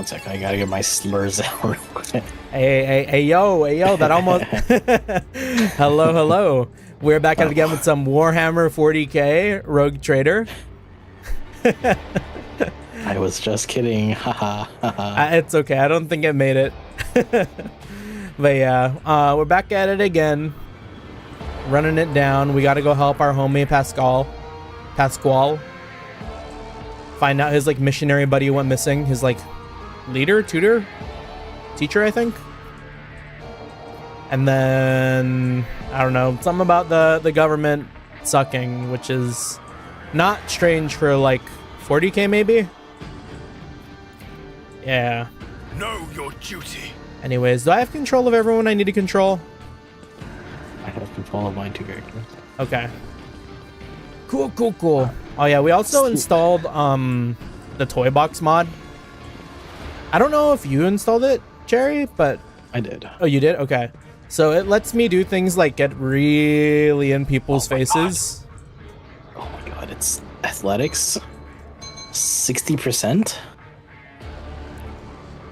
One sec, I gotta get my slurs out real quick. Hey, yo, that almost... Hello. We're back at it again with some Warhammer 40K Rogue Trader. I was just kidding, haha. It's okay, I don't think it made it. But yeah, we're back at it again. Running it down. We gotta go help our homie Pasqal. Find out his, like, missionary buddy went missing. His, like, leader, tutor, teacher, I think. And then I don't know, something about the government sucking, which is not strange for like 40K maybe. Yeah. Know your duty. Anyways, do I have control of everyone I need to control? I have control of my two characters. Okay. Cool. Oh yeah, we also installed the toy box mod. I don't know if you installed it, Cherry, but I did. Oh, you did? Okay. So it lets me do things like get really in people's faces. Oh my god, it's athletics 60%.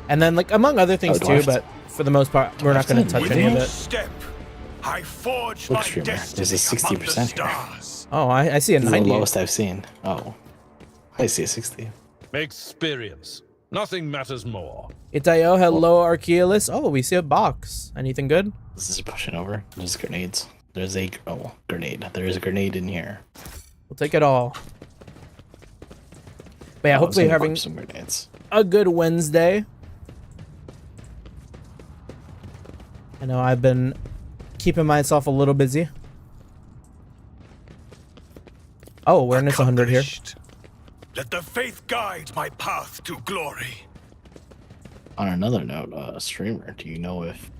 And then, like, among other things too, but for the most part, we're not going to touch any of it. Step, I forge Look, my streamer, destiny there's a 60% here. Oh, I see a This is 90. the lowest I've seen. Oh, I see a 60. Experience. Nothing matters more. Itayo, hello, Archeolus. Oh, we see a box. Anything good? This is pushing over. There's grenades. There's a grenade. There's a grenade in here. We'll take it all. But yeah, hopefully having some grenades. a good Wednesday. I know I've been keeping myself a little busy. Oh, awareness 100 here. Let the faith guide my path to glory. On another note, streamer, do you know if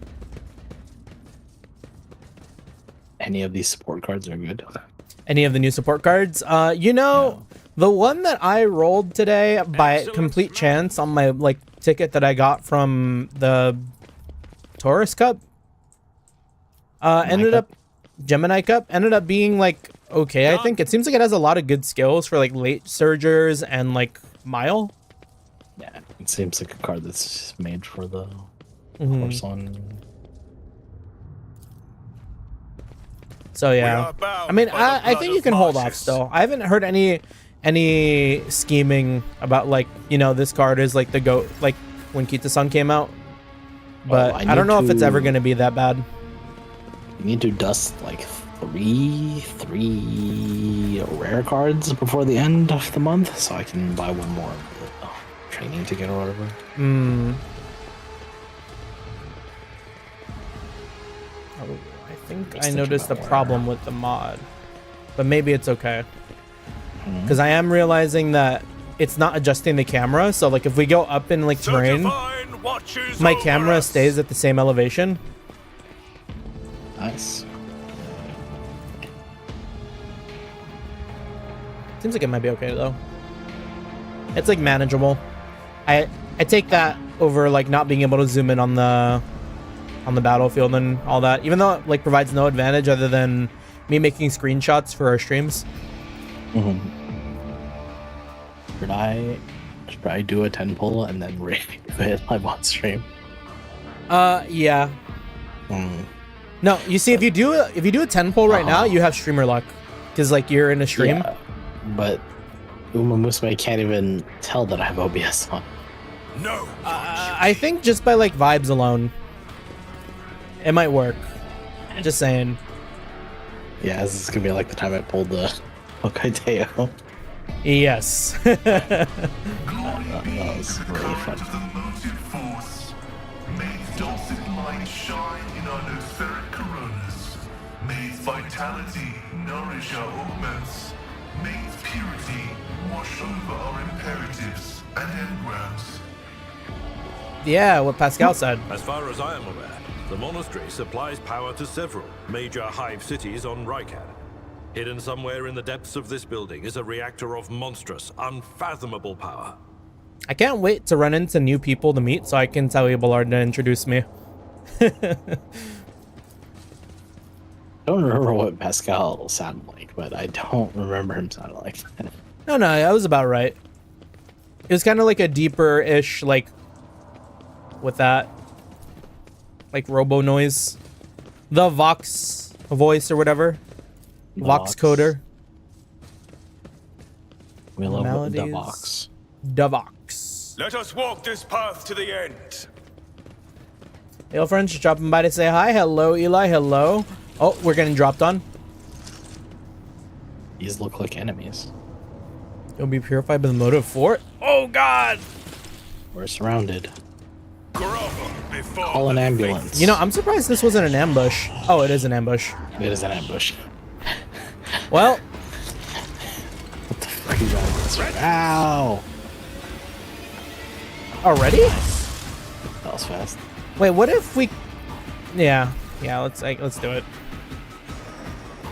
any of these support cards are good? Any of the new support cards? You know, the one that I rolled today by complete chance on my, like, ticket that I got from the Taurus Cup, Gemini Cup, ended up being, like, okay, I think. It seems like it has a lot of good skills for, like, late surgers and, like, Mile. Yeah, it seems like a card that's made for the course on. So yeah, I mean, I think you can hold off still. I haven't heard any scheming about, like, you know, this card is like the GOAT, like when Kita-san came out. But I don't know if it's ever going to be that bad. You need to dust like three rare cards before the end of the month, so I can buy one more training ticket or whatever. Oh, I think I noticed a problem with the mod, but maybe it's okay. Because I am realizing that it's not adjusting the camera, so like if we go up in, like, terrain, my camera stays at the same elevation. Nice. Seems like it might be okay though. It's like manageable. I take that over, like, not being able to zoom in on the battlefield and all that, even though it, like, provides no advantage other than me making screenshots for our streams. Should I do a 10 pull and then review it live on stream? Yeah. No, you see, if you do a 10 pull right now, you have streamer luck, because, like, you're in a stream. Yeah, but Uma Musume can't even tell that I have OBS on. No. I think just by, like, vibes alone, it might work. Just saying. Yeah, this is gonna be like the time I pulled the Hokaiteo. Yes. That was really fun. May dulcet light shine in our nospheric coronas. May its vitality nourish our augments. May its purity wash over our imperatives and engrams. Yeah, what Pasqal said. As far as I am aware, the monastery supplies power to several major hive cities on Rykad. Hidden somewhere in the depths of this building is a reactor of monstrous, unfathomable power. I can't wait to run into new people to meet so I can tell Abelard to introduce me. I don't remember what Pasqal sounded like, but I don't remember him sounding like that. No, that was about right. It was kind of like a deeper-ish, like, with that. Like robo noise. The Vox voice or whatever. Vox coder. We love the Melodies. Vox. Davox. Let us walk this path to the end. Hail friends, just dropping by to say hi. Hello, Eli. Hello. Oh, we're getting dropped on. These look like enemies. You'll be purified by the motive for it. Oh God! We're surrounded. Grovel before Call an the ambulance. You know, I'm surprised this wasn't an ambush. Oh, it is an ambush. It is an ambush. Well, What the fuck is wrong with this? Ow! already? That was fast. Wait, what if we? Yeah, let's do it.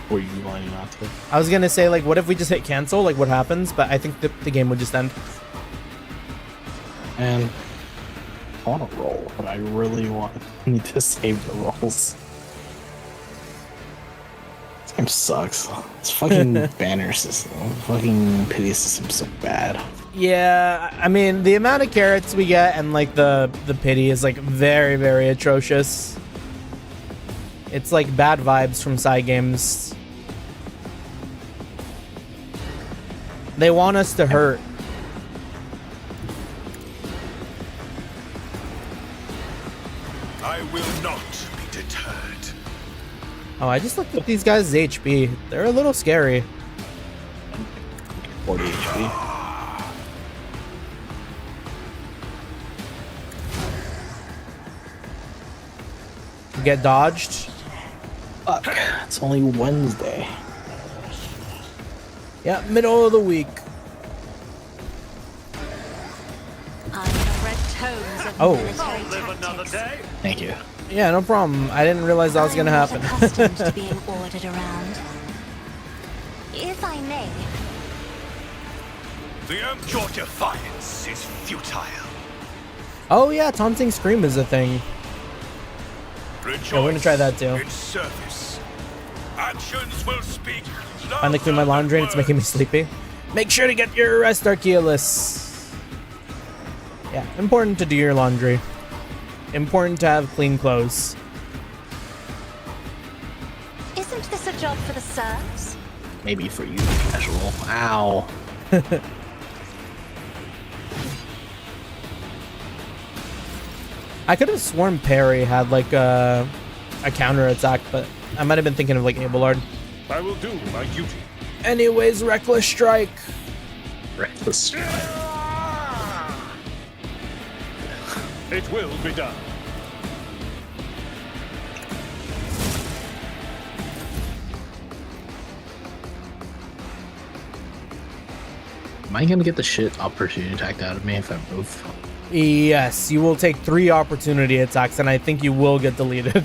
Were you lining not to? I was gonna say, like, what if we just hit cancel? Like, what happens? But I think the game would just end. And I want to roll, but I really need to save the rolls. This game sucks. This fucking banner system, fucking pity system's so bad. Yeah, I mean, the amount of carrots we get and like the pity is like very, very atrocious. It's like bad vibes from side games. They want us to hurt. I will not be deterred. Oh, I just looked at these guys' HP. They're a little scary. 40 HP. Get dodged. Fuck. It's only Wednesday. Yeah, middle of the week. I have read tomes of Oh. military tactics. Thank you. Yeah, no problem. I didn't realize that was gonna I'm happen. not accustomed to being ordered around. If I may, The your defiance is futile. Oh yeah, taunting scream is a thing. Rejoice we're gonna try that too. In service. Actions will speak. Finally clean my laundry and it's making me sleepy. Make sure to get your rest, Archeolus. Yeah, important to do your laundry. Important to have clean clothes. isn't this a job for the serfs? Maybe for you, casual. Ow. I could have sworn Perry had like a counter attack, but I might have been thinking of like Abelard. I will do my duty. Anyways, Reckless Strike. Reckless. It will be done. Am I gonna get the shit opportunity attacked out of me if I move? Yes, you will take 3 opportunity attacks, and I think you will get deleted.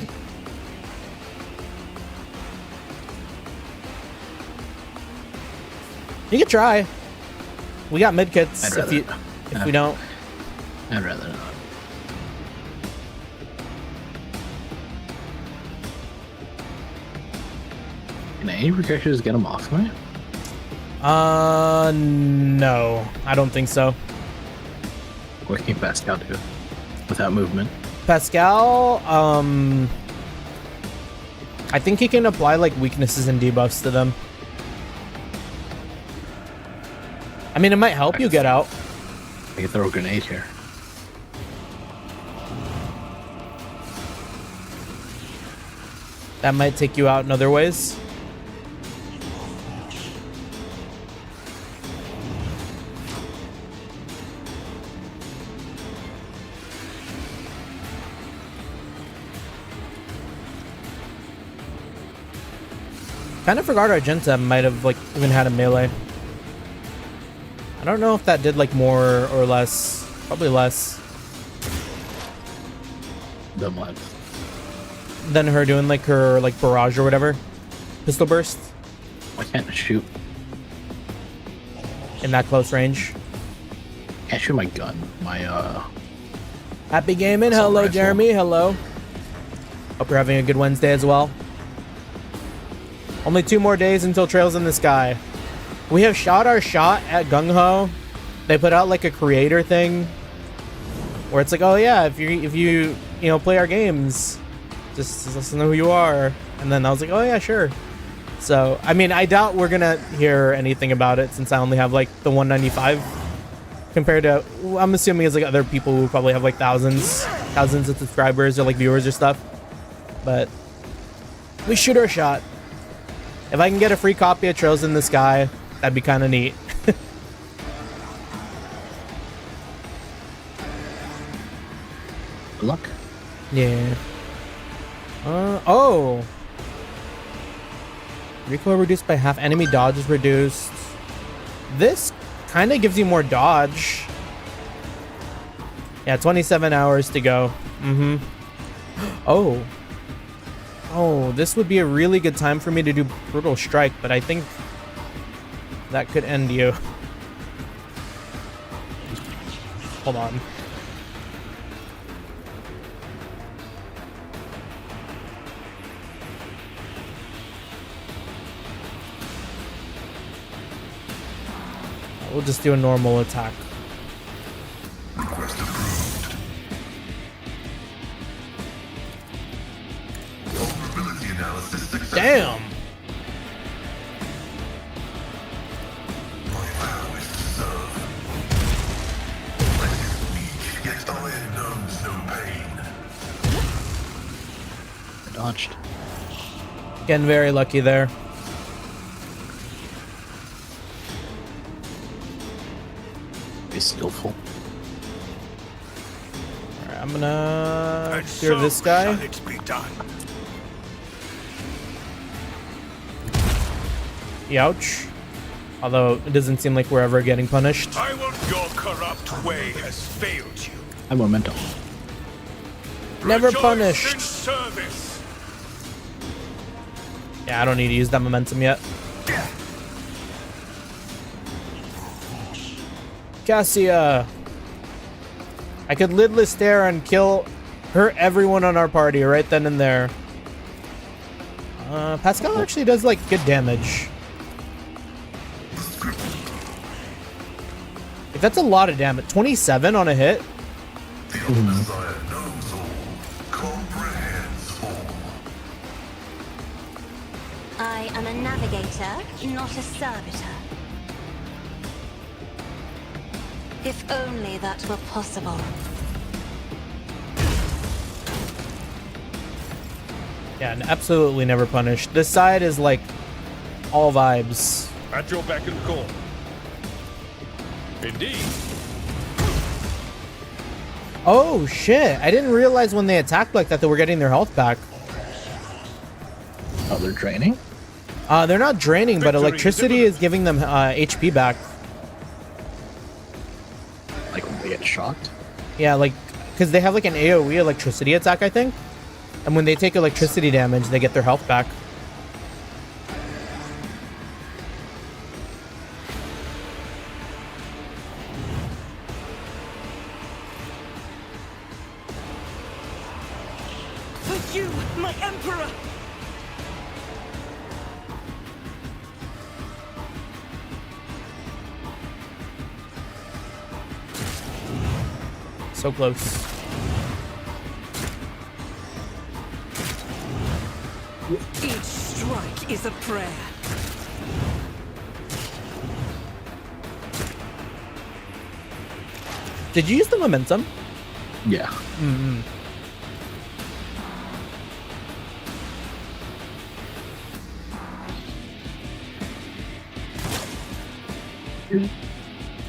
You can try. We got mid kits. I'd rather If we don't, I'd rather not. Can any of your characters get them off me? no, I don't think so. What can Pasqal do without movement? Pasqal, I think he can apply like weaknesses and debuffs to them. I mean, it might help you get out. I can throw a grenade here. That might take you out in other ways. Kind of forgot Argenta might have like even had a melee. I don't know if that did like more or less. Probably less Then what? than her doing like her like barrage or whatever. Pistol burst Why can't I shoot? in that close range. Can't shoot my gun. My Happy gaming. Assault Hello, rifle. Jeremy. Hello. Hope you're having a good Wednesday as well. Only 2 more days until Trails in the Sky. We have shot our shot at Gung Ho. They put out like a creator thing where it's like, oh yeah, if you play our games, just let us know who you are. And then I was like, oh yeah, sure. So I mean, I doubt we're gonna hear anything about it since I only have like the 195 compared to, I'm assuming it's like other people who probably have like thousands of subscribers or like viewers or stuff. But we shoot our shot. If I can get a free copy of Trails in the Sky, that'd be kind of neat. Good luck. Yeah. Oh. Recoil reduced by half. Enemy dodge is reduced. This kind of gives you more dodge. Yeah, 27 hours to go. Mm-hmm. Oh. Oh, this would be a really good time for me to do Brutal Strike, but I think that could end you. Hold on. We'll just do a normal attack. Request approved. Vulnerability analysis successful. Damn! My vow is to serve. Flesh is weak, yet iron knows no pain. I dodged. Getting very lucky there. Be skillful. Alright, I'm gonna And clear so this guy. shall it be done. Ouch. Although it doesn't seem like we're ever getting punished. I will. Your corrupt way has failed you. I have momentum. Never Rejoice punished. in service. Yeah, I don't need to use that momentum yet. Cassia. I could lidless stare and hurt everyone on our party right then and there. Pasqal actually does like good damage. Like, that's a lot of damage. 27 on a hit. The old Messiah knows all, comprehends all. I am a navigator, not a servitor. If only that were possible. Yeah, and absolutely never punished. This side is like all vibes. At your beck and call. Indeed. Oh shit, I didn't realize when they attacked like that they were getting their health back. Oh, they're draining? They're not draining, but Victory electricity is is giving them HP back. Like when they get shocked? Yeah, like, because they have like an AoE electricity attack, I think. And when they take electricity damage, they get their health back. For you, my emperor! So close. Each strike is a prayer. Did you use the momentum? Yeah. Mm-hmm.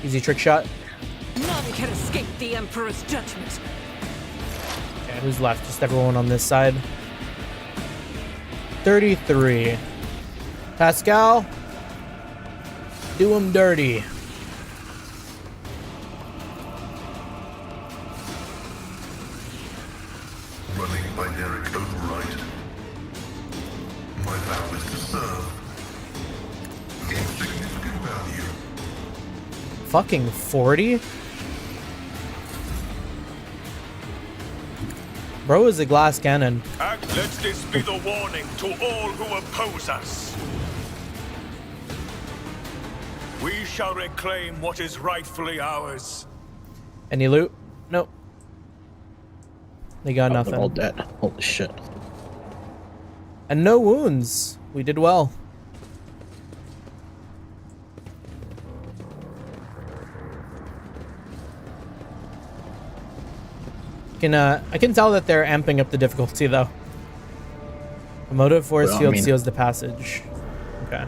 Easy trick shot. None can escape the emperor's judgment. Okay, who's left? Just everyone on this side. 33. Pasqal, do him dirty. Running binaric override. My vow is to serve. Gain significant value. Fucking 40? Bro is a glass cannon. And let this be the warning to all who oppose us. We shall reclaim what is rightfully ours. Any loot? Nope. They got They're nothing. all dead. Holy shit. And no wounds. We did well. I can tell that they're amping up the difficulty though. A motive force Well, I field mean- seals the passage. Okay.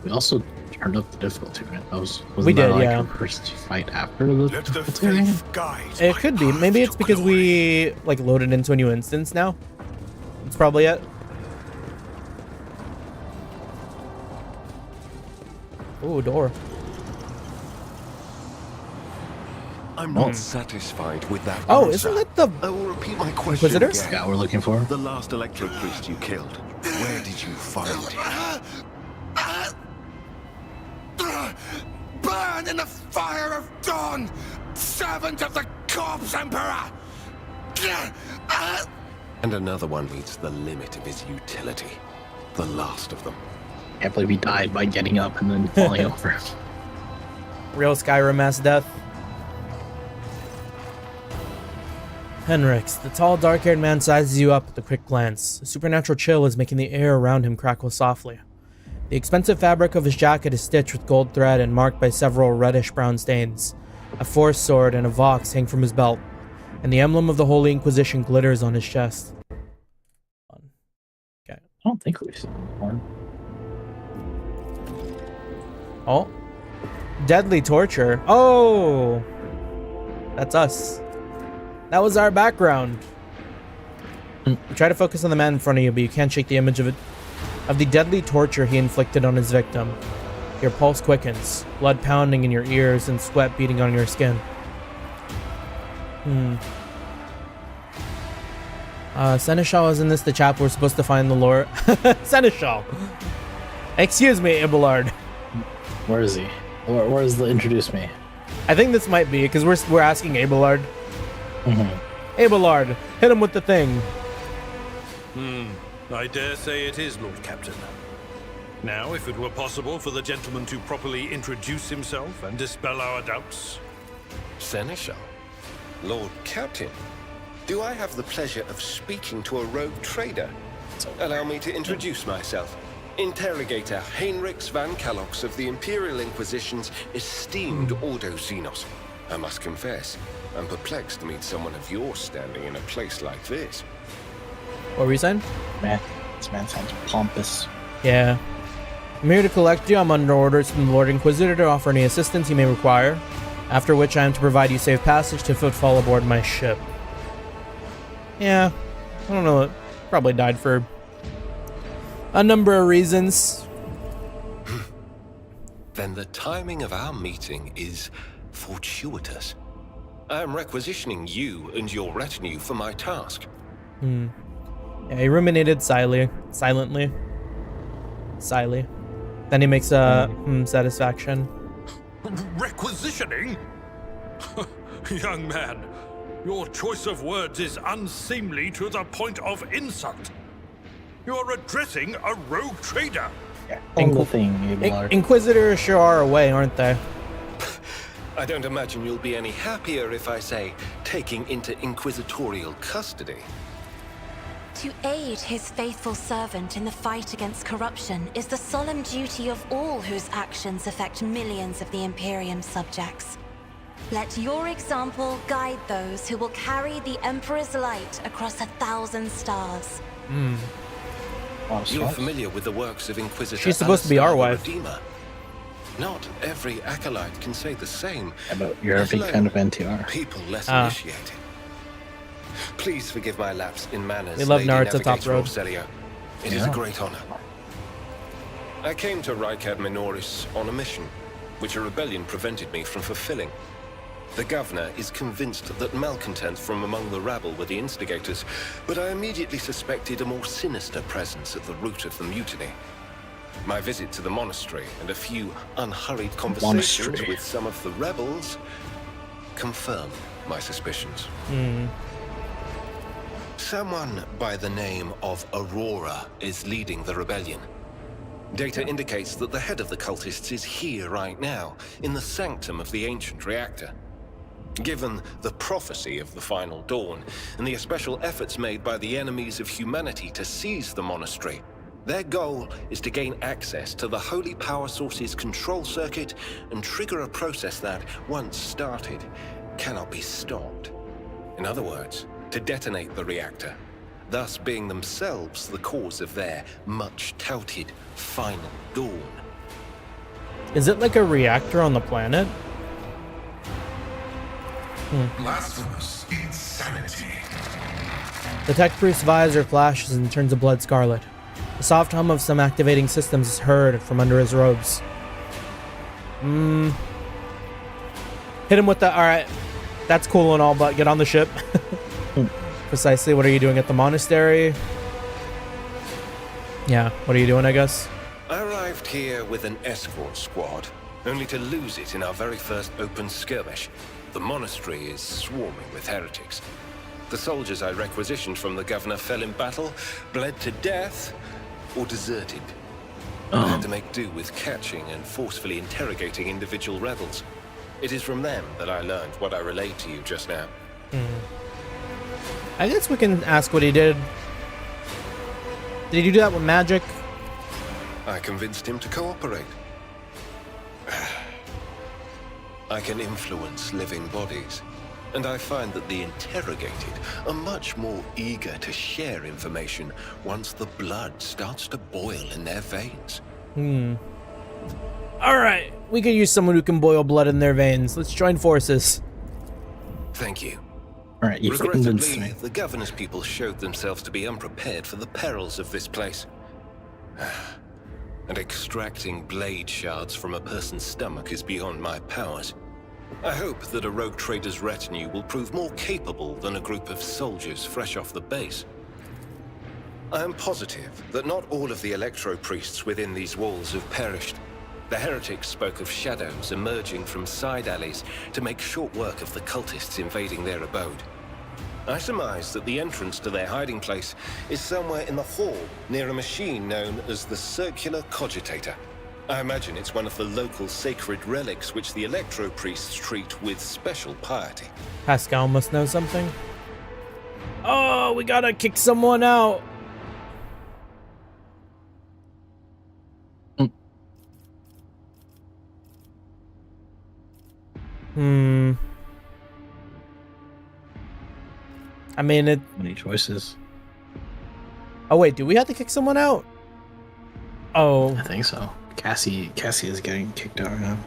We also turned up the difficulty, right? Wasn't We that did, like yeah. a first fight after the Let the difficulty? faith guide It my could be. path Maybe it's to because glory. we like loaded into a new instance now. It's probably it. Ooh, door. I'm not satisfied with that. Oh, answer. isn't that the I will repeat my question Inquisitors? again. Yeah, we're looking for. The last electro priest you killed. Where did you find him? Burn in the fire of dawn, servant of the corpse emperor! And another one meets the limit of his utility. The last of them. Can't believe he died by getting up and then falling over. real Skyrim mass death? Henrix, the tall, dark-haired man sizes you up with a quick glance. A supernatural chill is making the air around him crackle softly. The expensive fabric of his jacket is stitched with gold thread and marked by several reddish-brown stains. A force sword and a vox hang from his belt, and the emblem of the Holy Inquisition glitters on his chest. Okay. I don't think we've seen one. Oh. Deadly torture. Oh! That's us. That was our background. You try to focus on the man in front of you, but you can't shake the image of the deadly torture he inflicted on his victim. Your pulse quickens, blood pounding in your ears and sweat beating on your skin. Seneschal, isn't this the chap we're supposed to find the lore? Seneschal! Excuse me, Abelard. Where is he? Where's the introduce me? I think this might be, because we're asking Abelard. Abelard, hit him with the thing. I dare say it is, Lord Captain. Now, if it were possible for the gentleman to properly introduce himself and dispel our doubts. Seneschal? Lord Captain? Do I have the pleasure of speaking to a rogue trader? Allow me to introduce myself. Interrogator Heinrichs van Kalox of the Imperial Inquisition's esteemed Ordo Xenos. I must confess, I'm perplexed to meet someone of your standing in a place like this. What were you saying? Man, this man sounds pompous. Yeah. I'm here to collect you. I'm under orders from the Lord Inquisitor to offer any assistance you may require, after which I am to provide you safe passage to footfall aboard my ship. Yeah, I don't know. Probably died for a number of reasons. Then the timing of our meeting is fortuitous. I am requisitioning you and your retinue for my task. Yeah, he ruminated silently. Then he makes a satisfaction. Requisitioning? Young man, your choice of words is unseemly to the point of insult. You are addressing a rogue trader. Yeah, think the thing, Abelard. Inquisitors sure are away, aren't they? I don't imagine you'll be any happier if I say taking into inquisitorial custody. To aid his faithful servant in the fight against corruption is the solemn duty of all whose actions affect millions of the Imperium subjects. Let your example guide those who will carry the Emperor's light across 1,000 stars. You're familiar with the works of Inquisitor She's supposed to be our Alistair the wife. Redeemer. Not every acolyte can say the same. But you're a big fan of NTR. People less initiated. Please forgive my lapse in manners. We love Lady Naruto Top Navigator Road. Orselio. It is a great honor. I came to Rykad Minoris on a mission, which a rebellion prevented me from fulfilling. The governor is convinced that malcontents from among the rabble were the instigators, but I immediately suspected a more sinister presence at the root of the mutiny. My visit to the monastery and a few unhurried conversations with some of the rebels confirmed my suspicions. Someone by the name of Aurora is leading the rebellion. Data indicates that the head of the cultists is here right now, in the sanctum of the ancient reactor. Given the prophecy of the final dawn and the special efforts made by the enemies of humanity to seize the monastery, their goal is to gain access to the holy power source's control circuit and trigger a process that, once started, cannot be stopped. In other words, to detonate the reactor, thus being themselves the cause of their much-touted final dawn. Is it like a reactor on the planet? Blasphemous insanity. The tech priest's visor flashes and turns a blood scarlet. The soft hum of some activating systems is heard from under his robes. Hit him with the, alright, that's cool and all, but get on the ship. Precisely, what are you doing at the monastery? Yeah, what are you doing, I guess? I arrived here with an escort squad, only to lose it in our very first open skirmish. The monastery is swarming with heretics. The soldiers I requisitioned from the governor fell in battle, bled to death, or deserted. I had to make do with catching and forcefully interrogating individual rebels. It is from them that I learned what I relayed to you just now. I guess we can ask what he did. Did he do that with magic? I convinced him to cooperate. I can influence living bodies, and I find that the interrogated are much more eager to share information once the blood starts to boil in their veins. Alright, we could use someone who can boil blood in their veins. Let's join forces. Thank you. Alright, you convinced Regrettably, me. the governor's people showed themselves to be unprepared for the perils of this place. And extracting blade shards from a person's stomach is beyond my powers. I hope that a rogue trader's retinue will prove more capable than a group of soldiers fresh off the base. I am positive that not all of the electro-priests within these walls have perished. The heretics spoke of shadows emerging from side alleys to make short work of the cultists invading their abode. I surmise that the entrance to their hiding place is somewhere in the hall near a machine known as the Circular Cogitator. I imagine it's one of the local sacred relics which the electro-priests treat with special piety. Pasqal must know something. Oh, we gotta kick someone out. I mean, it... Many choices. Oh, wait, do we have to kick someone out? Oh. I think so. Cassie is getting kicked out now.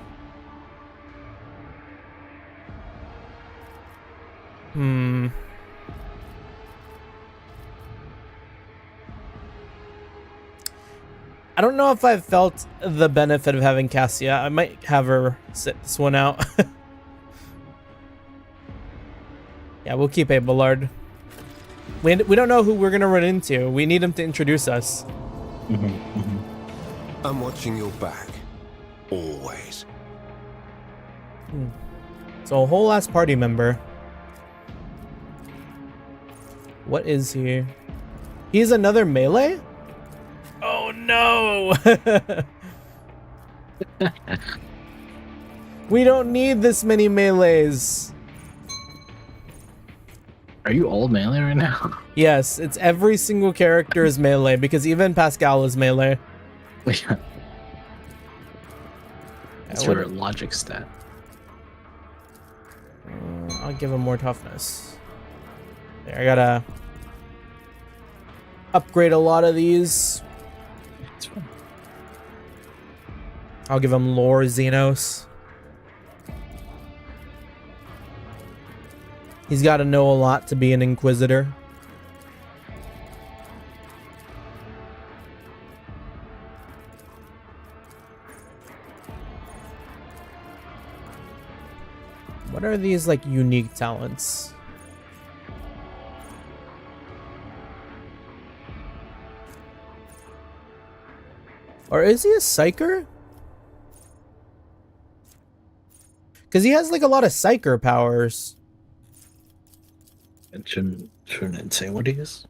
I don't know if I've felt the benefit of having Cassia. I might have her sit this one out. Yeah, we'll keep Abelard. We don't know who we're gonna run into. We need him to introduce us. I'm watching your back. Always. So a whole ass party member. What is he? He's another melee? Oh no! We don't need this many melees. Are you all melee right now? Yes, it's every single character is melee because even Pasqal is melee. Yeah. That's your logic stat. I'll give him more toughness. There, I gotta upgrade a lot of these. That's fine. I'll give him lore Xenos. He's got to know a lot to be an Inquisitor. What are these, like, unique talents? Or is he a Psyker? Because he has, like, a lot of Psyker powers. It shouldn't it say what he is?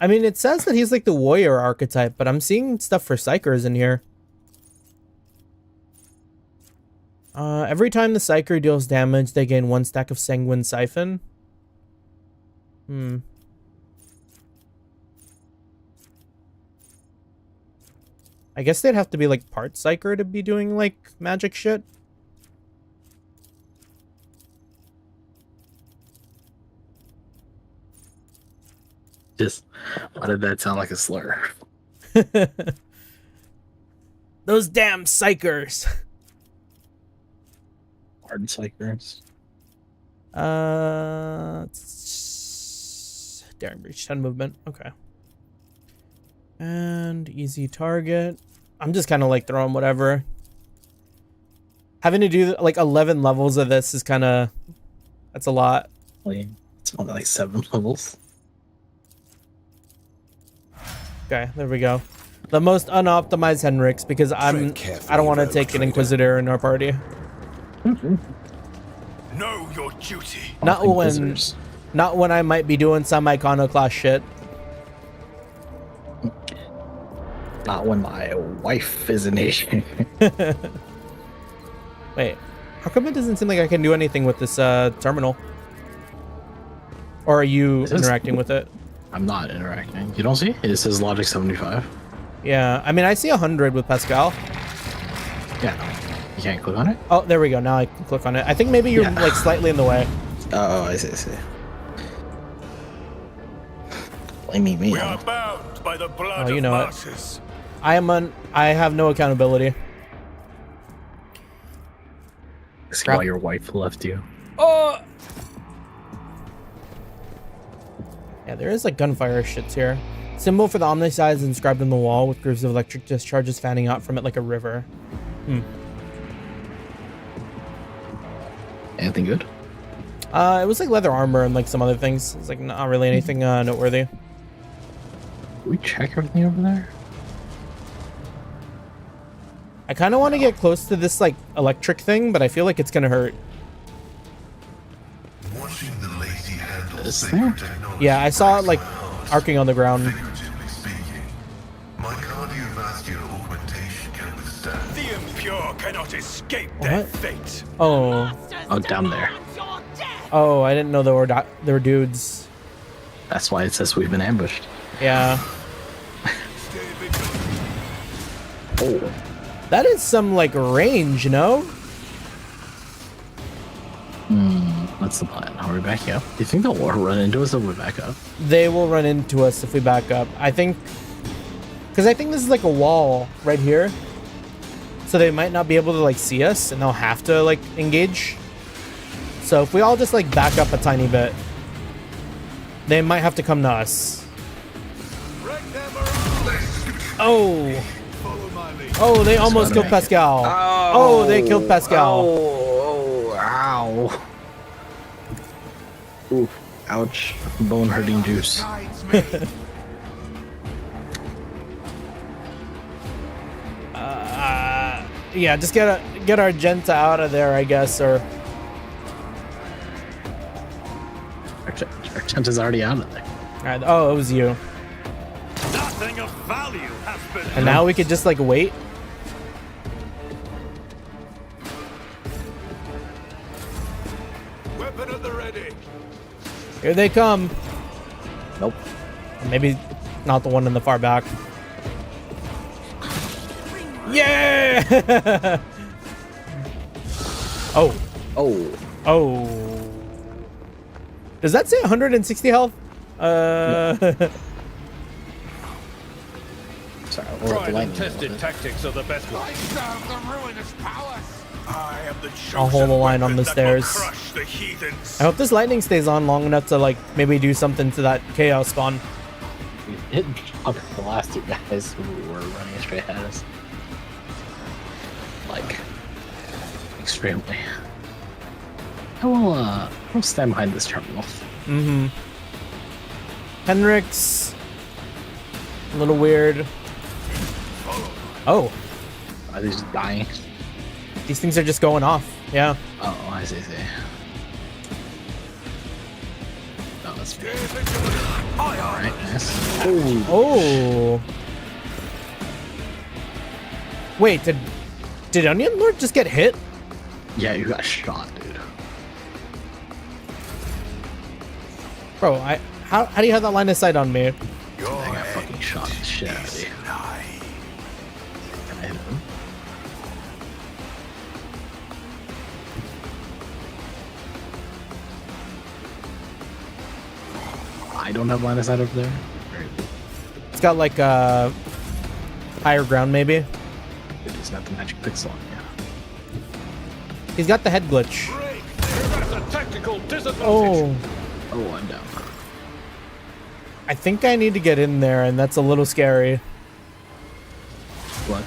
I mean, it says that he's, like, the warrior archetype, but I'm seeing stuff for Psykers in here. Every time the Psyker deals damage, they gain 1 stack of Sanguine Siphon. I guess they'd have to be like part Psyker to be doing like magic shit. Just, why did that sound like a slur? Those damn Psykers. Hard psychers. Daring breach, 10 movement. Okay. And easy target. I'm just kind of like throwing whatever. Having to do like 11 levels of this is kind of, that's a lot. It's only like 7 levels. Okay, there we go. The most unoptimized Henrix because I don't want to take an Inquisitor in our party. Know your duty. Not when I might be doing some iconoclast shit. Not when my wife is in Asian. Wait, how come it doesn't seem like I can do anything with this terminal? Or are you interacting with it? I'm not interacting. You don't see? It says logic 75. Yeah, I mean, I see 100 with Pasqal. Yeah, you can't click on it? Oh, there we go. Now I can click on it. I think maybe you're like slightly in the way. Oh, I see. Blaming me. We are bound by the blood you of know martyrs. I have no accountability. This is why your wife left you. Oh! Yeah, there is like gunfire shits here. Symbol for the Omnicide is inscribed on the wall with grooves of electric discharges fanning out from it like a river. Anything good? It was like leather armor and like some other things. It's like not really anything noteworthy. Did we check everything over there? I kind of want to get close to this like electric thing, but I feel like it's gonna hurt. Watching the lady handle This sacred thing? technology Yeah, I saw it like breaks my heart. arcing on the ground. Figuratively speaking, my cardiovascular augmentation can withstand. The impure cannot escape their What? fate. Oh, Oh, down there. oh, I didn't know there were dudes. That's why it says we've been ambushed. Yeah, Stay vigilant. Oh, that is some like range, no? that's the plan. Are we backing up? Do you think they'll run into us if we back up? They will run into us if we back up. I think, because I think this is like a wall right here, so they might not be able to like see us, and they'll have to like engage. So if we all just like back up a tiny bit, they might have to come to us. Break them around. Oh, Follow my lead. oh, they almost killed gotta make it. Pasqal. Oh, they killed Pasqal. Oh, ow. Ooh, ouch. Bone hurting juice. Guides me. Yeah, just get Argenta out of there, I guess, or Argenta's already out of there. Alright, oh, it was you. Nothing of value has been. And now we could just like wait. Weapon at the ready. Here they come. Nope. Or maybe not the one in the far back. Yeah! Oh. Oh. Oh. Does that say 160 health? Sorry, Tried and tested tactics are the best I ones. serve the ruinous powers. I am the chosen I'll hold the line on weapon the that will stairs. crush the heathens. I hope this lightning stays on long enough to like maybe do something to that chaos spawn. We did drop the last two guys who were running straight at us. Like, extremely. We'll stand behind this terminal. Mm-hmm. Henrix. A little weird. Oh, Are they just dying? these things are just going off. Yeah. Oh, I see. Oh, that's Stay vigilant. alright, nice. Oh. Wait, did Onion Lord just get hit? Yeah, you got shot, dude. Bro, how do you have that line of sight on me? I got fucking shot the shit out of you. Can I hit him? I don't have line of sight over there. It's got like a higher ground, maybe. It's got the magic pixel on, yeah. He's got the head glitch. That's a tactical disadvantage. Oh, Oh, I'm down. I think I need to get in there, and that's a little scary. What?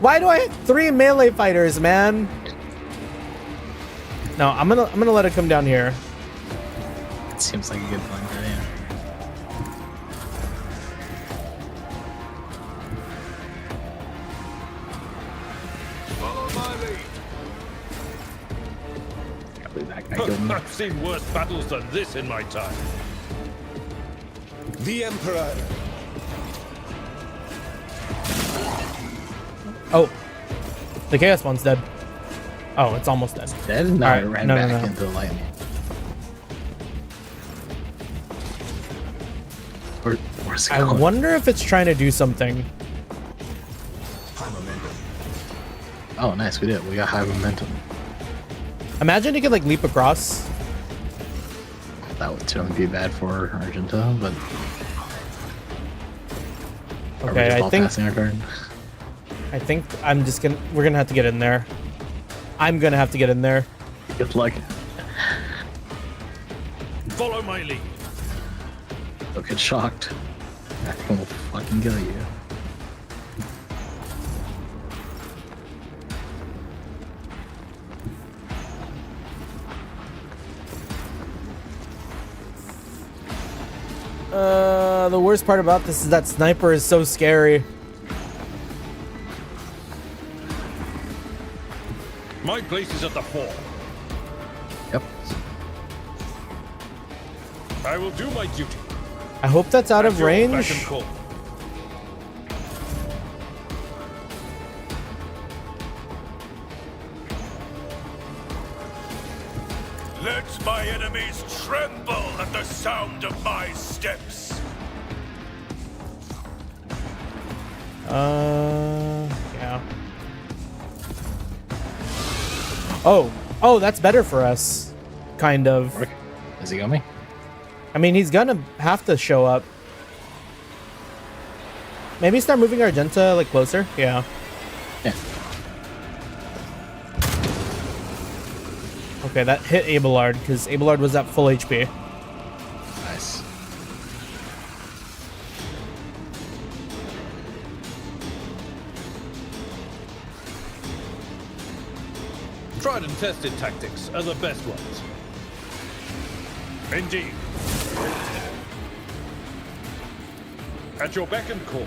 Why do I have 3 melee fighters, man? No, I'm gonna let it come down here. It seems like a good plan, yeah. Follow my lead. Can't believe that guy killed me. I've seen worse battles than this in my time. The Emperor. Oh, the chaos one's dead. Oh, it's almost dead. Dead? No, Alright, it ran no, back no. into the lightning. Where's it I going? wonder if it's trying to do something. Oh, nice, we did. We got high momentum. Imagine you could like leap across. That would certainly be bad for Argenta, but... Are we Okay, just I all think passing our turn? we're gonna have to get in there. I'm gonna have to get in there. Good luck. Follow my lead. Don't get shocked. That thing will fucking kill you. The worst part about this is that sniper is so scary. My place is at the fore. Yep. I will do my duty. I hope that's out At of your range. beck and call. Let my enemies tremble at the sound of my steps. Yeah. Oh, that's better for us. Kind of. Is he got me? I mean, he's gonna have to show up. Maybe start moving Argenta like closer. Yeah. Yeah. Okay, that hit Abelard because Abelard was at full HP. Nice. Tried and tested tactics are the best ones. Indeed. At your beck and call.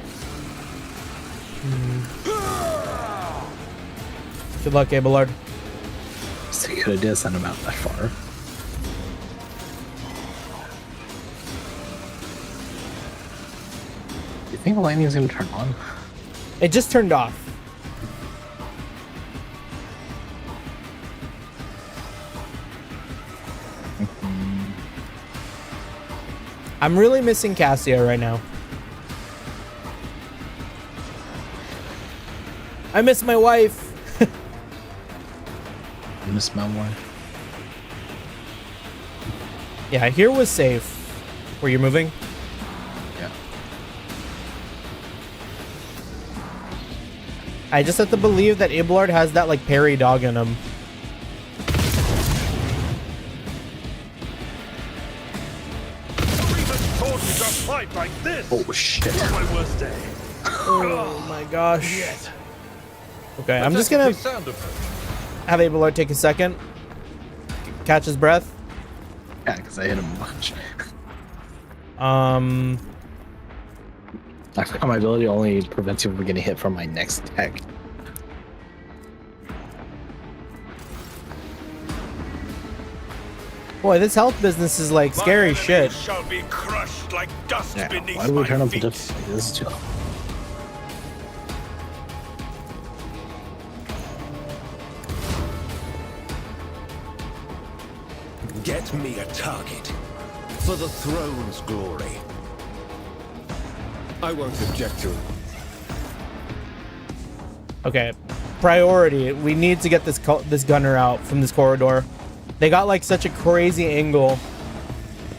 Good luck, Abelard. So you could have sent him out that far. You think the lightning is going to turn on? It just turned off. I'm really missing Cassia right now. I miss my wife. I miss my wife. Yeah, here was safe. Where you're moving? Yeah. I just have to believe that Abelard has that like parry dog in him. Fight like this. Oh shit. My worst day. Oh my gosh. Yes. Okay, I'm just gonna Sound approach. have Abelard take a second. Catch his breath. Yeah, because I hit him a bunch. I forgot my ability only prevents you from getting hit from my next tech. Boy, this health business is like scary My shit. enemies shall be crushed like dust Yeah, beneath why do we my turn up the feet. difficulty? This is too... Get me a target. For the throne's glory. I won't object to it. Okay, priority. We need to get this gunner out from this corridor. They got like such a crazy angle.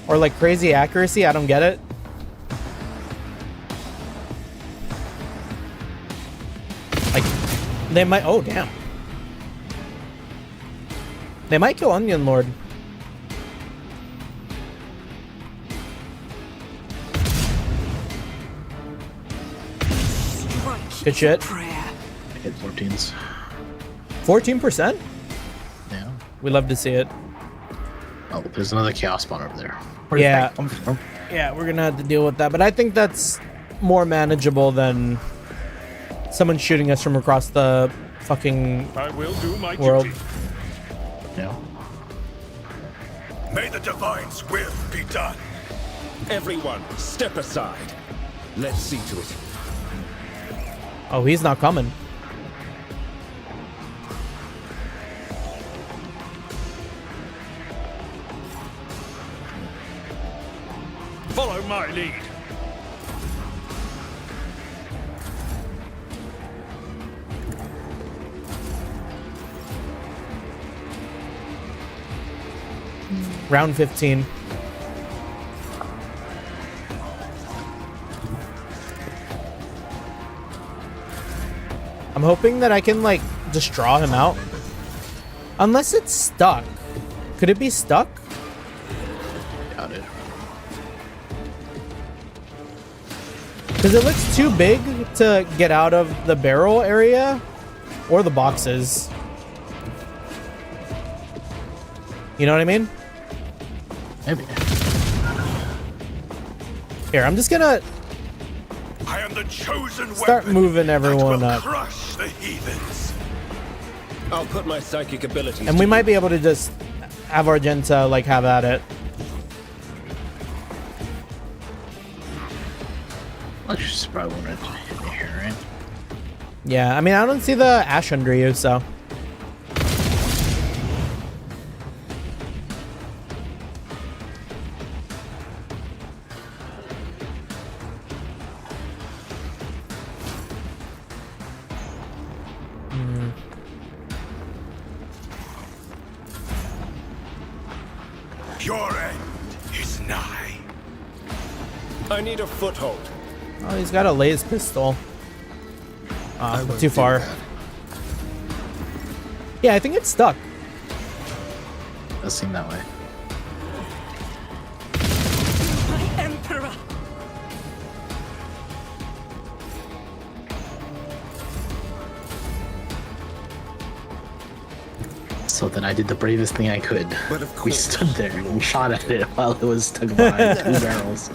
Or like crazy accuracy. I don't get it. Like, they might... Oh, damn. They might kill Onion Lord. Good shit. Hit 14s. 14%? Yeah. We love to see it. Oh, there's another chaos spawn over there. Yeah. Yeah, we're gonna have to deal with that. But I think that's more manageable than someone shooting us from across the fucking I will do my world. duty. Yeah. May the Divine's will be done. Everyone, step aside. Let's see to it. Oh, he's not coming. Follow my lead. Round 15. I'm hoping that I can, like, just draw him out. Unless it's stuck. Could it be stuck? Got it. Because it looks too big to get out of the barrel area or the boxes. You know what I mean? Maybe. Here, I'm just gonna I am the chosen start weapon moving that everyone will up. crush the heathens. I'll put my psychic abilities And we might be able to just have Argenta, like, have at it. I just probably wanted to hit me here, right? Yeah, I mean, I don't see the ash under you, so. Your end is nigh. I need a foothold. Oh, he's got a laser pistol. won't Too do far. that. Yeah, I think it's stuck. Does seem that way. My Emperor! So then I did the bravest thing I could. But of We course, stood there and shot at it while it was stuck behind two barrels.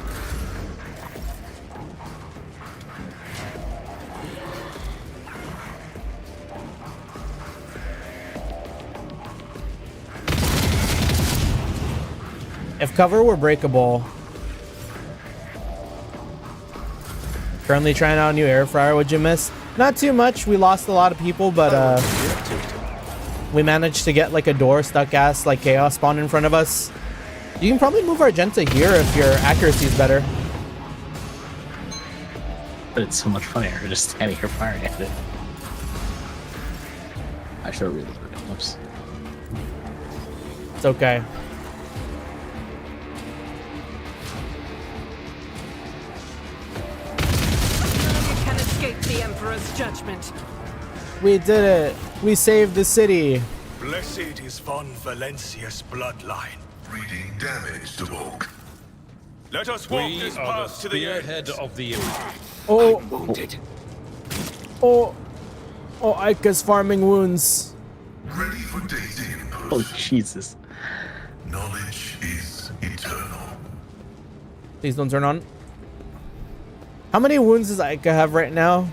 If cover were breakable. Currently trying out a new air fryer. What'd you miss? Not too much. We lost a lot of people, but we managed to get like a door stuck ass like chaos spawn in front of us. You can probably move Argenta here if your accuracy is better. But it's so much funnier just standing here firing at it. I should have reloaded. Whoops. It's okay. You can escape the Emperor's judgment. We did it. We saved the city. Blessed is Von Valencia's bloodline. Reading damage to Orc. Let us walk We this are the path to the spearhead end. of the Oh, wounded. oh, oh, Ika's farming wounds. Ready for data input. Oh, Jesus. Knowledge is eternal. Please don't turn on. How many wounds does Ika have right now?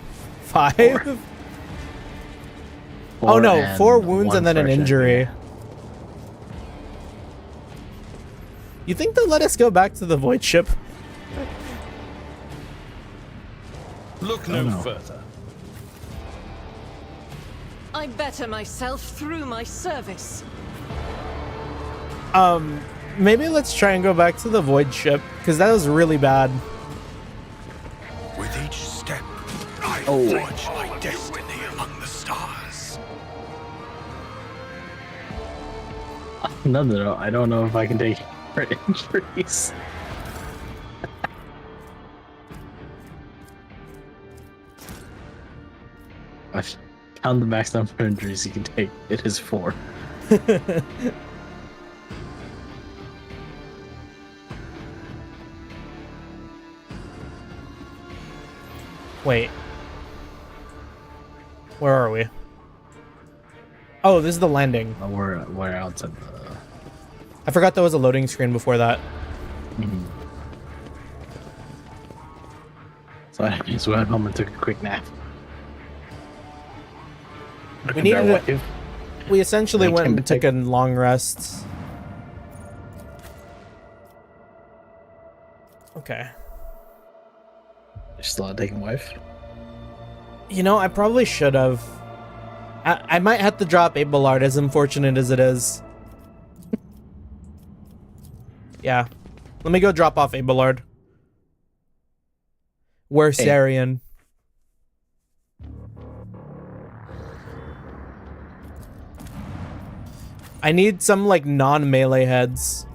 5? Oh no, 4 wounds and then an injury. You think they'll let us go back to the void ship? Look no further. I better myself through my service. Maybe let's try and go back to the void ship, because that was really bad. With each step, I forge my destiny among the stars. No. I don't know if I can take her injuries. I've found the max number of injuries you can take. It is 4. Wait. Where are we? Oh, this is the landing. We're outside the... I forgot there was a loading screen before that. So I just went home and took a quick nap. We essentially went and took a long rest. Okay. You're still not taking wife? You know, I probably should have. I might have to drop Abelard, as unfortunate as it is. Yeah. Let me go drop off Abelard. Where's Sarian? I need some, like, non-melee heads.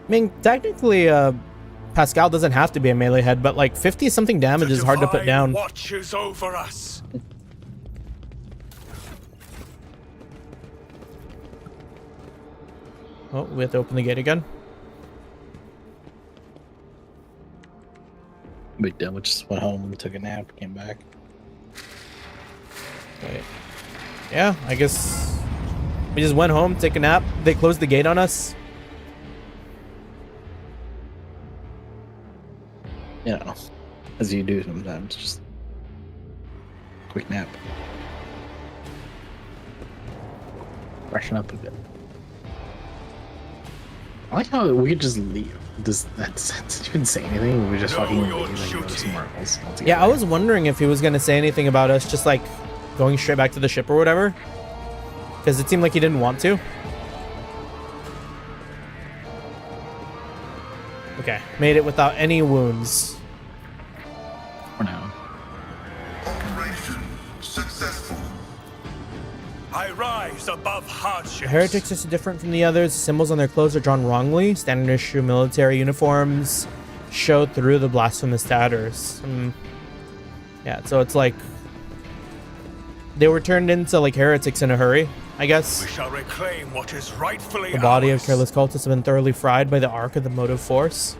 I mean, technically, Pasqal doesn't have to be a melee head, but like 50-something damage is hard to put down. Watches over us. Oh, we have to open the gate again. Wait, then we just went home and took a nap, came back. Wait. Yeah, I guess we just went home, took a nap. They closed the gate on us. You know, as you do sometimes, just quick nap. Freshen up a bit. I like how we could just leave. Does that even say anything? We just fucking leave and go somewhere else altogether. Yeah, I was wondering if he was going to say anything about us just like going straight back to the ship or whatever. Because it seemed like he didn't want to. Okay, made it without any wounds. For now. Operation successful. I rise above hardships. The heretics are so different from the others. The symbols on their clothes are drawn wrongly. Standard issue military uniforms show through the blasphemous tatters. Yeah, so it's like they were turned into like heretics in a hurry, I guess. We shall reclaim what is rightfully The body ours. of careless cultists have been thoroughly fried by the arc of the motive force.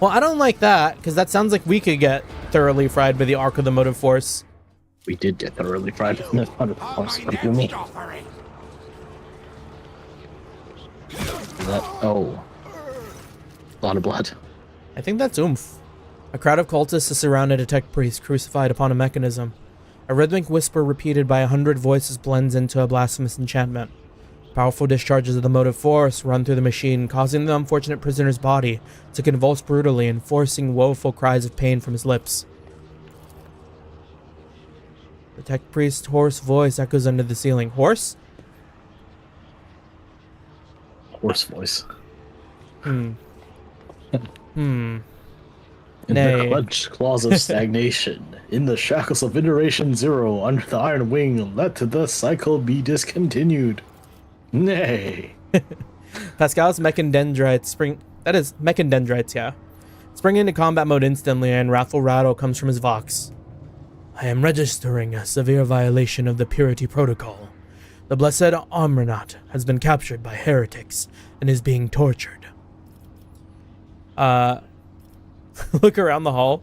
Well, I don't like that, because that sounds like we could get thoroughly fried by the arc of the motive force. We did get thoroughly fried in the front of the house. What do you mean? Oh. A lot of blood. I think that's oomph. A crowd of cultists is surrounded a tech priest crucified upon a mechanism. A rhythmic whisper repeated by 100 voices blends into a blasphemous enchantment. Powerful discharges of the motive force run through the machine, causing the unfortunate prisoner's body to convulse brutally and forcing woeful cries of pain from his lips. The tech priest's hoarse voice echoes under the ceiling. Hoarse? Horse voice. In In Nay. the clenched claws of stagnation, in the shackles of iteration 0, under the iron wing, let the cycle be discontinued. Nay. Pasqal's mechadendrites spring... That is, mechadendrites, yeah. Spring into combat mode instantly, and wrathful rattle comes from his vox. I am registering a severe violation of the purity protocol. The blessed Omranaut has been captured by heretics and is being tortured. Look around the hall.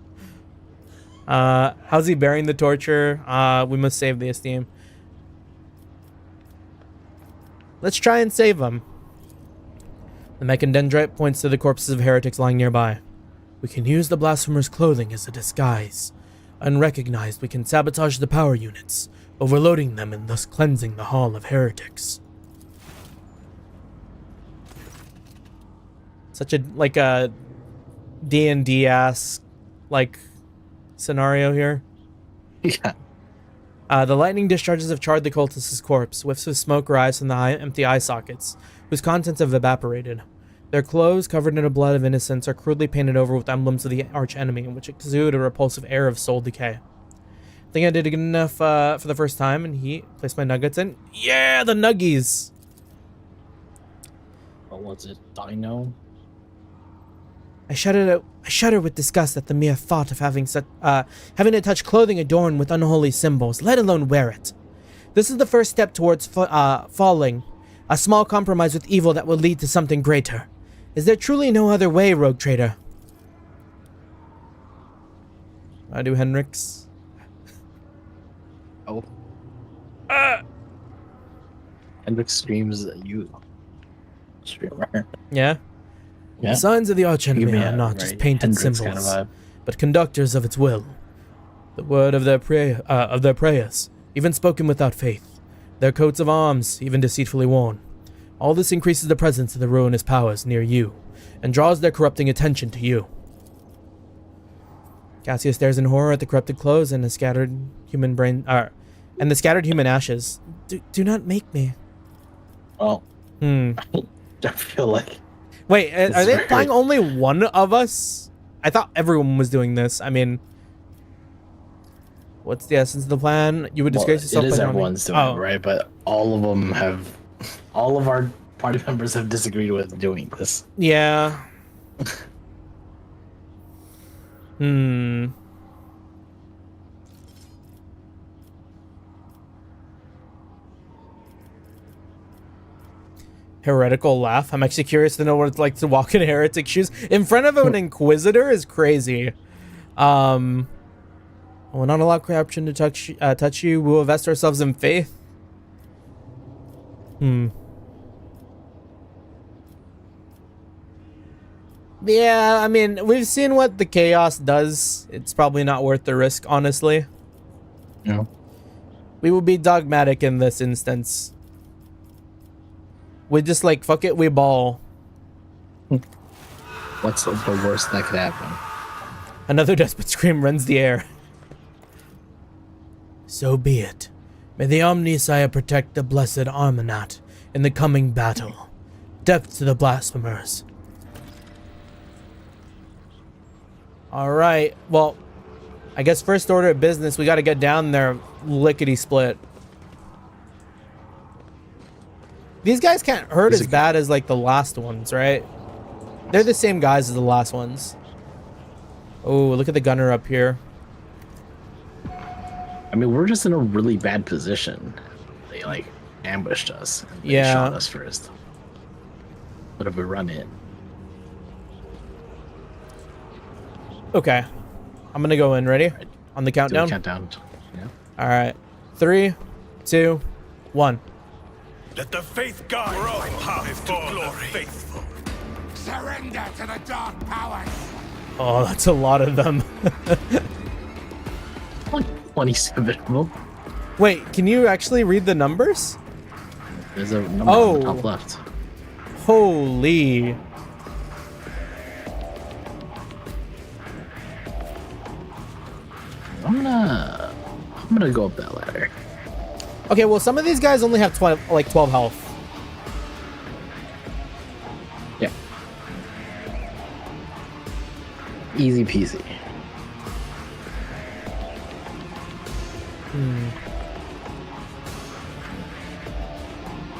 How's he bearing the torture? We must save the esteem. Let's try and save him. The mechadendrite points to the corpses of heretics lying nearby. We can use the blasphemer's clothing as a disguise. Unrecognized, we can sabotage the power units, overloading them and thus cleansing the hall of heretics. Such a, like a D&D-ass, like, scenario here. Yeah. The lightning discharges have charred the cultist's corpse. Whiffs of smoke rise from the empty eye sockets, whose contents have evaporated. Their clothes, covered in the blood of innocents, are crudely painted over with emblems of the arch-enemy, which exude a repulsive air of soul decay. I think I did good enough for the first time, and he placed my nuggets in. Yeah, the nuggies! What was it? Dino? I shudder with disgust at the mere thought of having to touch clothing adorned with unholy symbols, let alone wear it. This is the first step towards falling, a small compromise with evil that will lead to something greater. Is there truly no other way, rogue trader? I do Henrik's. Oh. Hendrik streams you. Streamer. Yeah? Yeah. The signs of the archenemy Yeah, are not right. just painted Hendrix symbols, kind of vibe. but conductors of its will. The word of their prayers, even spoken without faith. Their coats of arms, even deceitfully worn. All this increases the presence of the ruinous powers near you, and draws their corrupting attention to you. Cassia stares in horror at the corrupted clothes and the scattered human ashes. Do not make me. Well, I feel like. Wait, are they implying only one of us? I thought everyone was doing this. I mean, what's the essence of the plan? You would disgrace yourself. It is by everyone's doing it, right? But all of them have. All of our party members have disagreed with doing this. Yeah. Heretical laugh. I'm actually curious to know what it's like to walk in heretic shoes in front of an inquisitor. Is crazy. Will not allow corruption to touch you. We will vest ourselves in faith. Yeah, I mean, we've seen what the chaos does. It's probably not worth the risk, honestly. No. We will be dogmatic in this instance. We just like, fuck it, we ball. What's the worst that could happen? Another desperate scream rends the air. So be it. May the Omnisire protect the blessed Armanat in the coming battle. Death to the blasphemers. Alright, well, I guess first order of business, we gotta get down there lickety-split. These guys can't hurt as bad as, like, the last ones, right? They're the same guys as the last ones. Oh, look at the gunner up here. I mean, we're just in a really bad position. They, like, ambushed us. And they Yeah. shot us first. What if we run in? Okay. I'm gonna go in. Ready? On the countdown? Countdown. Yeah. Alright. 3, 2, 1. Let the faith guide my path to glory. Faithful. Surrender to the dark powers. Oh, that's a lot of them. 27 of them. Wait, can you actually read the numbers? There's a number on the top left. Holy. I'm gonna go up that ladder. Okay, well, some of these guys only have 12 health. Yeah. Easy peasy.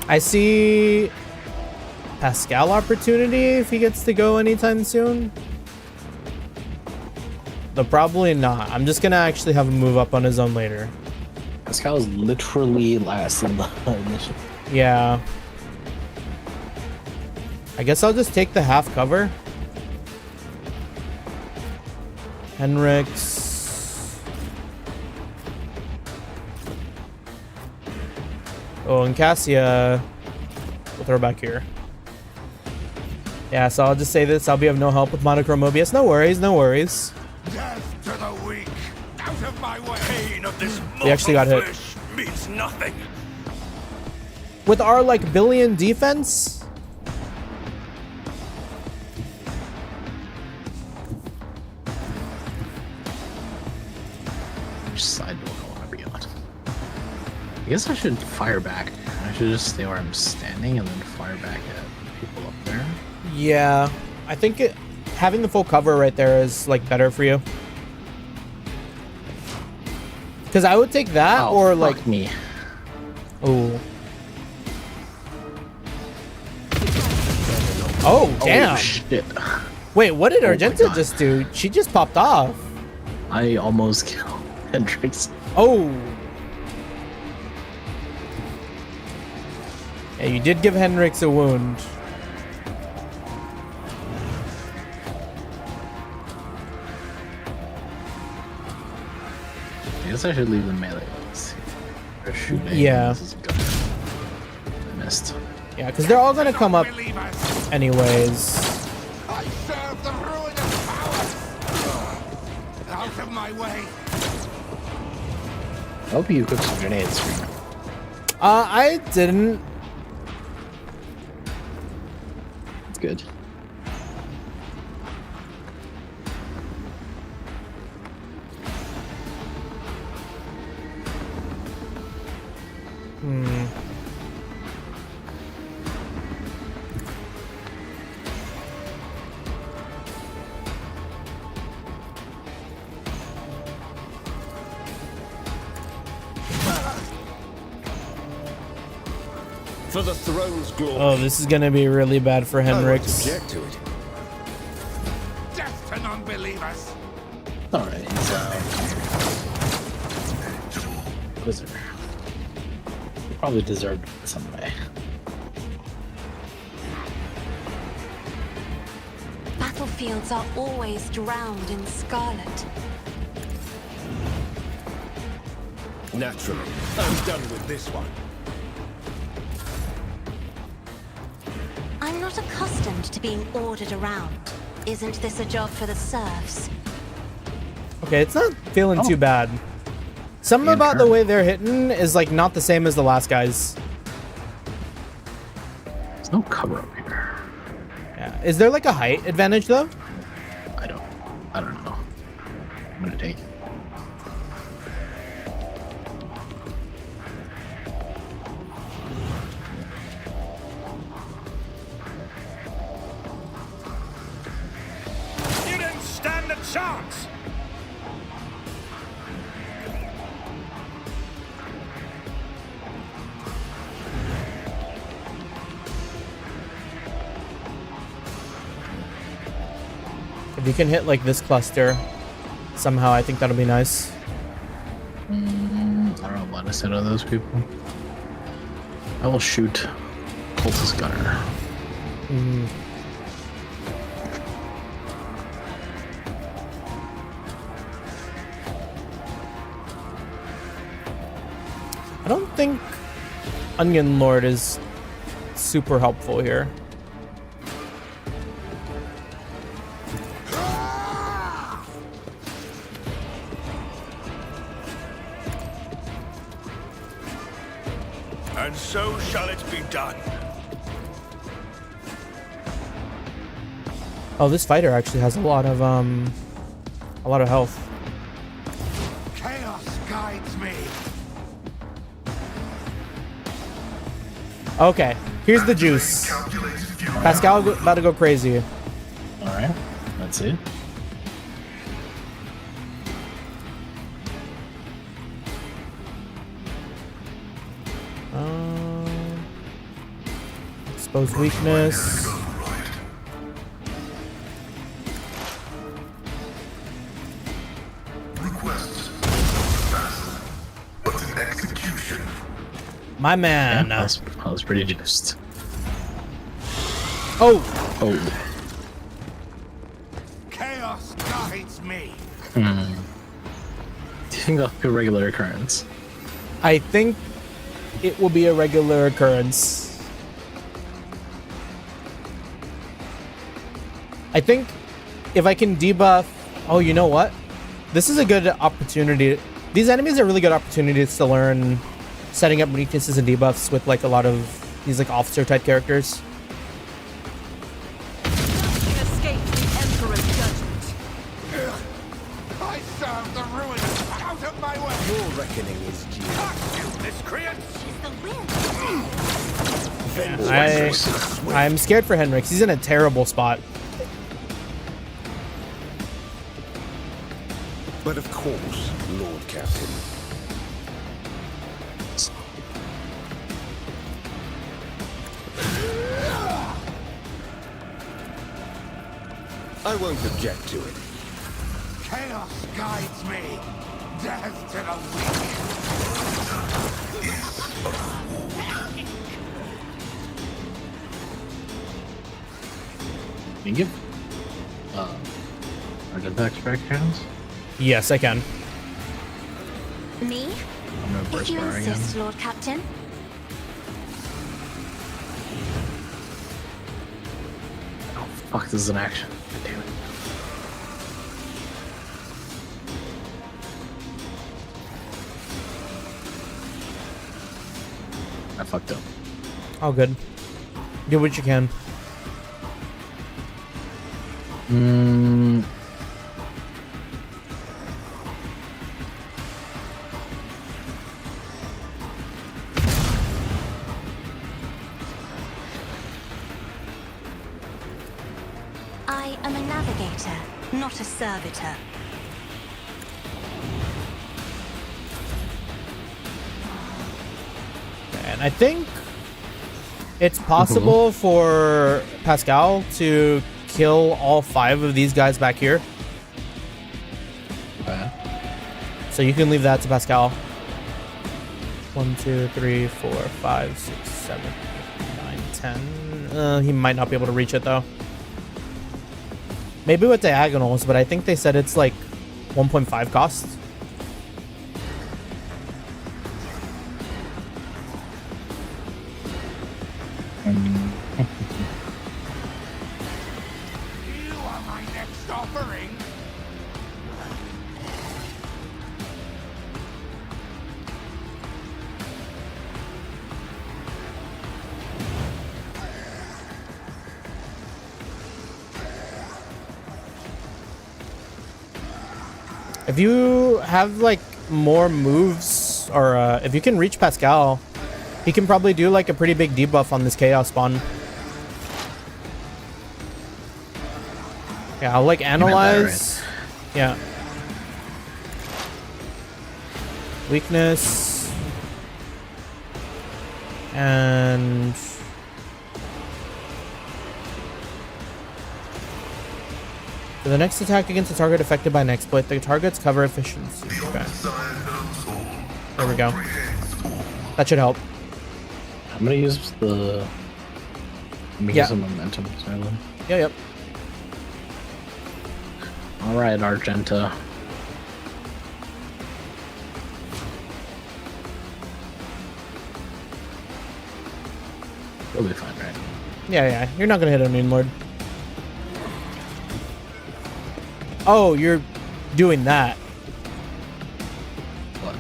I see Pasqal opportunity if he gets to go anytime soon. But probably not. I'm just gonna actually have him move up on his own later. This guy was literally last in the initiative. Yeah. I guess I'll just take the half cover. Henrik's. Oh, and Cassia. We'll throw back here. Yeah, so I'll just say this. I'll be of no help with Monochromobius. No worries, no worries. Death to the weak. Out of my way. Pain of this We actually got hit. flesh means nothing. With our, like, billion defense? Sidewalk. guess I should fire back. I should just stay where I'm standing and then fire back at people up there. Yeah, I think having the full cover right there is like better for you. Because I would take that or like me. Oh. Oh, damn. Oh, shit. Wait, what did Argenta just do? She just popped off. I almost killed Hendrix. Oh. Yeah, you did give Hendrix a wound. I guess I should leave the melee. They're shooting. Yeah. I missed. Yeah, because they're all gonna come up anyways. I serve the ruin of power. Out of my way. I hope you cooked some grenades for me. I didn't. It's good. For the throne's glory. Oh, this is gonna be really bad for Hendrix. Object to it. Death to non-believers. Alright, so... Wizard. He probably deserved it some way. Battlefields are always drowned in scarlet. Naturally. I'm done with this one. I'm not accustomed to being ordered around. Isn't this a job for the serfs? Okay, it's not feeling too bad. Something about the way they're hitting is like not the same as the last guys. There's no cover up here. Yeah. Is there like a height advantage though? I don't know. I'm gonna take it. You didn't stand a chance. If you can hit like this cluster somehow, I think that'll be nice. I don't know what I said of those people. I will shoot Cultist Gunner. I don't think Onion Lord is super helpful here. And so shall it be done. Oh, this fighter actually has a lot of health. Chaos guides me. Okay, here's the juice. Pasqal about to go crazy. Alright, let's see. Exposed weakness. My man. Yeah, that was pretty juiced. Oh. Chaos guides me. Do you think that'll be a regular occurrence? I think it will be a regular occurrence. I think if I can debuff... Oh, you know what? This is a good opportunity. These enemies are really good opportunities to learn setting up weaknesses and debuffs with like a lot of these like officer type characters. Nothing can escape the Emperor's judgment. I serve the ruin out of my way. Your reckoning is due. I'm scared for Henrix. He's in a terrible spot. But of course, Lord Captain. I won't object to it. Chaos guides me. Death to the weak. Can you give our defects back hands? Yes, I can. Me? I'm gonna If burst you bar again. insist, Lord Captain. Oh fuck, this is an action. God damn it. I fucked up. All good. Do what you can. I am a navigator, not a servitor. And I think it's possible for Pasqal to kill all 5 of these guys back here. Okay. So you can leave that to Pasqal. 1, 2, 3, 4, 5, 6, 7, 8, 9, 10. He might not be able to reach it though. Maybe with diagonals, but I think they said it's like 1.5 cost. You are my next offering. If you have like more moves, or if you can reach Pasqal, he can probably do like a pretty big debuff on this chaos spawn. Yeah, I'll like analyze. Yeah. Weakness. And for the next attack against a target affected by an exploit, the target's cover efficiency. Okay. There we go. That should help. I'm gonna use the. Yeah. Some momentum. Silent. Yep. All right, Argenta. You'll be fine, right? Yeah. You're not gonna hit a Moon Lord. Oh, you're doing that. What?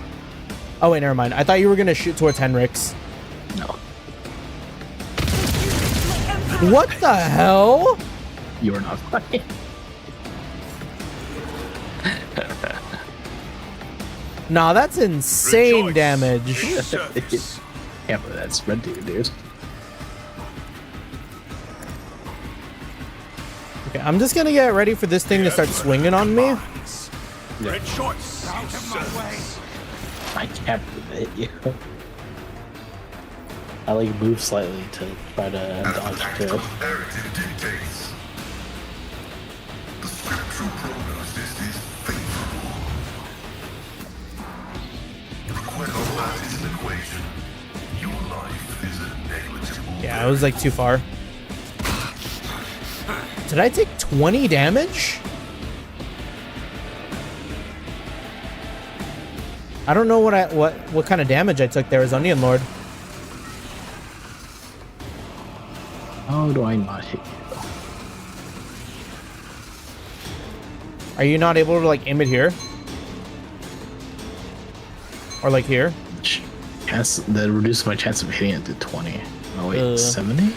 Oh wait, never mind. I thought you were gonna shoot towards Henrix. No. What the hell? You are not fine. Nah, that's insane Rejoice. damage. Surface. Can't believe that spread to you, dude. Okay, I'm just gonna get ready for this thing to start swinging on me. Rejoice. Out of my way. I can't believe it hit you. I like move slightly to try to dodge Tactical too. narrative dictates. The scriptural prognosis is favorable. When all that is an equation, your life is a negligible. Yeah, it was like too far. Did I take 20 damage? I don't know what kind of damage I took there as Onion Lord. How do I not hit you? Are you not able to like aim it here? Or like here? Chance that reduces my chance of hitting it to 20. Oh wait, 70?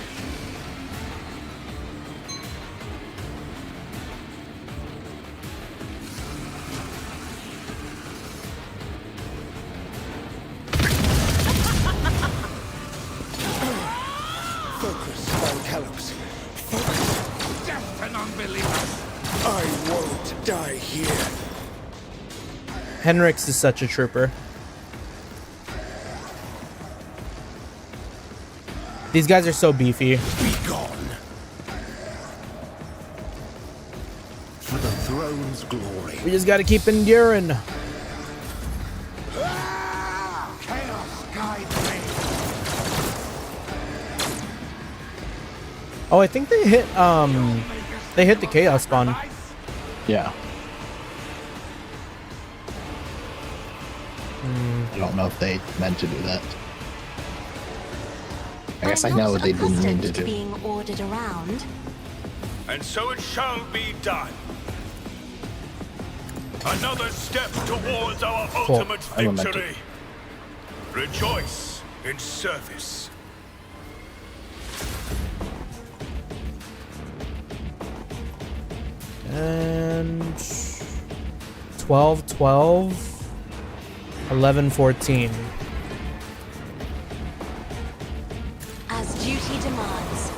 unbelievers. I won't die here. Henrix is such a trooper. These guys are so beefy. Be gone. For the throne's glory. We just gotta keep enduring. Chaos guide me. Oh, I think they hit the chaos spawn. Yeah. I don't know if they meant to do that. I guess I I'm know not they didn't mean to accustomed do. being ordered around. And so it shall be done. Another step towards our ultimate Elemental. victory. Rejoice in service. And 12, 12, 11, 14. As duty demands.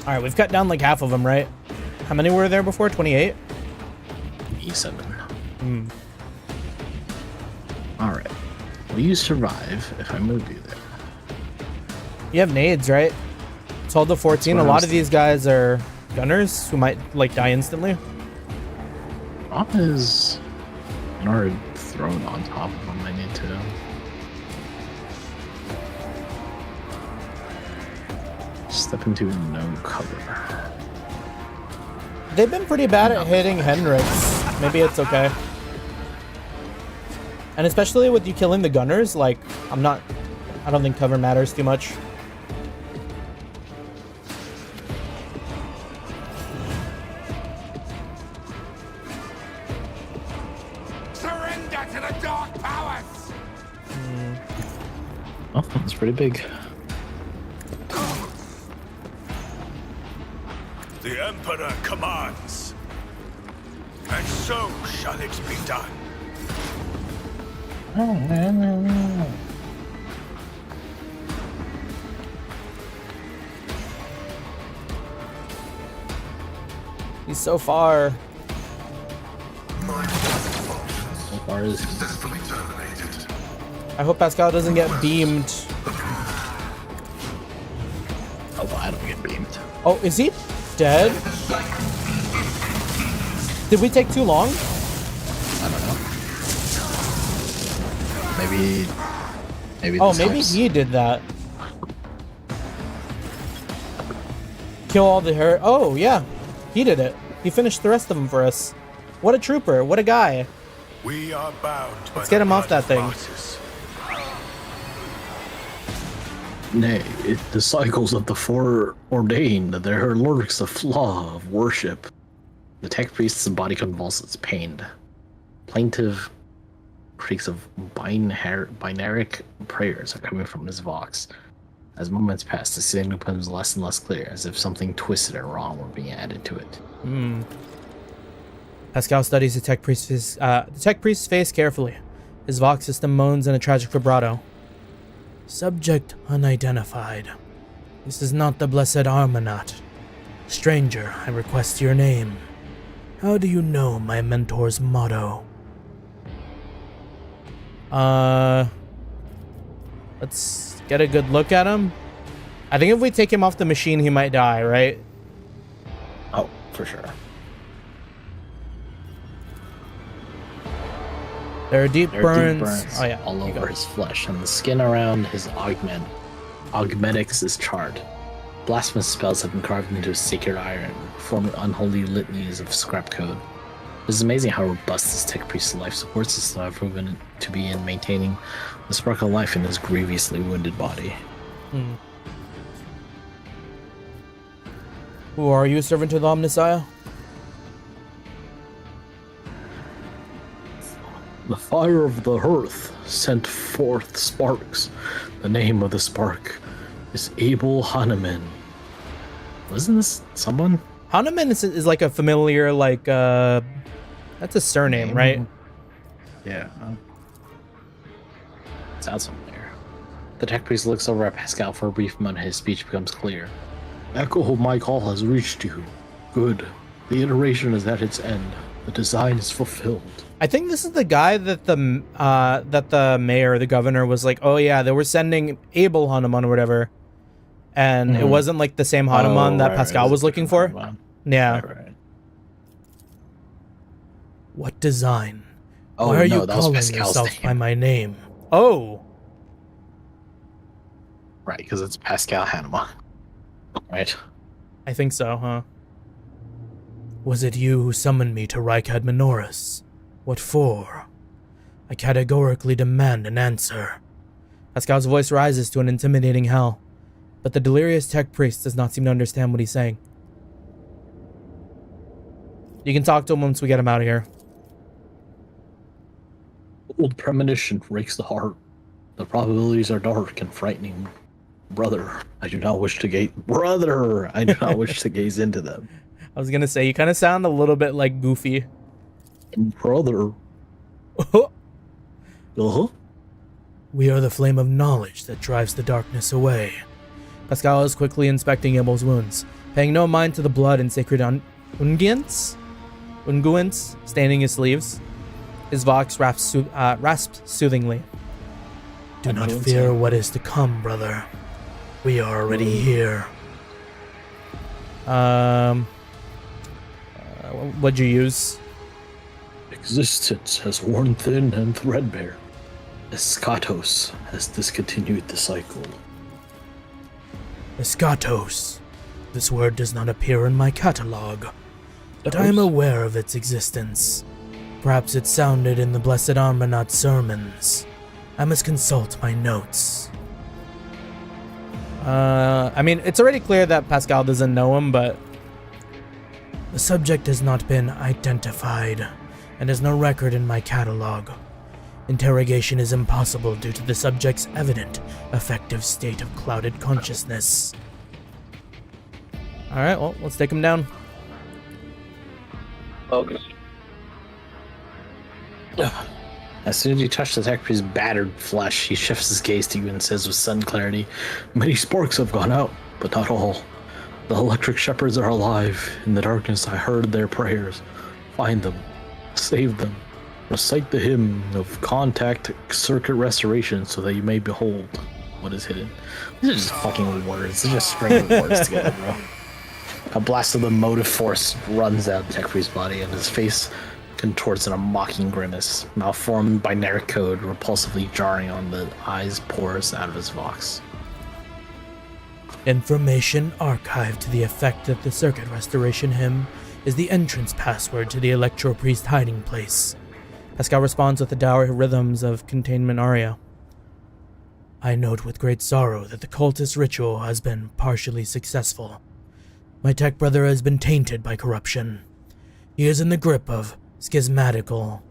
All right, we've cut down like half of them, right? How many were there before? 28? E7. Alright. Will you survive if I move you there? You have nades, right? 12 to 14. A lot of these guys are gunners who might like die instantly. Top is an already thrown on top of them. I need to. Step into no cover. They've been pretty bad at hitting Henrix. Maybe it's okay. And especially with you killing the gunners, like, I don't think cover matters too much. Surrender to the dark powers. Oh, that's pretty big. The Emperor commands, and so shall it be done. He's so far. So far as Successfully terminated. I hope Pasqal doesn't get beamed. oh, I don't get beamed. Oh, is he dead? Did we take too long? I don't know. Maybe. Oh, this maybe helps. he did that. Kill all the hair. Oh, yeah. He did it. He finished the rest of them for us. What a trooper. What a guy. We are bound by Let's get the him off blood that of thing. martyrs. Nay, the cycles of the foreordained, there lurks a flaw of worship. The tech priest's body convulses, pained. Plaintive creaks of binaric prayers are coming from his vox. As moments pass, the signal becomes less and less clear, as if something twisted and wrong were being added to it. Pasqal studies the tech priest's face carefully. His vox system moans in a tragic vibrato. Subject unidentified. This is not the blessed Armanat. Stranger, I request your name. How do you know my mentor's motto? Let's get a good look at him. I think if we take him off the machine, he might die, right? Oh, for sure. There are deep There are burns. deep burns Oh yeah, all you over go. his flesh, and the skin around his augmetics is charred. Blasphemous spells have been carved into his sacred iron, forming unholy litanies of scrap code. It is amazing how robust this tech priest's life support system have proven to be in maintaining the spark of life in his grievously wounded body. Who are you, servant to the Omnissiah? The fire of the hearth sent forth sparks. The name of the spark is Abel Hahnemann. Wasn't this someone? Hahnemann is like a familiar, like, that's a surname, right? Yeah. Sounds familiar. The tech priest looks over at Pasqal for a brief moment. His speech becomes clear. Echo of my call has reached you. Good. The iteration is at its end. The design is fulfilled. I think this is the guy that the mayor, the governor, was like, oh yeah, they were sending Abel Hanuman or whatever, and it wasn't like the same Hanuman that Pasqal was looking for. Hanuman. Yeah. Right. What design? Oh, Why are no, you that was calling Pascal's yourself name. by my name? Oh. Right, because it's Pasqal Hanuman. Right. I think so, huh? Was it you who summoned me to Rykad Minoris? What for? I categorically demand an answer. Pascal's voice rises to an intimidating howl, but the delirious tech priest does not seem to understand what he's saying. You can talk to him once we get him out of here. Old premonition breaks the heart. The probabilities are dark and frightening. Brother, I do not wish to gaze into them. I was gonna say, you kind of sound a little bit like Goofy. Brother. We are the flame of knowledge that drives the darkness away. Pasqal is quickly inspecting Abel's wounds, paying no mind to the blood and sacred unguents staining his sleeves. His vox rasps soothingly. Do not fear what is to come, brother. We are already here. What'd you use? Existence has worn thin and threadbare. Eschatos has discontinued the cycle. Eschatos. This word does not appear in my catalog, but I am aware of its existence. Perhaps it sounded in the Blessed Armanaut sermons. I must consult my notes. I mean, it's already clear that Pasqal doesn't know him, but... The subject has not been identified, and has no record in my catalog. Interrogation is impossible due to the subject's evident, affective state of clouded consciousness. Alright, well, let's take him down. Okay. As soon as you touch the tech priest's battered flesh, he shifts his gaze to you and says with sudden clarity, "Many sparks have gone out, but not all. The electric shepherds are alive. In the darkness I heard their prayers. Find them. Save them. Recite the hymn of contact circuit restoration so that you may behold what is hidden." These are just fucking words. They're just stringing words together, bro. A blast of the motive force runs out the tech priest's body, and his face contorts in a mocking grimace. Malformed binary code repulsively jarring on the eyes pours out of his vox. Information archived to the effect that the circuit restoration hymn is the entrance password to the Electro Priest hiding place. Pasqal responds with the dour rhythms of containment aria. I note with great sorrow that the cultist ritual has been partially successful. My tech brother has been tainted by corruption. He is in the grip of schismatical,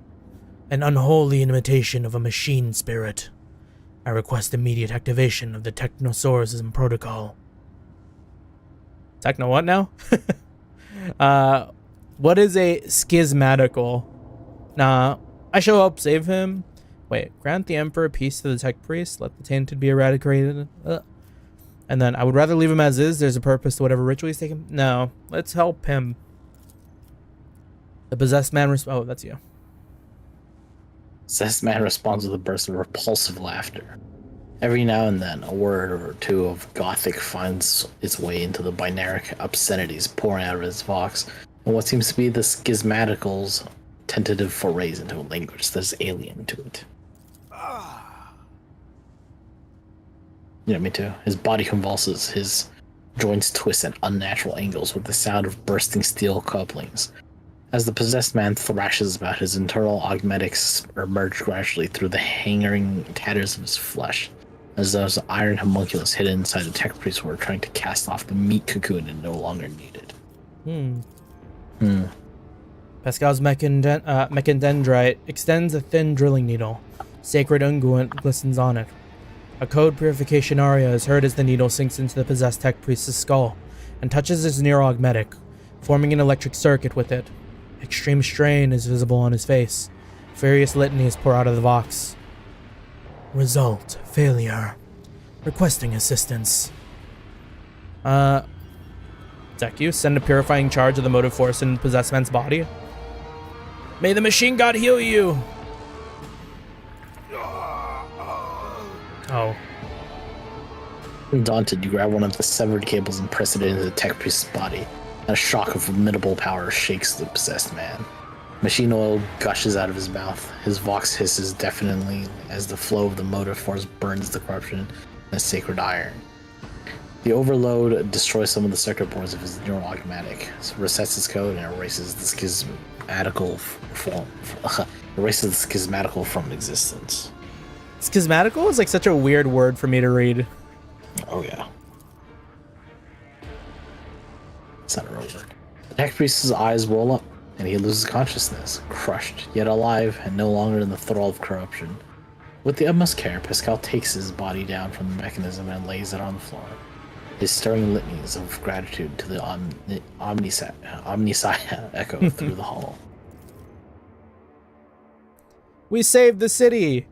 an unholy imitation of a machine spirit. I request immediate activation of the Technosorism protocol. Techno what now? What is a schismatical? Nah, I shall help save him. Wait, grant the Emperor peace to the tech priest, let the tainted be eradicated. And then, I would rather leave him as is, there's a purpose to whatever ritual he's taken. No, let's help him. The possessed man oh, that's you. Possessed man responds with a burst of repulsive laughter. Every now and then, a word or two of Gothic finds its way into the binary obscenities pouring out of his vox, and what seems to be the schismatical's tentative forays into a language that is alien to it. Yeah, me too. His body convulses, his joints twist at unnatural angles with the sound of bursting steel couplings. As the possessed man thrashes about, his internal augmetics emerge gradually through the hanging tatters of his flesh, as those iron homunculus hidden inside the tech priest were trying to cast off the meat cocoon it no longer needed. Pascal's mechandendrite extends a thin drilling needle. Sacred unguent glistens on it. A code purification aria is heard as the needle sinks into the possessed tech priest's skull and touches his neuroaugmetic, forming an electric circuit with it. Extreme strain is visible on his face. Furious litanies pour out of the vox. Result, failure. Requesting assistance. Deku, send a purifying charge of the motive force in possessed man's body. May the machine god heal you! Oh. Daunted, you grab one of the severed cables and press it into the tech priest's body. A shock of formidable power shakes the possessed man. Machine oil gushes out of his mouth. His vox hisses deafeningly as the flow of the motive force burns the corruption in the sacred iron. The overload destroys some of the circuit boards of his neural automatic, resets his code, and erases the schismatical from existence. Schismatical is like such a weird word for me to read. Oh yeah. It's not a real word. The tech priest's eyes roll up, and he loses consciousness, crushed, yet alive, and no longer in the thrall of corruption. With the utmost care, Pasqal takes his body down from the mechanism and lays it on the floor. His stirring litanies of gratitude to the Omnissiah echo through the hall. We saved the city!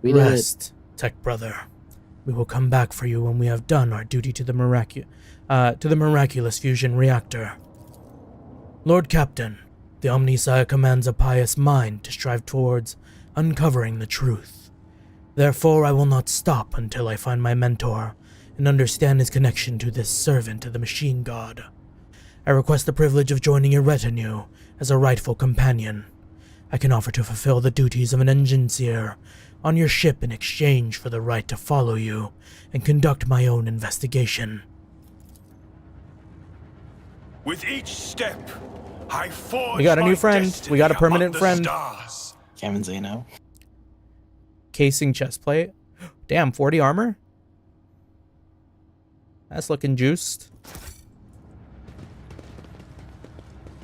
We did Rest, Tech Brother. We will come back for you when we have done our duty to the miraculous fusion reactor. Lord Captain, the Omnissiah commands a pious mind to strive towards uncovering the truth. Therefore, I will not stop until I find my mentor and understand his connection to this servant of the machine god. I request the privilege of joining your retinue as a rightful companion. I can offer to fulfill the duties of an engineer on your ship in exchange for the right to follow you and conduct my own investigation. With each step, I forge We got a new my friend. destiny We got a permanent among the friend. stars. Kevin Zeno. Casing chest plate. Damn, 40 armor? That's looking juiced.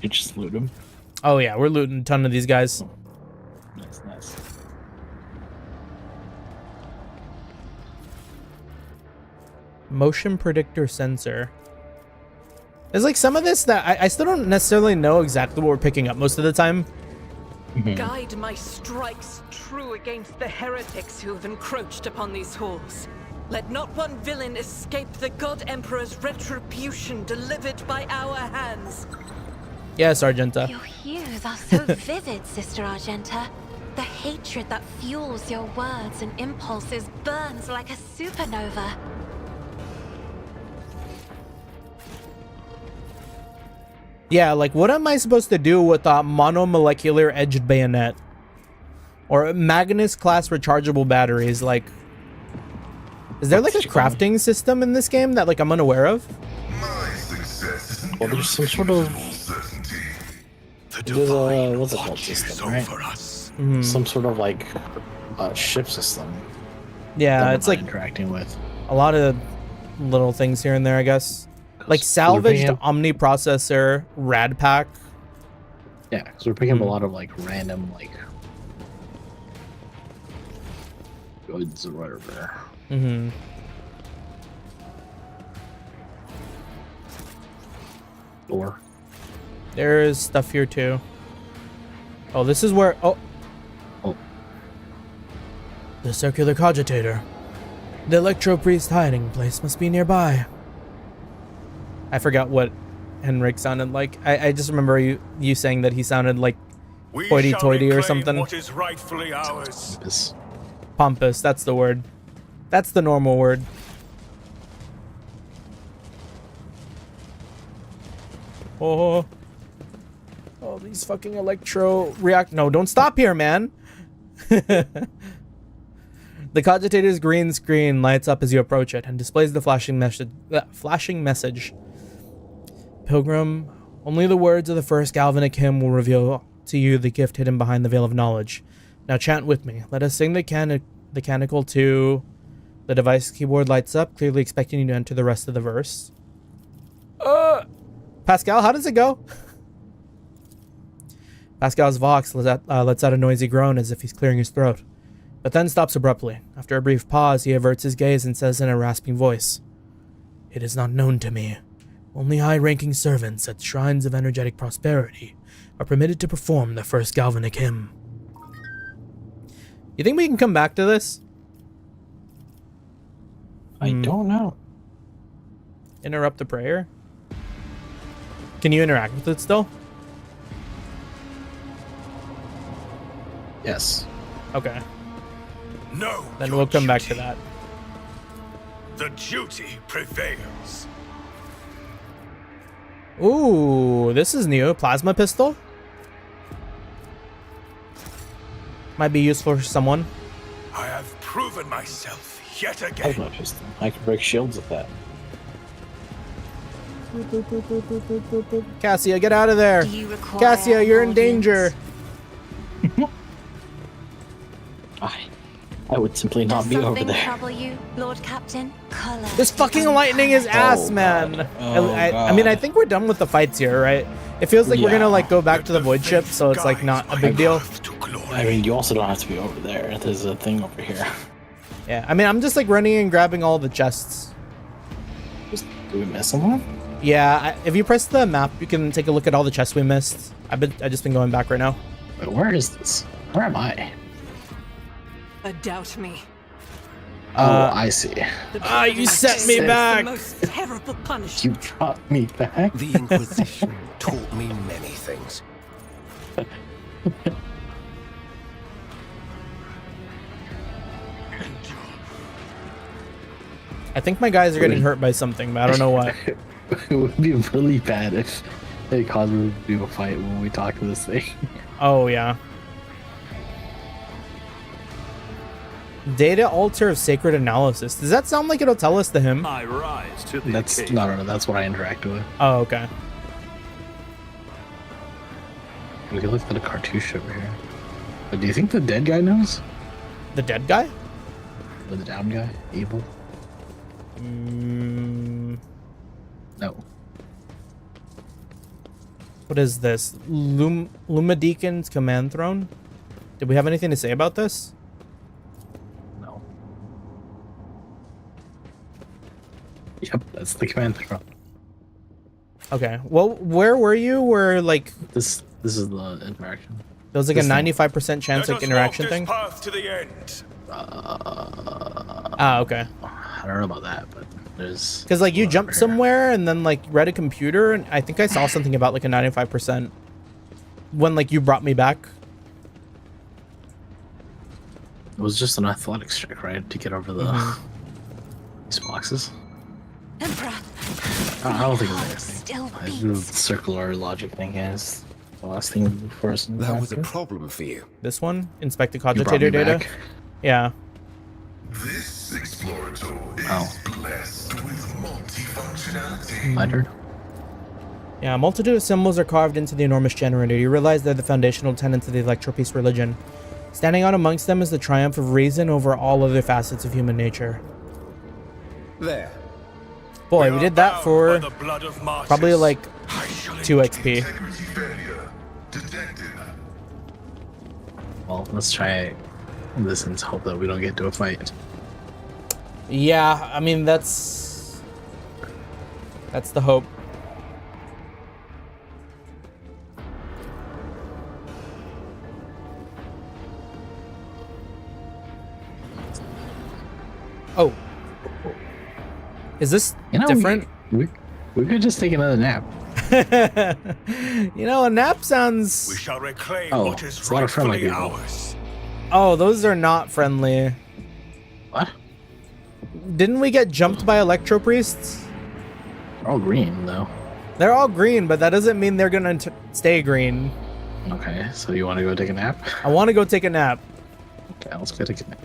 You just loot him. Oh yeah, we're looting a ton of these guys. Nice. Motion predictor sensor. There's like some of this that I still don't necessarily know exactly what we're picking up most of the time. Guide my strikes true against the heretics who have encroached upon these halls. Let not one villain escape the God Emperor's retribution delivered by our hands. Yes, Argenta. Your hues are so vivid, Sister Argenta. The hatred that fuels your words and impulses burns like a supernova. Yeah, like what am I supposed to do with a monomolecular edged bayonet? Or Magnus class rechargeable batteries? Like, is there like a crafting system in this game that like I'm unaware of? My success is Well, there's some sort of certainty. The There's a- divine what's it called watches system, right? over us. some sort of like ship system. Yeah, that it's we're like not interacting with. a lot of little things here and there, I guess. Like salvaged omniprocessor, rad pack. Yeah, because we're picking up a lot of like random like goods or whatever. Mm-hmm. Or There is stuff here too. Oh, this is where. Oh. The circular cogitator. The electro priest hiding place must be nearby. I forgot what Henrik sounded like. I just remember you saying that he sounded like We hoity-toity shall or reclaim something. what is rightfully ours. this. Pompous, that's the word. That's the normal word. Oh. Oh, these fucking electro react. No, don't stop here, man. The cogitator's green screen lights up as you approach it and displays the flashing message. Pilgrim, only the words of the first galvanic hymn will reveal to you the gift hidden behind the veil of knowledge. Now chant with me. Let us sing the canticle to... The device keyboard lights up, clearly expecting you to enter the rest of the verse. Pasqal, how does it go? Pascal's vox lets out a noisy groan as if he's clearing his throat, but then stops abruptly. After a brief pause, he averts his gaze and says in a rasping voice, "It is not known to me. Only high-ranking servants at shrines of energetic prosperity are permitted to perform the first galvanic hymn." You think we can come back to this? I don't know. Interrupt the prayer? Can you interact with it still? Yes. Okay. No. Then your we'll come back to duty. that. The duty prevails. Ooh, this is new. Plasma pistol? Might be useful for someone. I have proven myself yet again. Plasma pistol. I can break shields with that. Cassia, get out of there. Do you require Cassia, you're in audience? danger. I would simply not Does be over something there. trouble you, Lord Captain? Color. This fucking lightning is ass, man. I mean, I think we're done with the fights here, right? It feels like we're gonna like go back to the void ship, so it's like not a big deal. I mean, you also don't have to be over there. There's a thing over here. Yeah, I mean, I'm just like running and grabbing all the chests. Do we miss someone? Yeah, if you press the map, you can take a look at all the chests we missed. I just been going back right now. Wait, where is this? Where am I? Doubt me. Oh, I see. You set me The back. most terrible punishment. You brought me back. The Inquisition taught me many things. I think my guys are getting hurt by something, but I don't know what. It would be really bad if it caused me to do a fight when we talk to this thing. Oh, yeah. Data altar of sacred analysis. Does that sound like it'll tell us the hymn? I rise to the That's occasion. no. That's what I interact with. Oh, okay. We can look at the cartouche over here. But do you think the dead guy knows? The dead guy? Or the down guy? Evil? No. What is this? Lumadeacon's command throne? Did we have anything to say about this? No. Yep, that's the command throne. Okay. Well, where were you? Where like This is the interaction. there was like a This thing. 95% chance Let like us interaction walk this thing? path to the end. Ah, okay. I don't know about that, but there's Because like you one jumped over here. somewhere and then like read a computer, and I think I saw something about like a 95% when like you brought me back. It was just an athletics check, right? To get over the these boxes. Emperor, I don't think heart it's still anything. The beats. circular logic thing is the last thing before us. That was a problem for you. This one, inspect the You brought me cogitator data. back. Yeah. This explorator is Oh. blessed with multifunctionality. My turn. Yeah, a multitude of symbols are carved into the enormous generator. You realize they're the foundational tenets of the Electropiece religion. Standing out amongst them is the triumph of reason over all other facets of human nature. There. Boy, we did that Bound for by the blood of martyrs. probably like I shall 2 XP. Integrity failure detected. Well, let's try this and hope that we don't get to a fight. Yeah, I mean that's the hope. Oh. Is this different? We could just take another nap. You know, a nap We sounds... shall reclaim Oh, what is it's a lot of friendly rightfully people. ours. Oh, those are not friendly. What? Didn't we get jumped by electro priests? They're all green though. They're all green, but that doesn't mean they're gonna stay green. Okay, so you want to go take a nap? I want to go take a nap. Okay, let's go take a nap.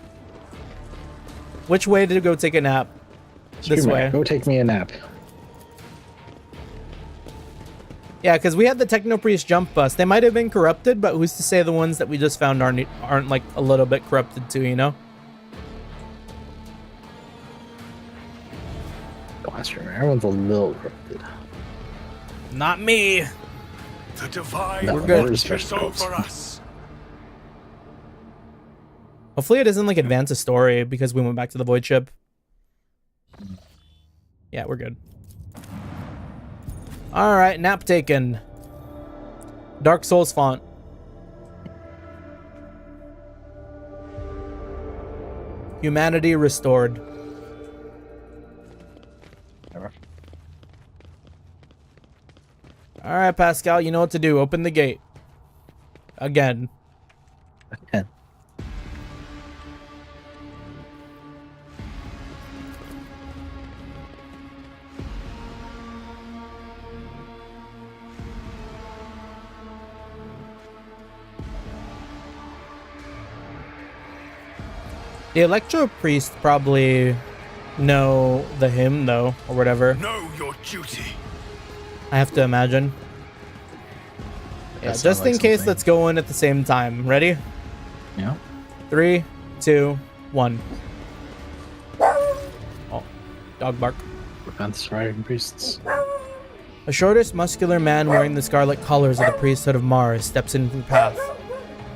Which way to go take a nap? This Screw way. it, go take me a nap. Yeah, because we had the Techno Priest jump us. They might have been corrupted, but who's to say the ones that we just found aren't like a little bit corrupted too, you know? Blaster, everyone's a little corrupted. Not me. The divine No, We're good. watches Special ops. over us. Hopefully it doesn't like advance the story because we went back to the void ship. Yeah, we're good. All right, nap taken. Dark Souls font. Humanity restored. All right, Pasqal, you know what to do. Open the gate. Again. Okay. The Electro Priest probably know the hymn, though, or whatever. Know your duty. I have to imagine. Yeah, That just sounds in like case, something. let's go in at the same time. Ready? Yeah. 3, 2, 1. Oh, dog bark. Defense riding priests. A shortish, muscular man wearing the scarlet colors of the priesthood of Mars steps into the path.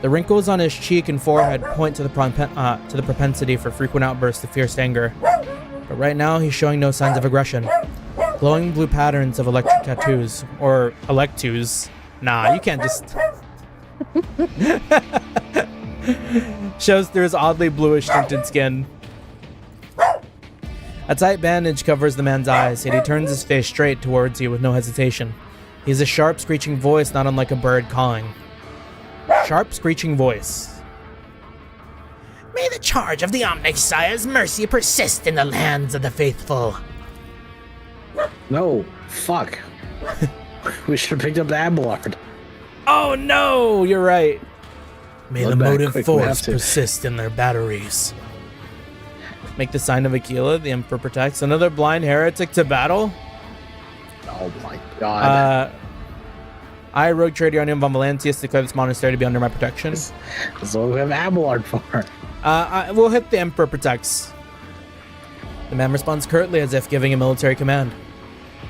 The wrinkles on his cheek and forehead point to the propensity for frequent outbursts of fierce anger. But right now, he's showing no signs of aggression. Glowing blue patterns of electric tattoos, or electus. Nah, you can't just... shows through his oddly bluish tinted skin. A tight bandage covers the man's eyes, yet he turns his face straight towards you with no hesitation. He has a sharp, screeching voice, not unlike a bird cawing. Sharp, screeching voice. May the charge of the Omnissiah's mercy persist in the lands of the faithful. No, fuck. We should have picked up the Abelard. Oh no, you're right. May Load the back motive quick, we have force to. persist in their batteries. Make the sign of Aquila, the Emperor protects. Another blind heretic to battle? Oh my god. I, Rogue Trader Onion von Valentius, declare this monastery to be under my protection. That's what we have Abelard for. We'll hit the Emperor protects. The man responds curtly as if giving a military command.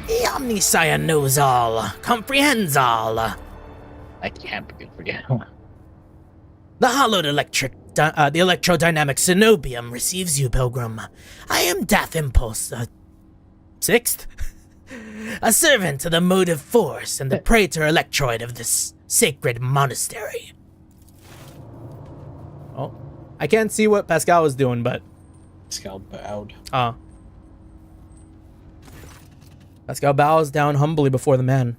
The Omnissiah knows all, comprehends all. I can't be good for you. The hollowed the electrodynamic Cenobium receives you, pilgrim. I am Dath Impulse, sixth? A servant to the motive force and the praetor electroid of this sacred monastery. Oh, I can't see what Pasqal was doing, but... Pasqal bowed. Pasqal bows down humbly before the man.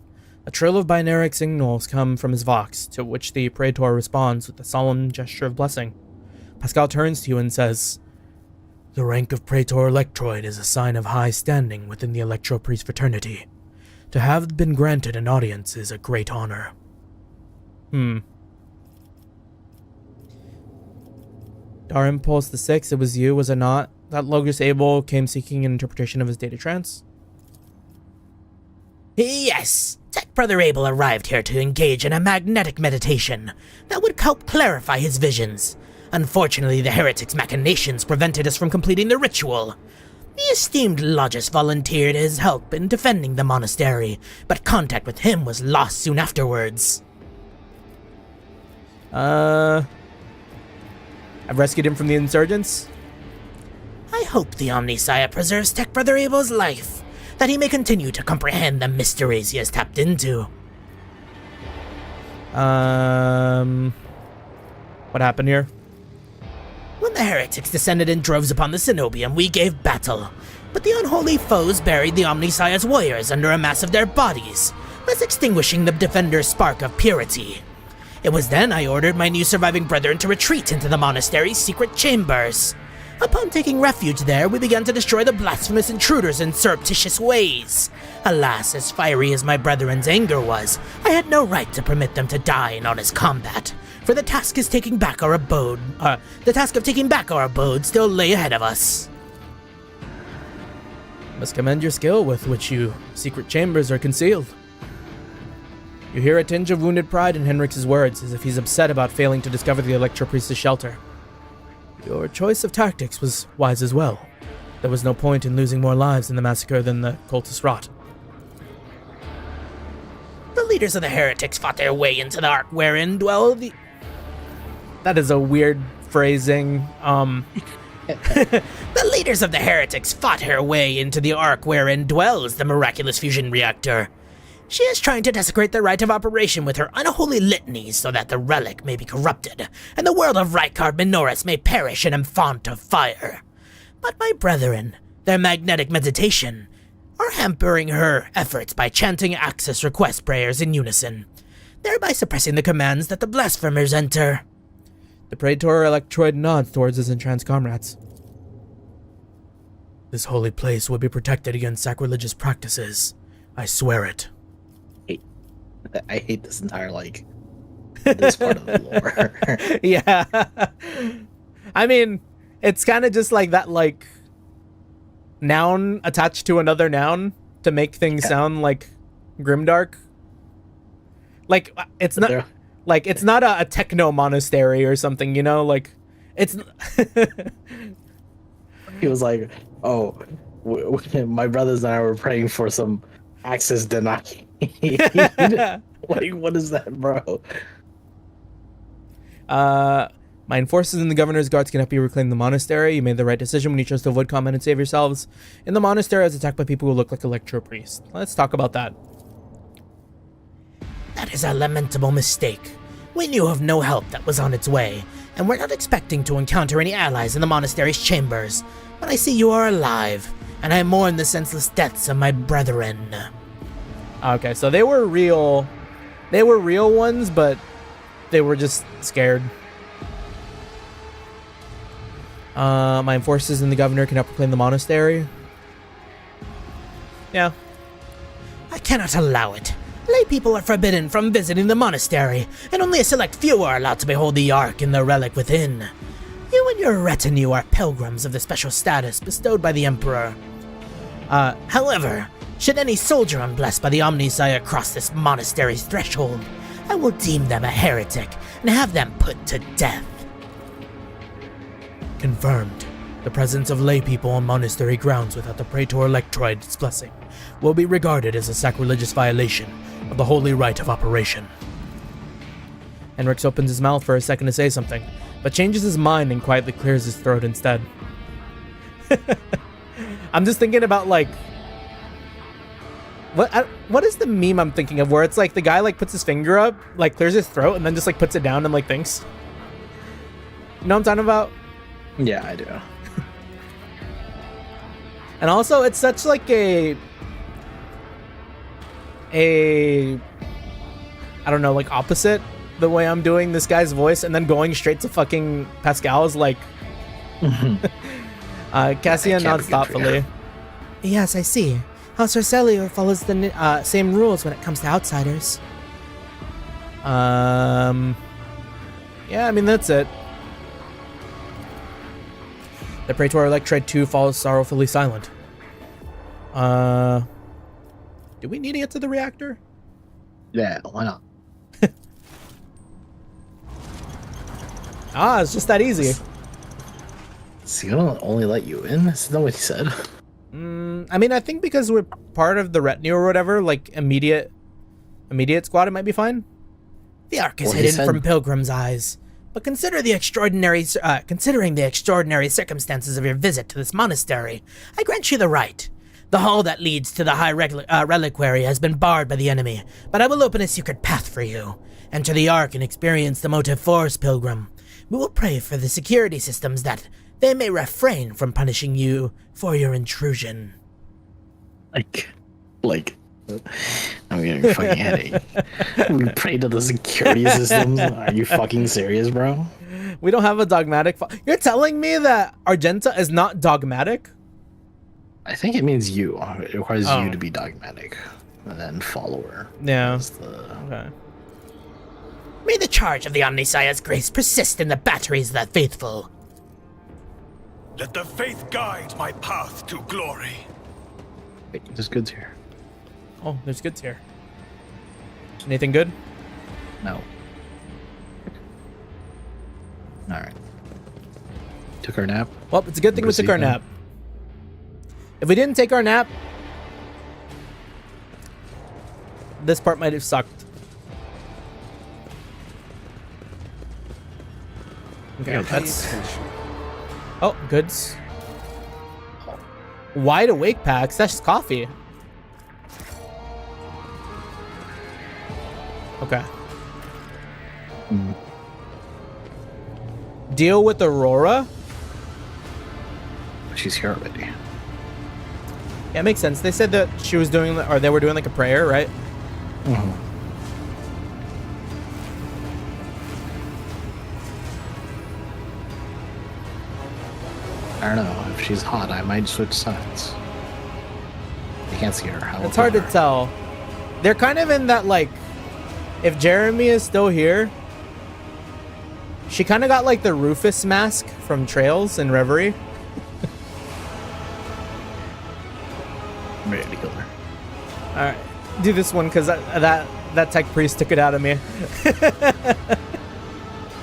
A trill of binaric signals come from his vox, to which the praetor responds with a solemn gesture of blessing. Pasqal turns to you and says, "The rank of praetor electroid is a sign of high standing within the Electro Priest fraternity. To have been granted an audience is a great honor." Dar Impulse the Sixth, it was you, was it not? That Logos Abel came seeking an interpretation of his data trance? Yes, Tech Brother Abel arrived here to engage in a magnetic meditation that would help clarify his visions. Unfortunately, the heretic's machinations prevented us from completing the ritual. The esteemed Logis volunteered his help in defending the monastery, but contact with him was lost soon afterwards. I've rescued him from the insurgents? I hope the Omnissiah preserves Tech Brother Abel's life, that he may continue to comprehend the mysteries he has tapped into. What happened here? When the heretics descended in droves upon the Cenobium, we gave battle, but the unholy foes buried the Omnissiah's warriors under a mass of their bodies, thus extinguishing the defender's spark of purity. It was then I ordered my new surviving brethren to retreat into the monastery's secret chambers. Upon taking refuge there, we began to destroy the blasphemous intruders in surreptitious ways. Alas, as fiery as my brethren's anger was, I had no right to permit them to die in honest combat, for the task of taking back our abode still lay ahead of us. Must commend your skill with which you secret chambers are concealed. You hear a tinge of wounded pride in Henrik's words, as if he's upset about failing to discover the Electro Priest's shelter. Your choice of tactics was wise as well. There was no point in losing more lives in the massacre than the cultists wrought. The leaders of the heretics fought their way into the ark wherein dwell the... That is a weird phrasing. The leaders of the heretics fought her way into the ark wherein dwells the miraculous fusion reactor. She is trying to desecrate the rite of operation with her unholy litanies so that the relic may be corrupted, and the world of Rykard Minoris may perish in a font of fire. But my brethren, their magnetic meditation, are hampering her efforts by chanting access request prayers in unison, thereby suppressing the commands that the blasphemers enter. The Praetor Electroid nods towards his entranced comrades. This holy place will be protected against sacrilegious practices. I swear it. I hate this entire, this part of the lore. Yeah. I mean, it's kind of just like that, noun attached to another noun to make things sound like grimdark. It's not it's not a techno monastery or something, it's He was like, "Oh, my brothers and I were praying for some access denied." What is that, bro? My enforcers and the governor's guards can help you reclaim the monastery. You made the right decision when you chose to avoid combat and save yourselves. In the monastery, I was attacked by people who look like electro priests. Let's talk about that. That is a lamentable mistake. We knew of no help that was on its way, and we're not expecting to encounter any allies in the monastery's chambers. But I see you are alive, and I mourn the senseless deaths of my brethren. Okay, so they were real ones, but they were just scared. My enforcers and the governor can help reclaim the monastery. Yeah. I cannot allow it. Lay people are forbidden from visiting the monastery, and only a select few are allowed to behold the Ark and the relic within. You and your retinue are pilgrims of the special status bestowed by the Emperor. However, should any soldier unblessed by the Omnisire cross this monastery's threshold, I will deem them a heretic and have them put to death. Confirmed. The presence of lay people on monastery grounds without the Praetor Electroid's blessing will be regarded as a sacrilegious violation of the holy rite of operation. Henrix opens his mouth for a second to say something, but changes his mind and quietly clears his throat instead. I'm just thinking about what is the meme I'm thinking of where it's the guy puts his finger up, clears his throat, and then just puts it down and thinks. You know what I'm talking about? Yeah, I do. And also, it's such a I don't know, opposite the way I'm doing this guy's voice and then going straight to fucking Pasqal's Cassian nods thoughtfully. Yes, I see. House Arcelio follows the same rules when it comes to outsiders. Yeah, I mean, that's it. The Praetor Electroid 2 falls sorrowfully silent. Do we need to get to the reactor? Yeah, why not? It's just that easy. Is he gonna only let you in? Isn't that what he said? I mean, I think because we're part of the retinue or whatever, immediate squad, it might be fine. The Ark is hidden from pilgrims' eyes. But considering the extraordinary circumstances of your visit to this monastery, I grant you the right. The hall that leads to the high reliquary has been barred by the enemy, but I will open a secret path for you. Enter the Ark and experience the motive force, pilgrim. We will pray for the security systems that they may refrain from punishing you for your intrusion. I'm getting a fucking headache. We pray to the security systems. Are you fucking serious, bro? We don't have a dogmatic. You're telling me that Argenta is not dogmatic? I think it means you. It requires you to be dogmatic, and then follower. Yeah. Okay. May the charge of the Omnisire's grace persist in the batteries of the faithful. Let the faith guide my path to glory. Wait, there's goods here. Oh, there's goods here. Anything good? No. Alright. Took our nap. Well, it's a good thing we took our nap. If we didn't take our nap, this part might have sucked. Okay, that's... Oh, goods. Wide awake packs. That's just coffee. Okay. Deal with Aurora? She's here already. Yeah, it makes sense. They said that she was doing, or they were doing like a prayer, right? Mm-hmm. I don't know. If she's hot, I might switch sides. I can't see her. It's hard to tell. They're kind of in that, like, if Jeremy is still here, she kind of got like the Rufus mask from Trails and Reverie. I'm ready to kill her. All right, do this one because that tech priest took it out of me.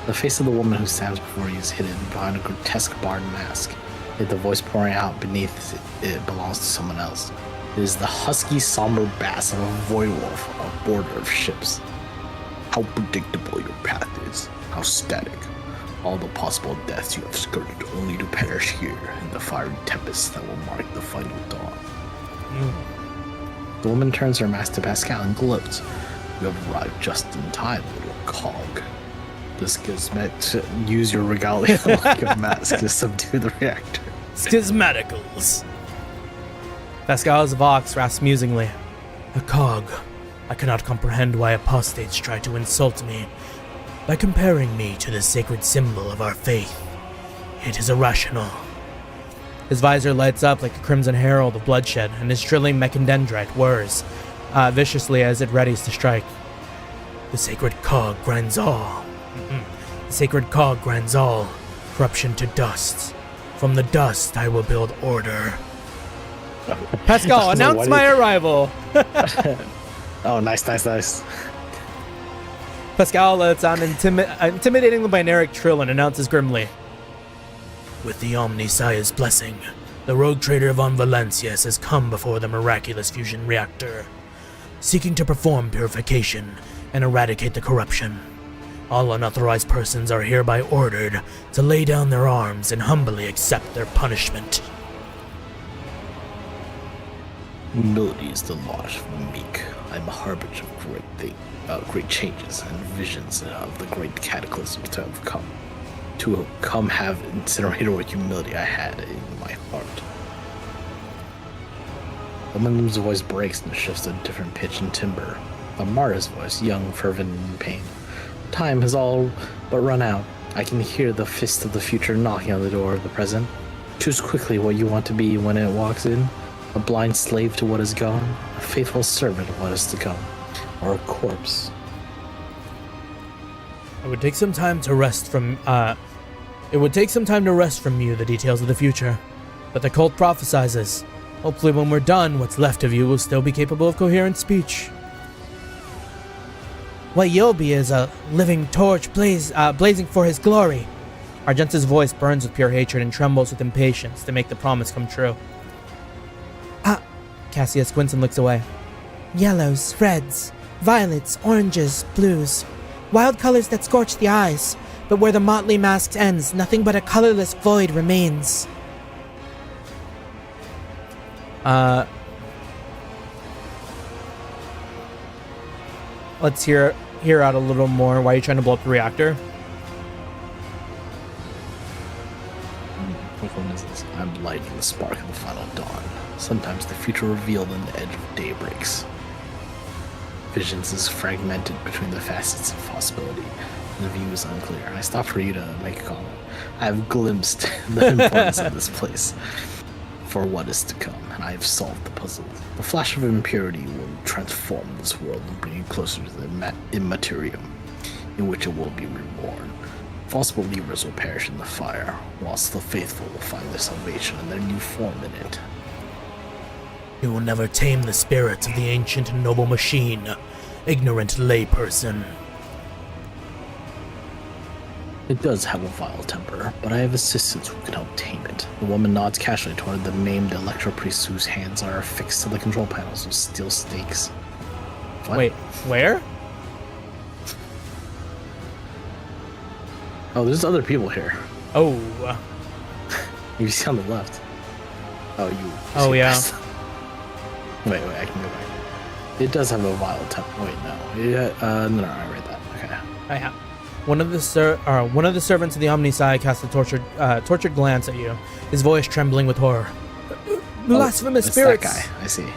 The face of the woman who stands before you is hidden behind a grotesque barred mask. Yet the voice pouring out beneath it belongs to someone else. It is the husky, somber bass of a void wolf on a border of ships. How predictable your path is. How static. All the possible deaths you have skirted only to perish here in the fiery tempest that will mark the final dawn. The woman turns her mask to Pasqal and gloats. You have arrived just in time, little cog. The schismatic use your regalia like a mask to subdue the reactor. Schismaticals. Pasqal's vox rasps musingly. A cog. I cannot comprehend why apostates try to insult me by comparing me to the sacred symbol of our faith. It is irrational. His visor lights up like a crimson herald of bloodshed, and his trilling mechadendrite whirs viciously as it readies to strike. The sacred cog grinds all. The sacred cog grinds all. Corruption to dust. From the dust I will build order. Pasqal, announce my arrival! Oh, nice. Pasqal lets out an intimidating binaric trill and announces grimly. With the Omnissiah's blessing, the rogue trader von Valencius has come before the miraculous fusion reactor, seeking to perform purification and eradicate the corruption. All unauthorized persons are hereby ordered to lay down their arms and humbly accept their punishment. Humility is the lot of the meek. I am a harbinger of great changes and visions of the great cataclysms to have come. To come have incinerated what humility I had in my heart. The woman's voice breaks and shifts to a different pitch and timbre. A martyr's voice, young, fervent, and in pain. Time has all but run out. I can hear the fist of the future knocking on the door of the present. Choose quickly what you want to be when it walks in. A blind slave to what is gone, a faithful servant of what is to come, or a corpse. It would take some time to rest from you the details of the future, but the cult prophesizes. Hopefully when we're done, what's left of you will still be capable of coherent speech. What you'll be is a living torch blazing for his glory. Argenta's voice burns with pure hatred and trembles with impatience to make the promise come true. Cassia squints and looks away. Yellows, reds, violets, oranges, blues. Wild colors that scorch the eyes, but where the motley mask ends, nothing but a colorless void remains. Let's hear out a little more. Why are you trying to blow up the reactor? Which one is this? I'm lighting the spark of the final dawn. Sometimes the future revealed in the edge of day breaks. Visions is fragmented between the facets of possibility, and the view is unclear. I stopped for you to make a comment. I have glimpsed the importance of this place for what is to come, and I have solved the puzzle. The flash of impurity will transform this world and bring you closer to the immaterium, in which it will be reborn. False believers will perish in the fire, whilst the faithful will find their salvation and their new form in it. You will never tame the spirit of the ancient and noble machine, ignorant layperson. It does have a vile temper, but I have assistants who can help tame it. The woman nods casually toward the maimed electro priest whose hands are affixed to the control panels with steel stakes. What? Wait, where? Oh, there's other people here. Oh. You see on the left. Oh, yeah. Wait, I can go back. It does have a vile temper. Wait, no. No, I read that. Okay. I have. One of the servants of the Omnissiah casts a tortured glance at you, his voice trembling with horror. Blasphemous spirits. That guy. I see.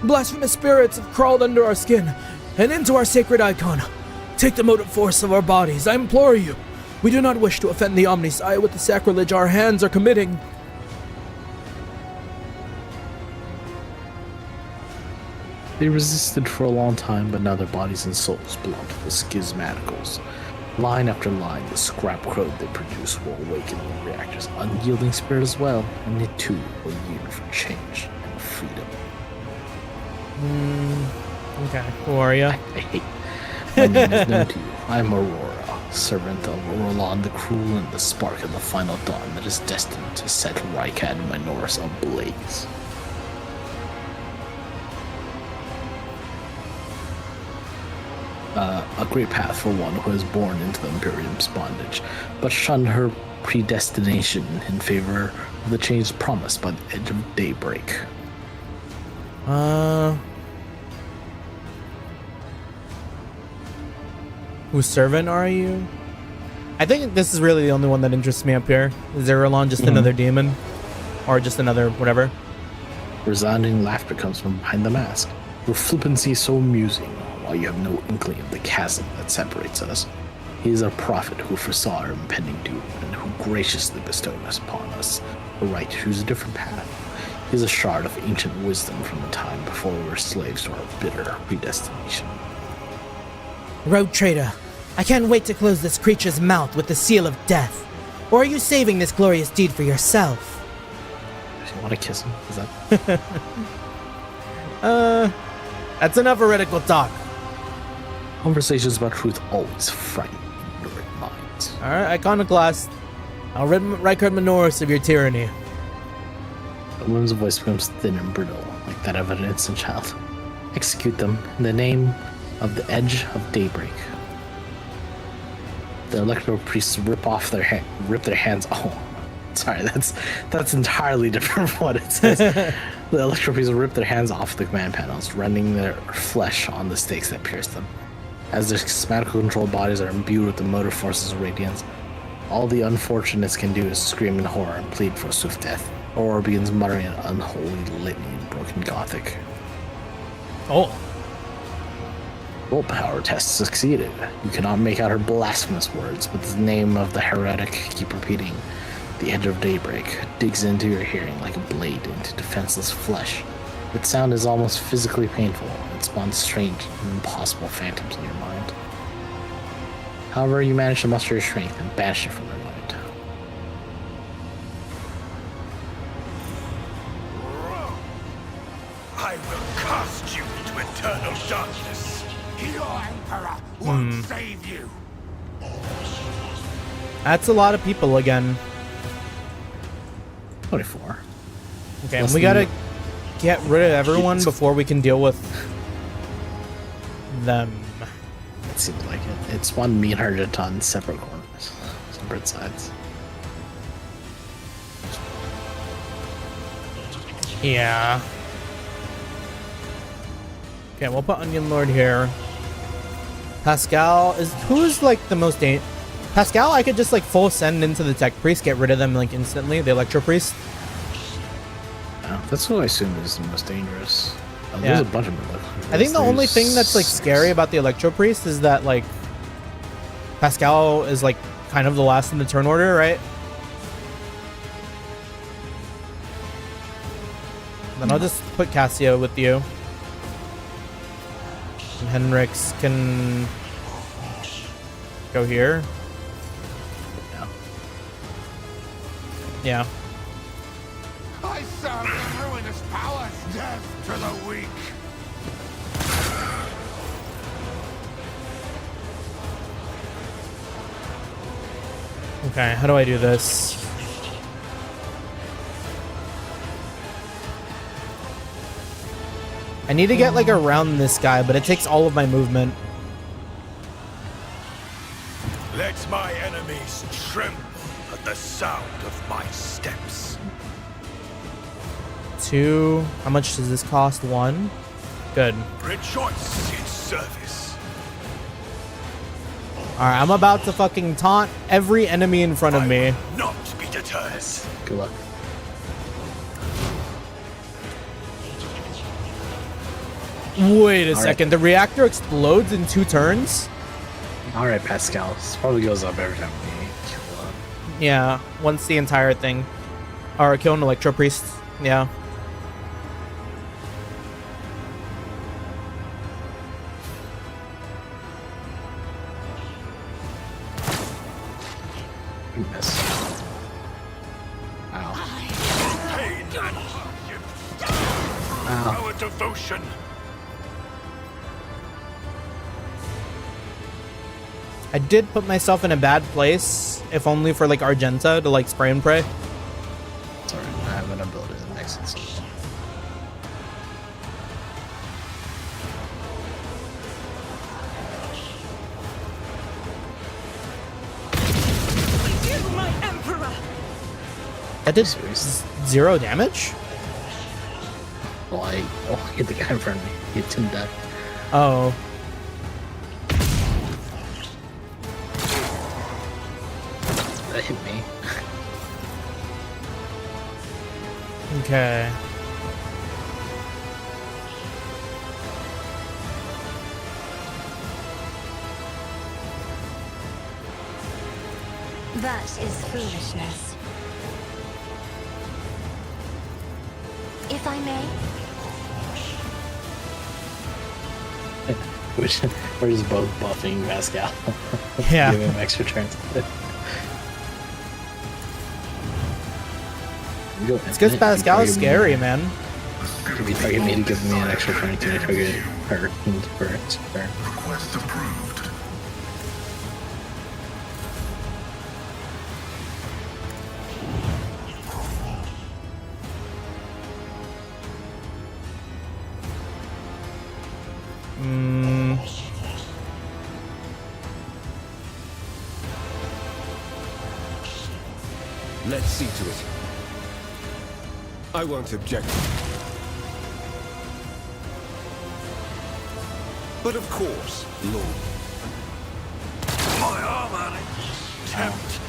Blasphemous spirits have crawled under our skin and into our sacred icon. Take the motive force of our bodies, I implore you. We do not wish to offend the Omnisci with the sacrilege our hands are committing. They resisted for a long time, but now their bodies and souls belong to the schismaticals. Line after line, the scrap crowd they produce will awaken the reactor's unyielding spirit as well, and it too will yearn for change and freedom. Okay, who are you? My name is known to you. I am Aurora, servant of Orlan the Cruel and the spark of the final dawn that is destined to set Rykad Minoris ablaze. A great path for one who is born into the Imperium's bondage, but shunned her predestination in favor of the change promised by the edge of daybreak. Whose servant are you? I think this is really the only one that interests me up here. Is Zerulon just another demon? Or just another whatever? Resounding laughter comes from behind the mask. Your flippancy is so amusing, while you have no inkling of the chasm that separates us. He is a prophet who foresaw our impending doom, and who graciously bestowed upon us the right to choose a different path. He is a shard of ancient wisdom from the time before we were slaves to our bitter predestination. Rogue trader, I can't wait to close this creature's mouth with the seal of death. Or are you saving this glorious deed for yourself? Do you want to kiss him? Is that... That's enough heretical talk. Conversations about truth always frighten ignorant minds. Alright, Iconoclast. I'll rid Rykard Minoris of your tyranny. The woman's voice becomes thin and brittle, like that of an innocent child. Execute them in the name of the edge of daybreak. The electro priests rip their hands. Oh, sorry, that's entirely different from what it says. The electro priests rip their hands off the command panels, rending their flesh on the stakes that pierce them. As their schismatical controlled bodies are imbued with the motive forces of radiance, all the unfortunates can do is scream in horror and plead for swift death. Aurora begins muttering an unholy litany in broken Gothic. Oh. Willpower test succeeded. You cannot make out her blasphemous words, but the name of the heretic keep repeating. The edge of daybreak digs into your hearing like a blade into defenseless flesh. Its sound is almost physically painful. It spawns strange and impossible phantoms in your mind. However, you manage to muster your strength and banish it from your mind. I will cast you into eternal darkness. Your Emperor won't save you. That's a lot of people again. 24. Okay, and we gotta get rid of everyone before we can deal with them. It seems like it. It spawned me and her on separate corners, separate sides. Yeah. Okay, we'll put Onion Lord here. Pasqal is who's like the most Pasqal, I could just like full send into the Tech Priest, get rid of them like instantly, the Electro Priest. Yeah, that's what I assume is the most dangerous. Yeah. There's a bunch of them. I think the only thing that's like scary about the Electro Priest is that like Pasqal is like kind of the last in the turn order, right? Then I'll just put Cassia with you. And Henrix can go here. Yeah. I serve the ruinous powers. Death to the weak. Okay, how do I do this? I need to get like around this guy, but it takes all of my movement. Let my enemies tremble at the sound of my steps. 2. How much does this cost? 1. Good. Rejoice in service. Alright, I'm about to fucking taunt every enemy in front of me. Not be deterred. Good luck. Wait a second. The reactor explodes in 2 turns? Alright, Pasqal. This probably goes up every time we kill them. Yeah, once the entire thing. Or kill an Electro Priest. Yeah. Miss. Ow. Pain and hardship. Ow. Our devotion. I did put myself in a bad place, if only for like Argenta to like spray and pray. Sorry, I have an ability that makes it so. My Emperor! That did Serious. 0 damage? Well, I hit the guy in front of me. He hit him death. Oh. That hit me. Okay. That is foolishness. If I may, We're just both buffing Pasqal. Yeah. Give him extra turns. It's because Pasqal is scary, man. If you target me to give me an extra turn, can I target her for extra turn? Request approved. Let's see to it. I won't object. But of course, Lord. My armor. Tempt.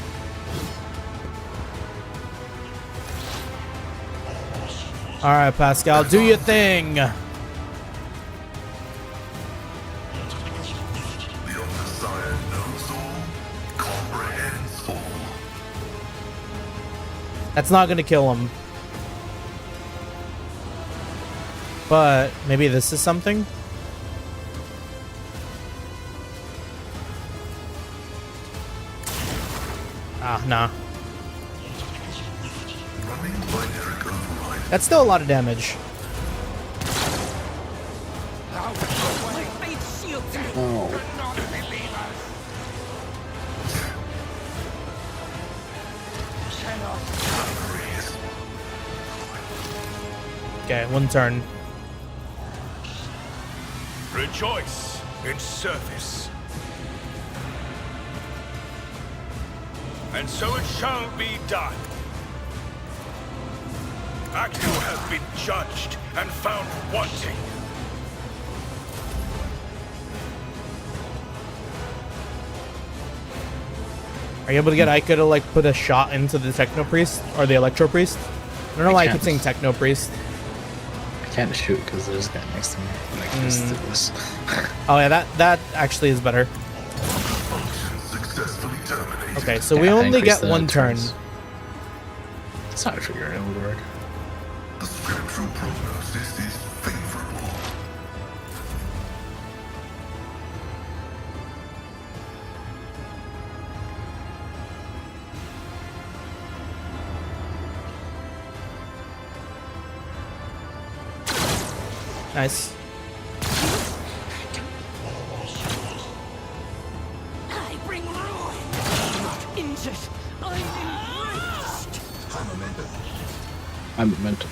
Alright, Pasqal, do your thing. The Omnissiah knows all, comprehends all. That's not gonna kill him. But maybe this is something? Ah, nah. Running binary override. That's still a lot of damage. My faith shields me! Oh. Okay, 1 turn. Rejoice in service. And so it shall be done. Actu has been judged and found wanting. Are you able to get Ica to like put a shot into the Techno Priest or the Electro Priest? I don't know why I keep saying Techno Priest. I can't shoot because there's a guy next to me. And I can just do this. Oh yeah, that actually is better. Function successfully terminated. Okay, so Yeah, we I only increased get the 1 turn. turns. That's how I figured it would work. The scriptural prognosis is favorable. Nice. I bring ruin! I'm not injured. I'm enraged! I'm momentum.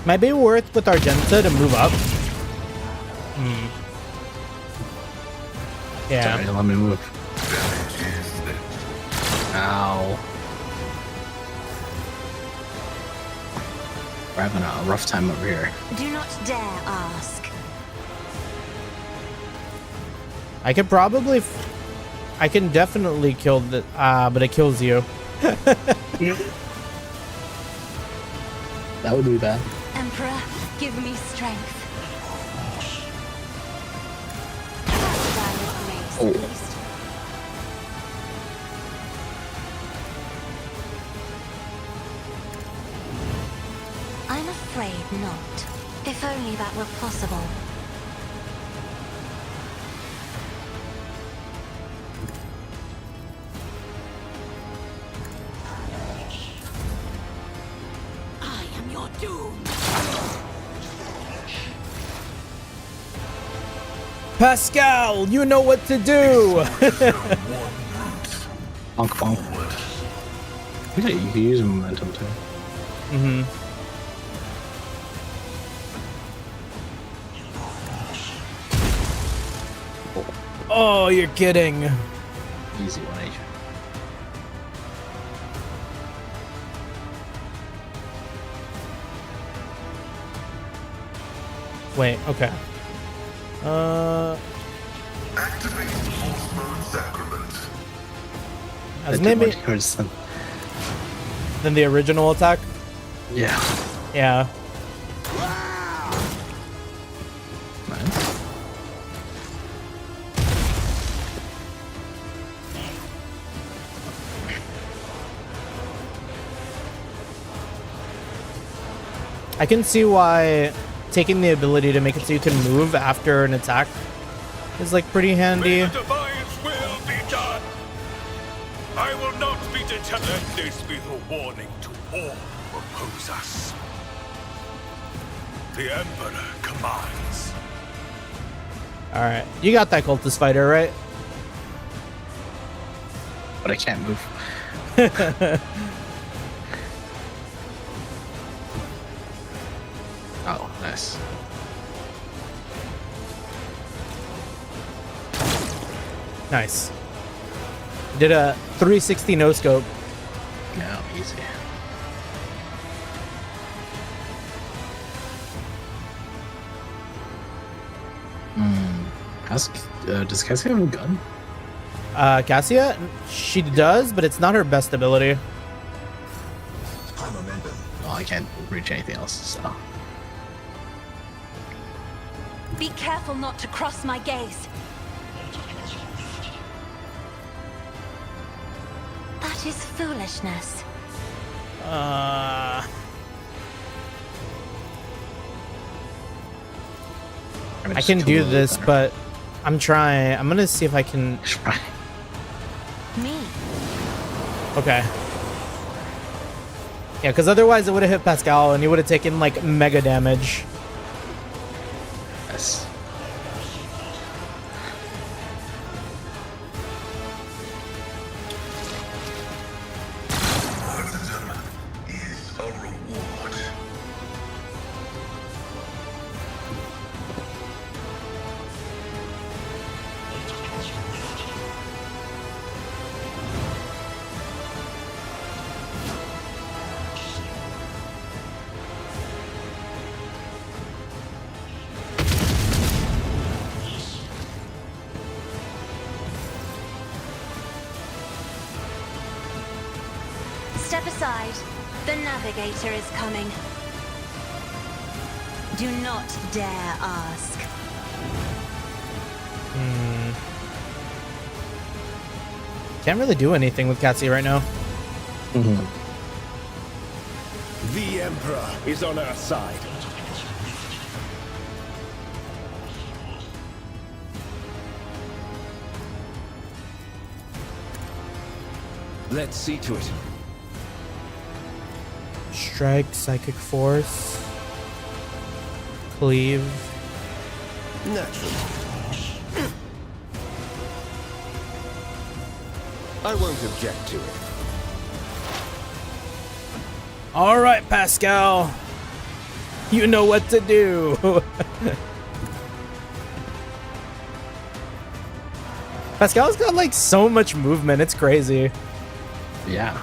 Might be worth with Argenta to move up. Yeah. Sorry, let me move. Ow. We're having a rough time over here. Do not dare ask. I could probably... I can definitely kill the... but it kills you. That would be bad. Emperor, give me strength. Oh. I'm afraid not. If only that were possible. I am your doom. Pasqal, you know what to do! Bonk bonk. You can use momentum too. Mm-hmm. Oh, you're kidding. Easy 1H. Wait, okay. Activate Force Mode Sacrament. As maybe than the original attack? Yeah. Yeah. Nice. I can see why taking the ability to make it so you can move after an attack is like pretty handy. May the Defiance will be done. I will not be deterred. Let this be the warning to all who oppose us. The Emperor commands. Alright, you got that cultist fighter, right? But I can't move. Oh, nice. Nice. Did a 360 no scope. No, easy. Does Cassie have a gun? Cassia? She does, but it's not her best ability. Well, I can't reach anything else, so. Be careful not to cross my gaze. That is foolishness. I can do this, but I'm trying. I'm gonna see if I can. Try. Me. Okay. Yeah, because otherwise it would have hit Pasqal and he would have taken like mega damage. Yes. Martyrdom is a reward. Step aside. The navigator is coming. Do not dare ask. Can't really do anything with Cassie right now. The Emperor is on our side. Let's see to it. Strike, Psychic Force, Cleave. Naturally. I won't object to it. All right, Pasqal. You know what to do. Pascal's got like so much movement. It's crazy. Yeah.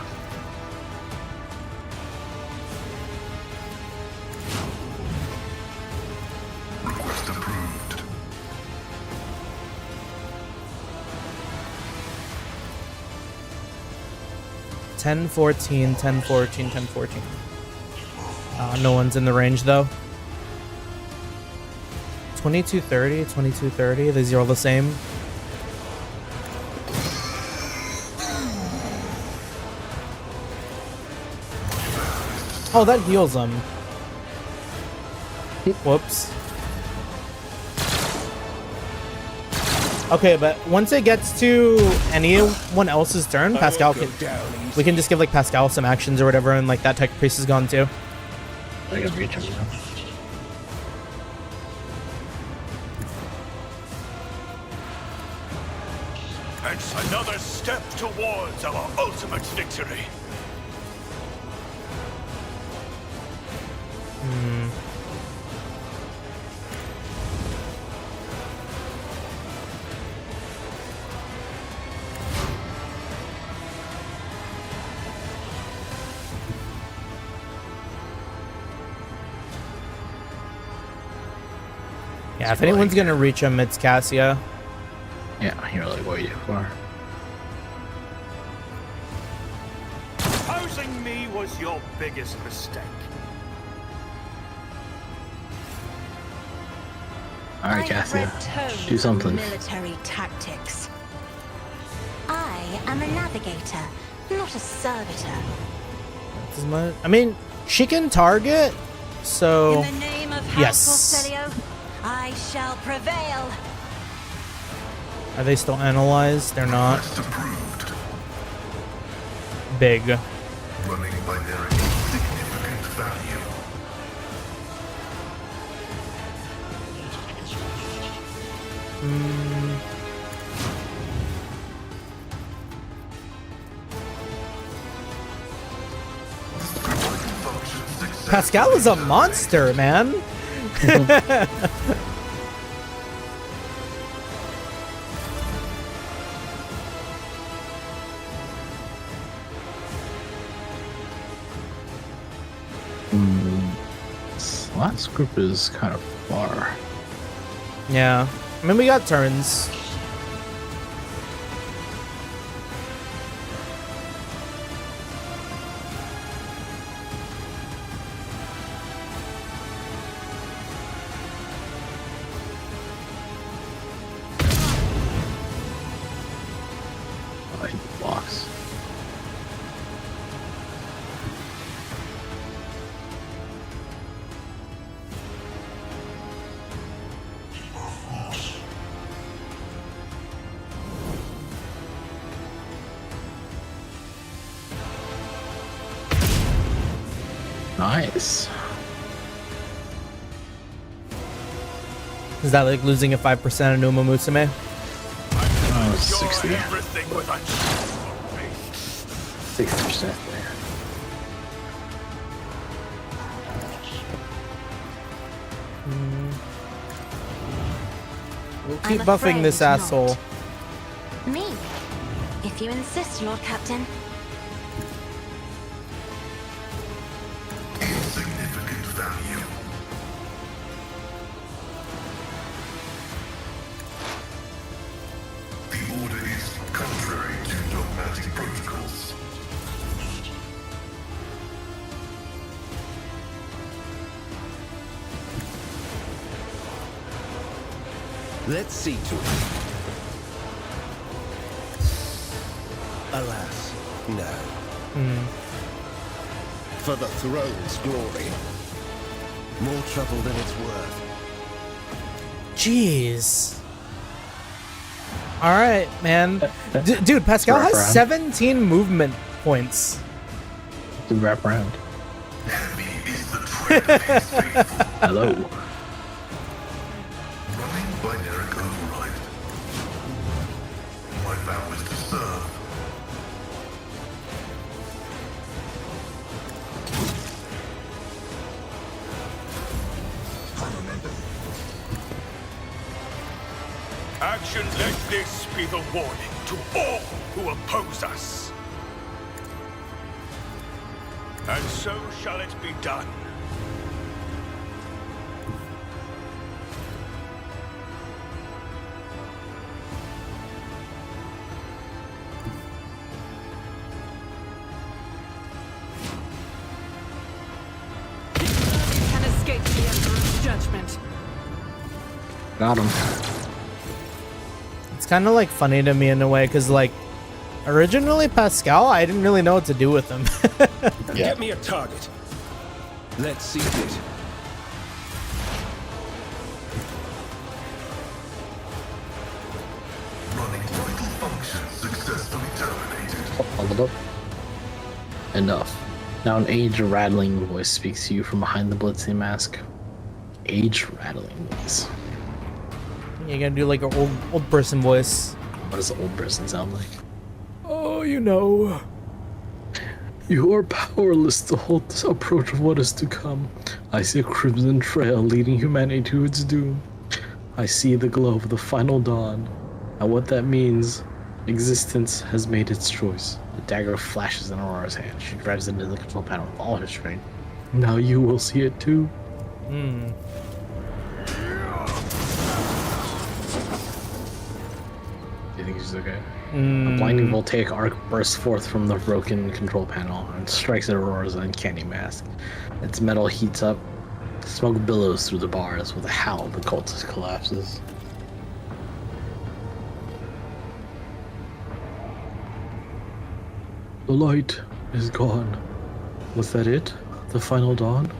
10-14, 10-14, 10-14. No one's in the range though. 22-30, 22-30. These are all the same. Oh, that heals them. Whoops. Okay, but once it gets to anyone else's turn, Pasqal we can just give like Pasqal some actions or whatever, and like that tech priest is gone too. I can reach him now. It's another step towards our ultimate victory. Yeah, if anyone's gonna reach him, it's Cassia. Yeah, you're like way too far. Opposing me was your biggest mistake. Alright, Cassia, do something. Military tactics. I am a navigator, not a servitor. I mean, she can target, so In the name of House yes. Porcelio, I shall prevail. Are they still analyzed? They're not. Quest approved. Big. Running binary significant value. Pasqal is a monster, man. This last group is kind of far. Yeah. I mean, we got turns. Blocks. Nice. Is that like losing a 5% of Numa Musume? Oh, 60. Everything with a 60% there. We'll I'm keep buffing this afraid not. asshole. Me, if you insist, Lord Captain. Insignificant value. The order is contrary to dogmatic protocols. Let's see to it. Alas, no. For the throne's glory. More trouble than it's worth. Jeez. All right, man. Dude, Pasqal Wrap has around. 17 movement points. To wrap around. Heavy is the tread of his faithful. Hello. Running binaric override. My vow is to serve. action. Let this be the warning to all who oppose us. And so shall it be done. Got him. It's kind of like funny to me in a way, because like originally Pasqal, I didn't really know what to do with him. Get me a target. Let's see it. Running vital functions successfully terminated. Hold up. Enough. Now an age-rattling voice speaks to you from behind the blitzing mask. Age-rattling voice. You're gonna do like an old person voice. What does the old person sound like? Oh, you know. You are powerless to halt this approach of what is to come. I see a crimson trail leading humanity to its doom. I see the glow of the final dawn. And what that means, existence has made its choice. The dagger flashes in Aurora's hand. She drives into the control panel with all her strength. Now you will see it too. Do you think she's okay? A blinding voltaic arc bursts forth from the broken control panel and strikes at Aurora's uncanny mask. Its metal heats up. Smoke billows through the bars. With a howl, the cultist collapses. The light is gone. Was that it? The final dawn?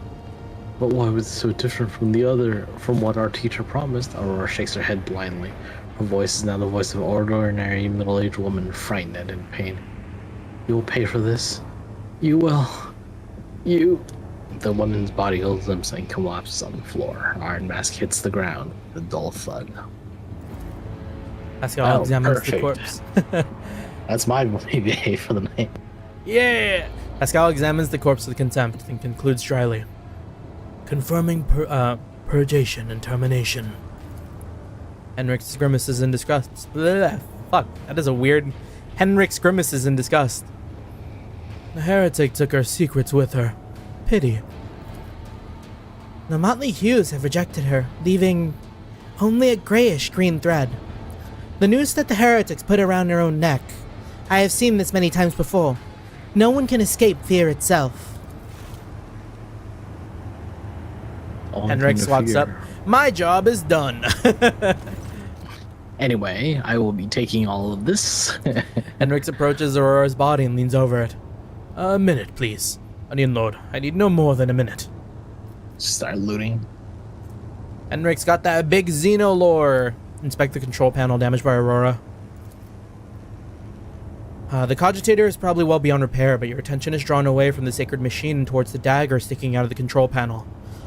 But why was it so different from what our teacher promised? Aurora shakes her head blindly. Her voice is now the voice of an ordinary middle-aged woman, frightened and in pain. You will pay for this. You will. You. The woman's body holds limps and collapses on the floor. Her iron mask hits the ground. The dull thud. Pasqal examines the corpse. That's my movie for the night. Yeah! Pasqal examines the corpse with contempt and concludes dryly. Confirming purgation and termination. Henrik's grimaces in disgust. Blah, fuck, that is a weird... Henrik's grimaces in disgust. The heretic took her secrets with her. Pity. The motley hues have rejected her, leaving only a grayish-green thread. The noose that the heretics put around her own neck. I have seen this many times before. No one can escape fear itself. Henrix walks up. My job is done. Anyway, I will be taking all of this. Henrix approaches Aurora's body and leans over it. A minute, please. Onion Lord, I need no more than a minute. Start looting. Henrix got that big Xenolore. Inspect the control panel damaged by Aurora. The cogitator is probably well beyond repair, but your attention is drawn away from the sacred machine and towards the dagger sticking out of the control panel.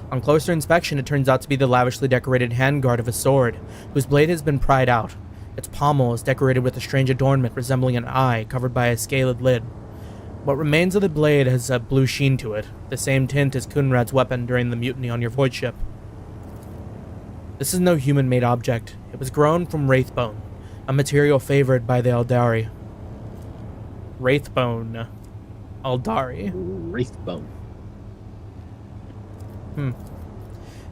On closer inspection, it turns out to be the lavishly decorated handguard of a sword, whose blade has been pried out. Its pommel is decorated with a strange adornment resembling an eye covered by a scaled lid. What remains of the blade has a blue sheen to it, the same tint as Kunrad's weapon during the mutiny on your void ship. This is no human-made object. It was grown from wraithbone, a material favored by the Eldari. Wraithbone. Eldari. Wraithbone.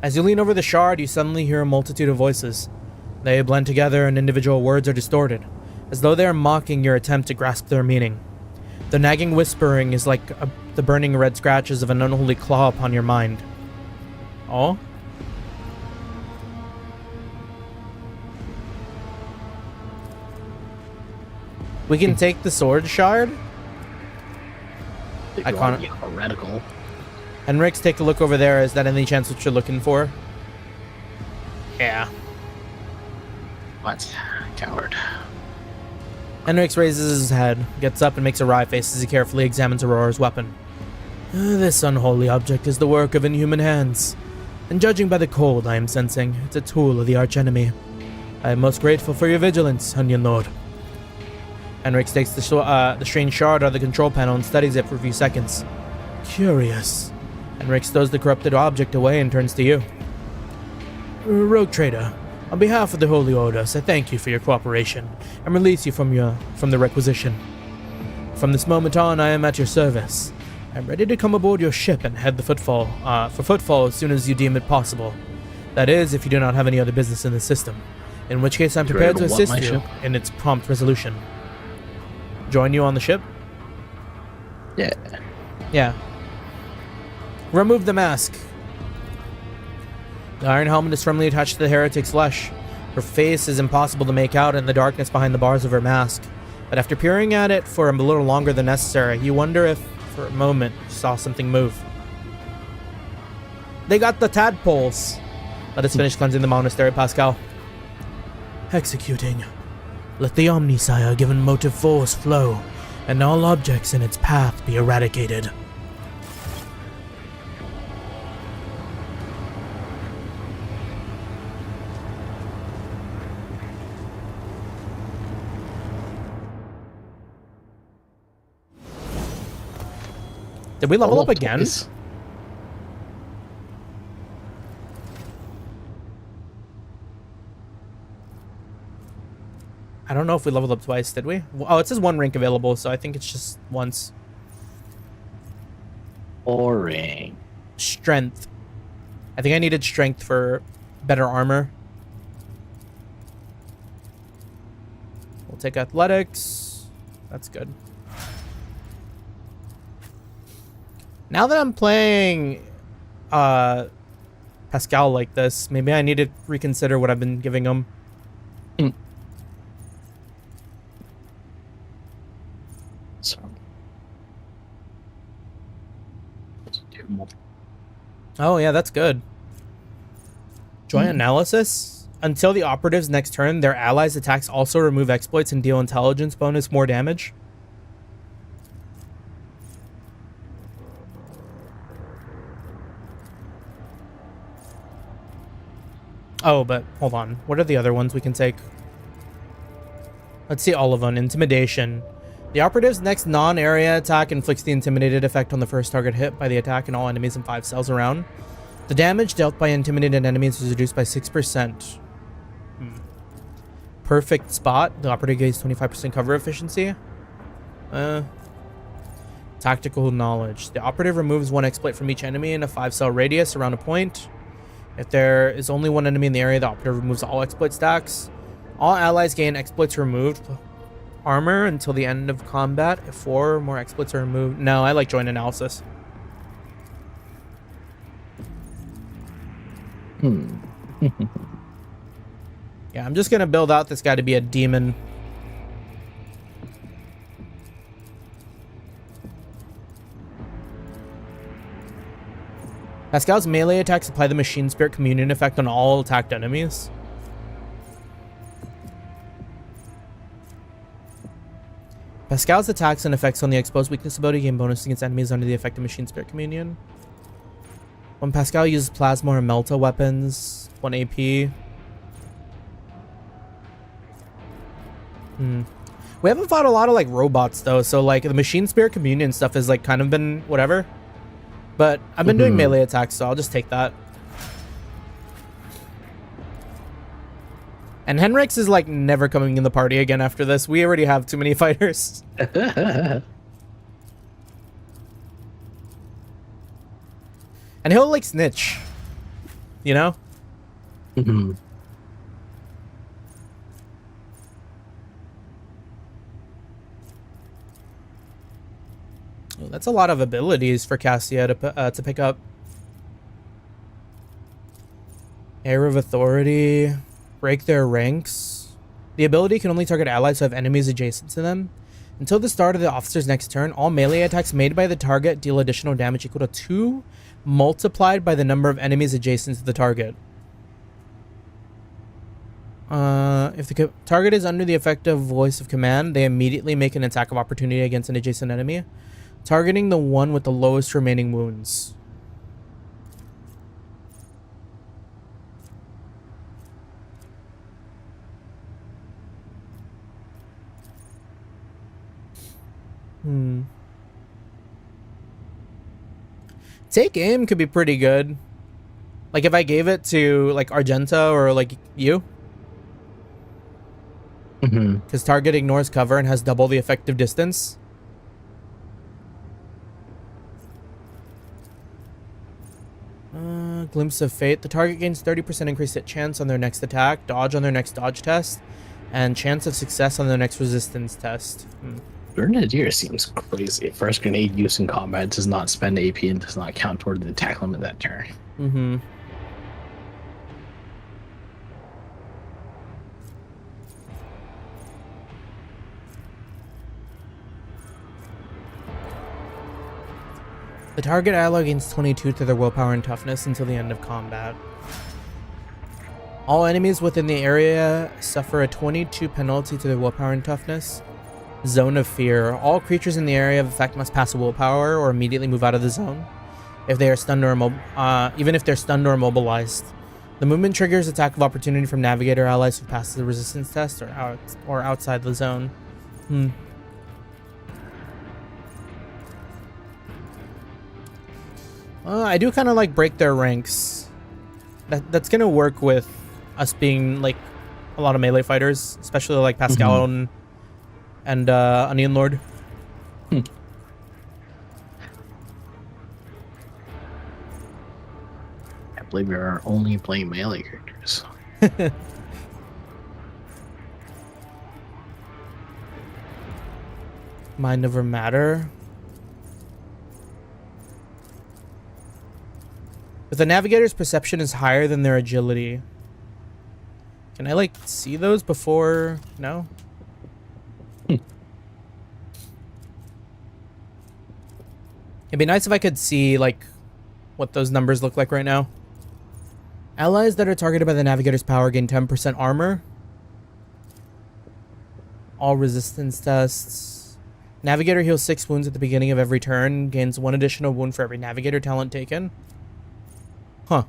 As you lean over the shard, you suddenly hear a multitude of voices. They blend together and individual words are distorted, as though they are mocking your attempt to grasp their meaning. The nagging whispering is like the burning red scratches of an unholy claw upon your mind. Oh? We can take the sword shard? I can't. Heretical. Henrix, take a look over there. Is that any chance what you're looking for? Yeah. What? Coward. Henrix raises his head, gets up, and makes a wry face as he carefully examines Aurora's weapon. This unholy object is the work of inhuman hands, and judging by the cold I am sensing, it's a tool of the archenemy. I am most grateful for your vigilance, Onion Lord. Henrix takes the strange shard out of the control panel and studies it for a few seconds. Curious. Henrix throws the corrupted object away and turns to you. Rogue Trader, on behalf of the Holy Orders, I thank you for your cooperation and release you from the requisition. From this moment on, I am at your service. I'm ready to come aboard your ship and head for Footfall as soon as you deem it possible. That is, if you do not have any other business in the system, in which case I'm prepared to assist you in its prompt resolution. Join you on the ship? Yeah. Remove the mask. The iron helmet is firmly attached to the heretic's flesh. Her face is impossible to make out in the darkness behind the bars of her mask. But after peering at it for a little longer than necessary, you wonder if, for a moment, you saw something move. They got the tadpoles. Let us finish cleansing the monastery, Pasqal. Executing. Let the Omnisire given motive force flow, and all objects in its path be eradicated. Did we level up again? Twice? I don't know if we leveled up twice, did we? Oh, it says one rank available, so I think it's just once. Boring. Strength. I think I needed strength for better armor. We'll take athletics. That's good. Now that I'm playing Pasqal like this, maybe I need to reconsider what I've been giving him. So, oh yeah, that's good. Joy analysis. Until the operative's next turn, their allies' attacks also remove exploits and deal intelligence bonus more damage. Oh, but hold on. What are the other ones we can take? Let's see all of them. Intimidation. The operative's next non-area attack inflicts the intimidated effect on the first target hit by the attack and all enemies in 5 cells around. The damage dealt by intimidated enemies is reduced by 6%. Perfect spot. The operative gains 25% cover efficiency. Tactical knowledge. The operative removes 1 exploit from each enemy in a 5-cell radius around a point. If there is only 1 enemy in the area, the operative removes all exploit stacks. All allies gain exploits removed armor until the end of combat if 4 more exploits are removed. No, I like joint analysis. Yeah, I'm just gonna build out this guy to be a demon. Pasqal's melee attacks apply the Machine Spirit Communion effect on all attacked enemies. Pasqal's attacks and effects on the exposed weakness ability gain bonus against enemies under the effect of Machine Spirit Communion. When Pasqal uses Plasma or Melta weapons, 1 AP. We haven't fought a lot of like robots though, so like the Machine Spirit Communion stuff has like kind of been whatever. But I've been doing melee attacks, so I'll just take that. And Henrix is like never coming in the party again after this. We already have too many fighters. And he'll like snitch, you know? Oh, that's a lot of abilities for Cassia to pick up. Air of Authority. Break their ranks. The ability can only target allies who have enemies adjacent to them. Until the start of the officer's next turn, all melee attacks made by the target deal additional damage equal to 2 multiplied by the number of enemies adjacent to the target. If the target is under the effect of Voice of Command, they immediately make an attack of opportunity against an adjacent enemy, targeting the one with the lowest remaining wounds. Take aim could be pretty good. Like if I gave it to like Argenta or like you. Because target ignores cover and has double the effective distance. Glimpse of Fate. The target gains 30% increased hit chance on their next attack, dodge on their next dodge test, and chance of success on their next resistance test. Grenadier seems crazy. First grenade use in combat does not spend AP and does not count toward the attack limit that turn. The target ally gains 22 to their willpower and toughness until the end of combat. All enemies within the area suffer a 22 penalty to their willpower and toughness. Zone of Fear. All creatures in the area of effect must pass a willpower or immediately move out of the zone. If they are stunned or even if they're stunned or immobilized. The movement triggers attack of opportunity from Navigator allies who pass the resistance test or outside the zone. I do kind of like break their ranks. That's gonna work with us being like a lot of melee fighters, especially like Pasqal and Onion Lord. I believe we are only playing melee characters. Mind over matter. If the navigator's perception is higher than their agility. Can I like see those before? No? It'd be nice if I could see like what those numbers look like right now. Allies that are targeted by the navigator's power gain 10% armor. All resistance tests. Navigator heals 6 wounds at the beginning of every turn. Gains 1 additional wound for every navigator talent taken. Huh.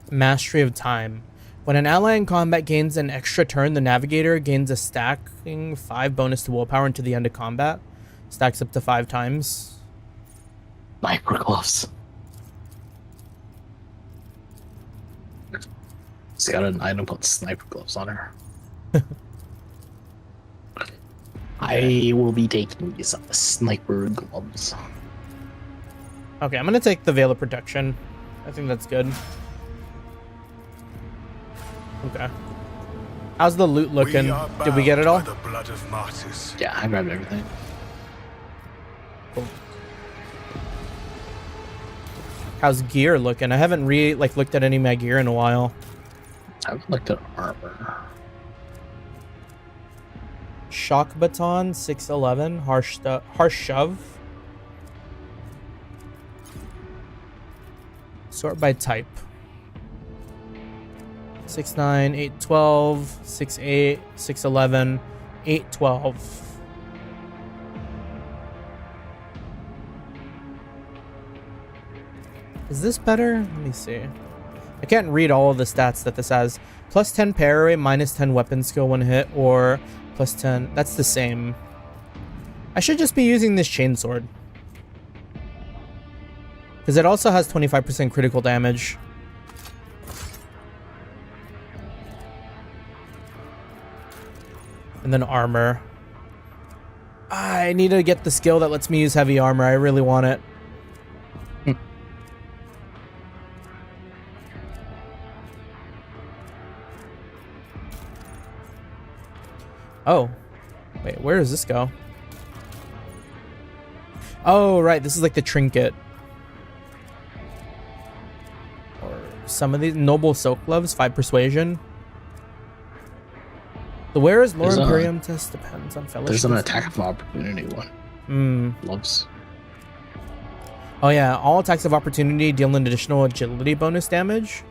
Mastery of Time. When an ally in combat gains an extra turn, the navigator gains a stacking 5 bonus to willpower until the end of combat. Stacks up to 5 times. Sniper gloves. It's got an item called sniper gloves on her. I will be taking these sniper gloves. Okay, I'm gonna take the Veil of Protection. I think that's good. Okay. How's the loot looking? Did we get it all? The blood of martyrs. Yeah, I grabbed everything. Cool. How's gear looking? I haven't looked at any of my gear in a while. I haven't looked at armor. Shock Baton, 611. Harsh Shove. Sort by type. 6'9", 8'12", 6'8", 6'11", 8'12". Is this better? Let me see. I can't read all of the stats that this has. Plus 10 parry, minus 10 weapon skill when hit, or plus 10. That's the same. I should just be using this chainsword. Because it also has 25% critical damage. And then armor. I need to get the skill that lets me use heavy armor. I really want it. Oh. Wait, where does this go? Oh, right. This is like the trinket. Or some of these. Noble Silk Gloves, 5 persuasion. The wearer's lore imperium test depends on fellowship. There's an attack of opportunity one. Gloves. Oh yeah, all attacks of opportunity deal an additional agility bonus damage.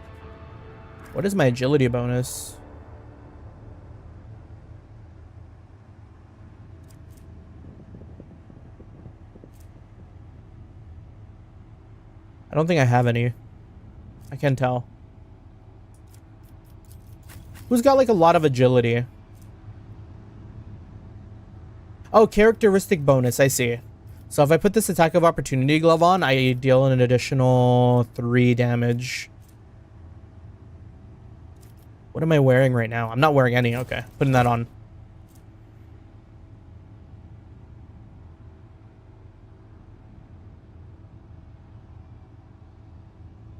What is my agility bonus? I don't think I have any. I can't tell. Who's got like a lot of agility? Oh, characteristic bonus, I see. So if I put this attack of opportunity glove on, I deal an additional 3 damage. What am I wearing right now? I'm not wearing any. Okay, putting that on.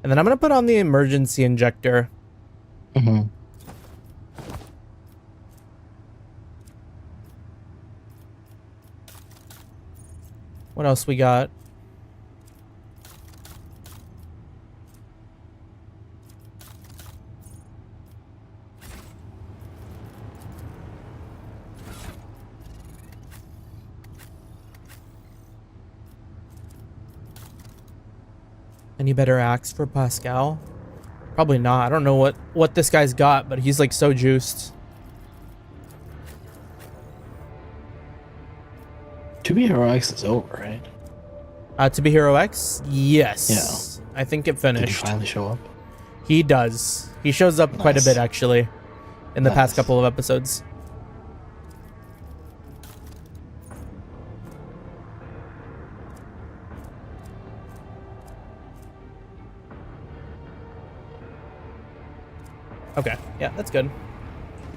And then I'm going to put on the emergency injector. What else we got? Any better axe for Pasqal? Probably not. I don't know what this guy's got, but he's like so juiced. To Be Hero X is over, right? To Be Hero X? Yes. Yeah. I think it finished. Did he finally show up? He does. He shows up quite a bit, actually, in the past couple of episodes. Okay, yeah, that's good.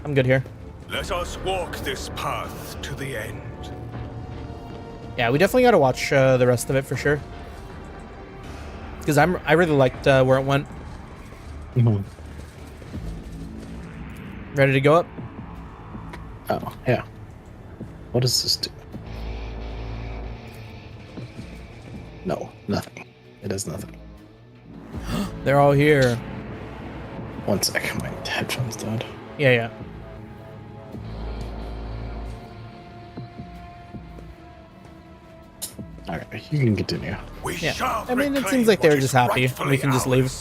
I'm good here. Let us walk this path to the end. Yeah, we definitely got to watch the rest of it for sure. Because I really liked where it went. Mm-hmm. Ready to go up? Oh, yeah. What does this do? No, nothing. It does nothing. They're all here. One sec, my headphones died. Yeah. Alright, you can continue. Yeah. I mean, it seems like they were just happy. We can just leave.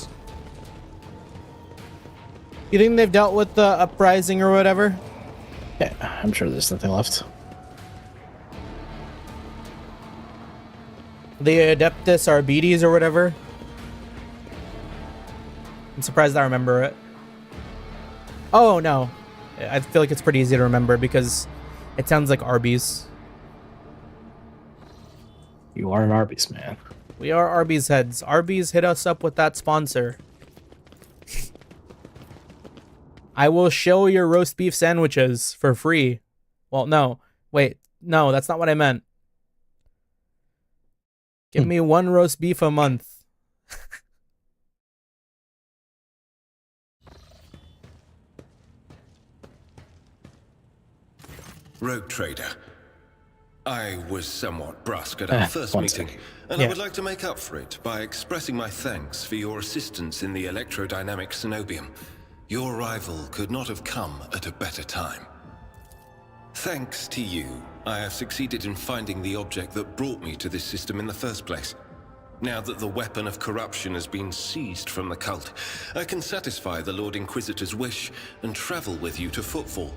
You think they've dealt with the uprising or whatever? Yeah, I'm sure there's nothing left. The Adeptus Arbites or whatever. I'm surprised I remember it. Oh, no. I feel like it's pretty easy to remember because it sounds like Arby's. You are an Arby's man. We are Arby's heads. Arby's hit us up with that sponsor. I will show your roast beef sandwiches for free. Well, no. Wait. No, that's not what I meant. Give me one roast beef a month. Rogue Trader. I was somewhat brusque at our first meeting, and I would like to make up for it by expressing my thanks for your assistance in the Electrodynamic Cenobium. Your arrival could not have come at a better time. Thanks to you, I have succeeded in finding the object that brought me to this system in the first place. Now that the weapon of corruption has been seized from the cult, I can satisfy the Lord Inquisitor's wish and travel with you to Footfall,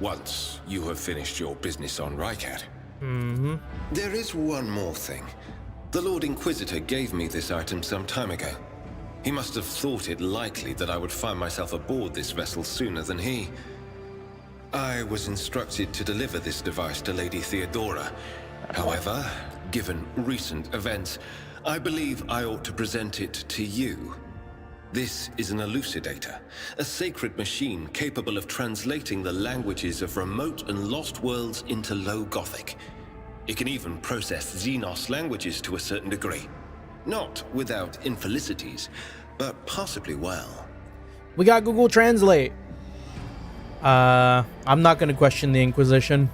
once you have finished your business on Rycat. There is one more thing. The Lord Inquisitor gave me this item some time ago. He must have thought it likely that I would find myself aboard this vessel sooner than he. I was instructed to deliver this device to Lady Theodora. However, given recent events, I believe I ought to present it to you. This is an elucidator, a sacred machine capable of translating the languages of remote and lost worlds into Low Gothic. It can even process Xenos languages to a certain degree. Not without infelicities, but possibly well. We got Google Translate. I'm not going to question the Inquisition.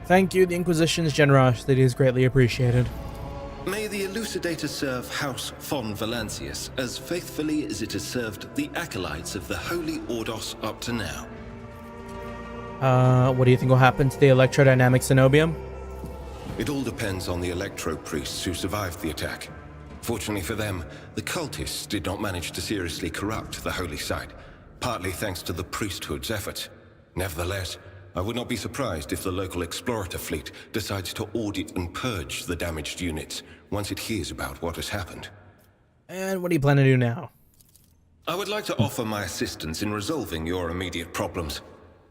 Thank you, the Inquisition's generosity is greatly appreciated. May the elucidator serve House von Valancius as faithfully as it has served the acolytes of the Holy Ordos up to now. What do you think will happen to the Electrodynamic Cenobium? It all depends on the Electro priests who survived the attack. Fortunately for them, the cultists did not manage to seriously corrupt the holy site, partly thanks to the priesthood's efforts. Nevertheless, I would not be surprised if the local explorator fleet decides to audit and purge the damaged units once it hears about what has happened. And what do you plan to do now? I would like to offer my assistance in resolving your immediate problems.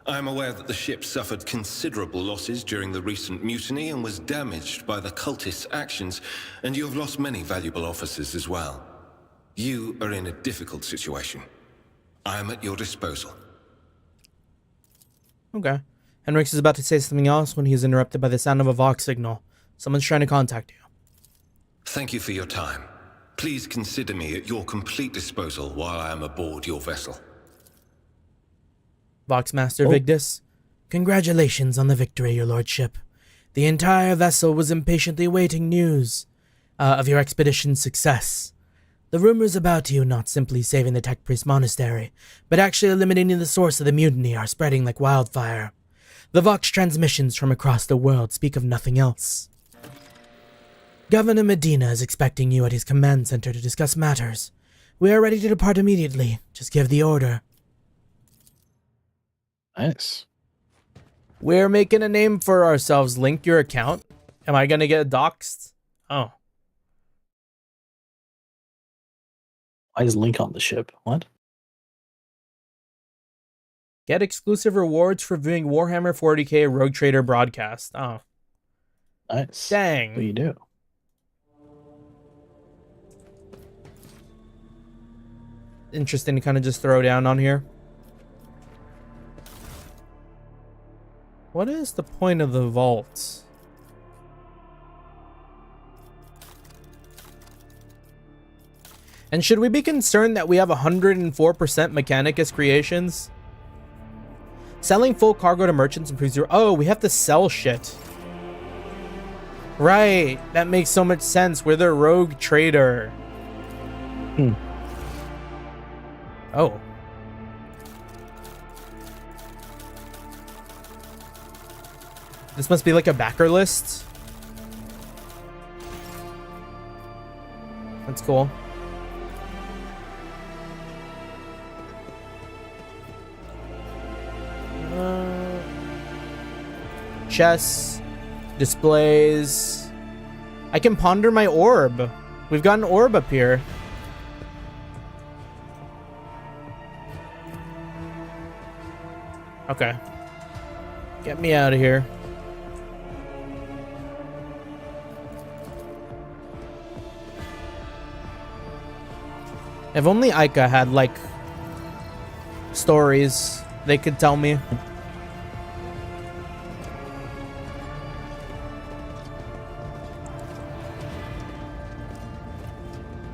I am aware that the ship suffered considerable losses during the recent mutiny and was damaged by the cultists' actions, and you have lost many valuable officers as well. You are in a difficult situation. I am at your disposal. Okay. Henrix is about to say something else when he is interrupted by the sound of a Vox signal. Someone's trying to contact you. Thank you for your time. Please consider me at your complete disposal while I am aboard your vessel. Voxmaster Vigdis. Congratulations on the victory, your lordship. The entire vessel was impatiently awaiting news of your expedition's success. The rumors about you not simply saving the Tech Priest Monastery, but actually eliminating the source of the mutiny are spreading like wildfire. The Vox transmissions from across the world speak of nothing else. Governor Medina is expecting you at his command center to discuss matters. We are ready to depart immediately. Just give the order. Nice. We're making a name for ourselves. Link your account. Am I gonna get doxxed? Oh. Why is Link on the ship? What? Get exclusive rewards for viewing Warhammer 40K Rogue Trader broadcast. Oh. Nice. Dang. What do you do? Interesting to kind of just throw down on here. What is the point of the vaults? And should we be concerned that we have 104% Mechanicus creations? Selling full cargo to merchants improves your... Oh, we have to sell shit. Right. That makes so much sense. We're the rogue trader. Oh. This must be like a backer list. That's cool. Chess, displays. I can ponder my orb. We've got an orb up here. Okay. Get me out of here. If only Ica had, like, stories they could tell me.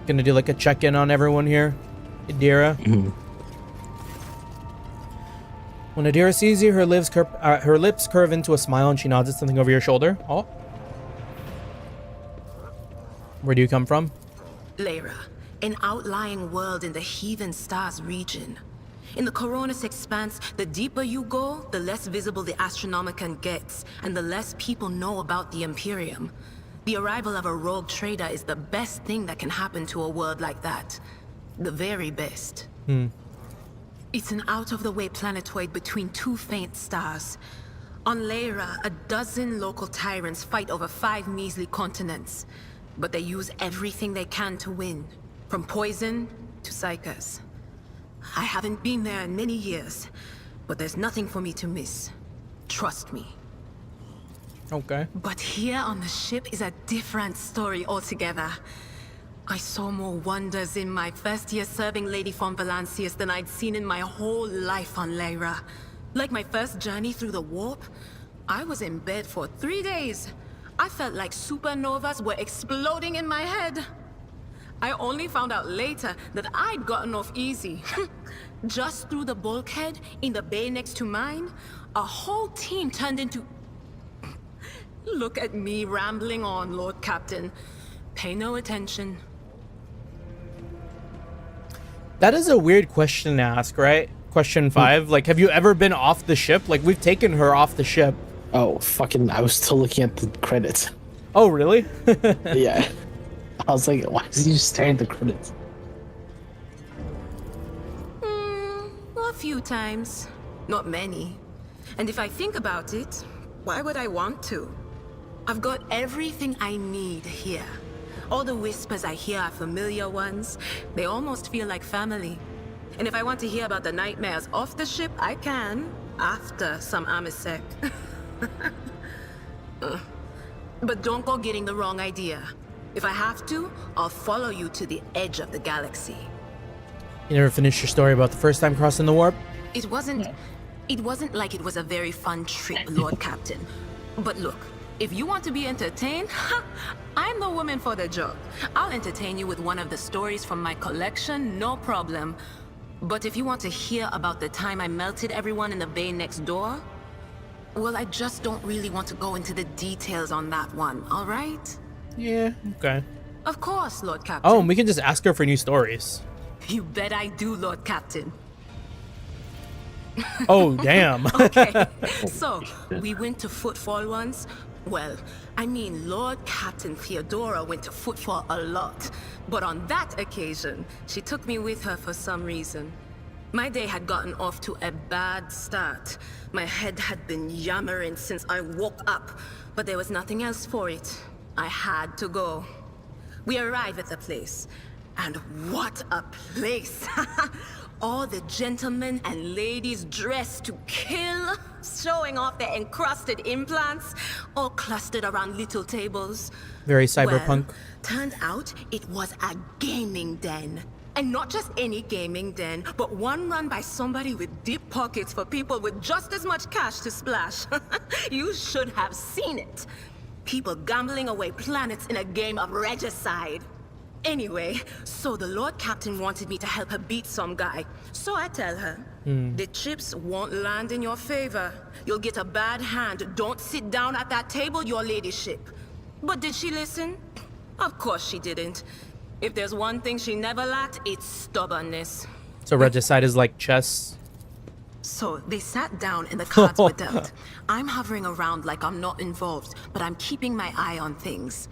Gonna do, like, a check-in on everyone here. Adira. When Adira sees you, her lips curve into a smile and she nods at something over your shoulder. Oh. Where do you come from? Lyra, an outlying world in the Heathen Stars region. In the Coronis expanse, the deeper you go, the less visible the Astronomicon gets, and the less people know about the Imperium. The arrival of a rogue trader is the best thing that can happen to a world like that. The very best. It's an out-of-the-way planetoid between two faint stars. On Lyra, a dozen local tyrants fight over 5 measly continents. But they use everything they can to win, from poison to psychers. I haven't been there in many years, but there's nothing for me to miss. Trust me. Okay. But here on the ship is a different story altogether. I saw more wonders in my first year serving Lady von Valancius than I'd seen in my whole life on Lyra. Like my first journey through the warp, I was in bed for 3 days. I felt like supernovas were exploding in my head. I only found out later that I'd gotten off easy. Just through the bulkhead in the bay next to mine, a whole team turned into... Look at me rambling on, Lord Captain. Pay no attention. That is a weird question to ask, right? Question 5. Like, have you ever been off the ship? Like, we've taken her off the ship. Oh, fucking, I was still looking at the credits. Oh, really? Yeah. I was like, why is he just staring at the credits? A few times. Not many. And if I think about it, why would I want to? I've got everything I need here. All the whispers I hear are familiar ones. They almost feel like family. And if I want to hear about the nightmares off the ship, I can, after some Amisec. But don't go getting the wrong idea. If I have to, I'll follow you to the edge of the galaxy. You never finished your story about the first time crossing the warp? It wasn't like it was a very fun trip, Lord Captain. But look, if you want to be entertained, I'm the woman for the job. I'll entertain you with one of the stories from my collection, no problem. But if you want to hear about the time I melted everyone in the bay next door, well, I just don't really want to go into the details on that one, all right? Yeah, okay. Of course, Lord Captain. Oh, and we can just ask her for new stories. You bet I do, Lord Captain. Oh, damn. Okay, so we went to Footfall once. Well, I mean, Lord Captain Theodora went to Footfall a lot. But on that occasion, she took me with her for some reason. My day had gotten off to a bad start. My head had been yammering since I woke up, but there was nothing else for it. I had to go. We arrived at the place, and what a place! All the gentlemen and ladies dressed to kill, showing off their encrusted implants, all clustered around little tables. Very cyberpunk. Well, turned out it was a gaming den. And not just any gaming den, but one run by somebody with deep pockets for people with just as much cash to splash. You should have seen it. People gambling away planets in a game of regicide. Anyway, so the Lord Captain wanted me to help her beat some guy. So I tell her, the chips won't land in your favor. You'll get a bad hand. Don't sit down at that table, your ladyship. But did she listen? Of course she didn't. If there's one thing she never lacked, it's stubbornness. So regicide is like chess? So they sat down and the cards were dealt. I'm hovering around like I'm not involved, but I'm keeping my eye on things.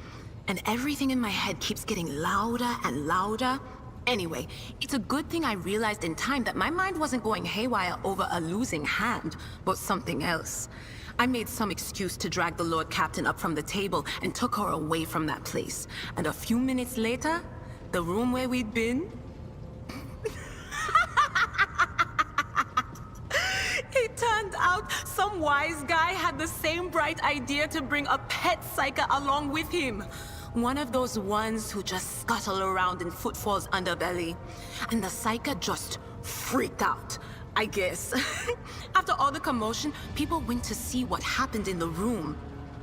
And everything in my head keeps getting louder and louder. Anyway, it's a good thing I realized in time that my mind wasn't going haywire over a losing hand, but something else. I made some excuse to drag the Lord Captain up from the table and took her away from that place. And a few minutes later, the room where we'd been... It turned out some wise guy had the same bright idea to bring a pet psyker along with him. One of those ones who just scuttle around in Footfall's underbelly. And the psyker just freaked out, I guess. After all the commotion, people went to see what happened in the room.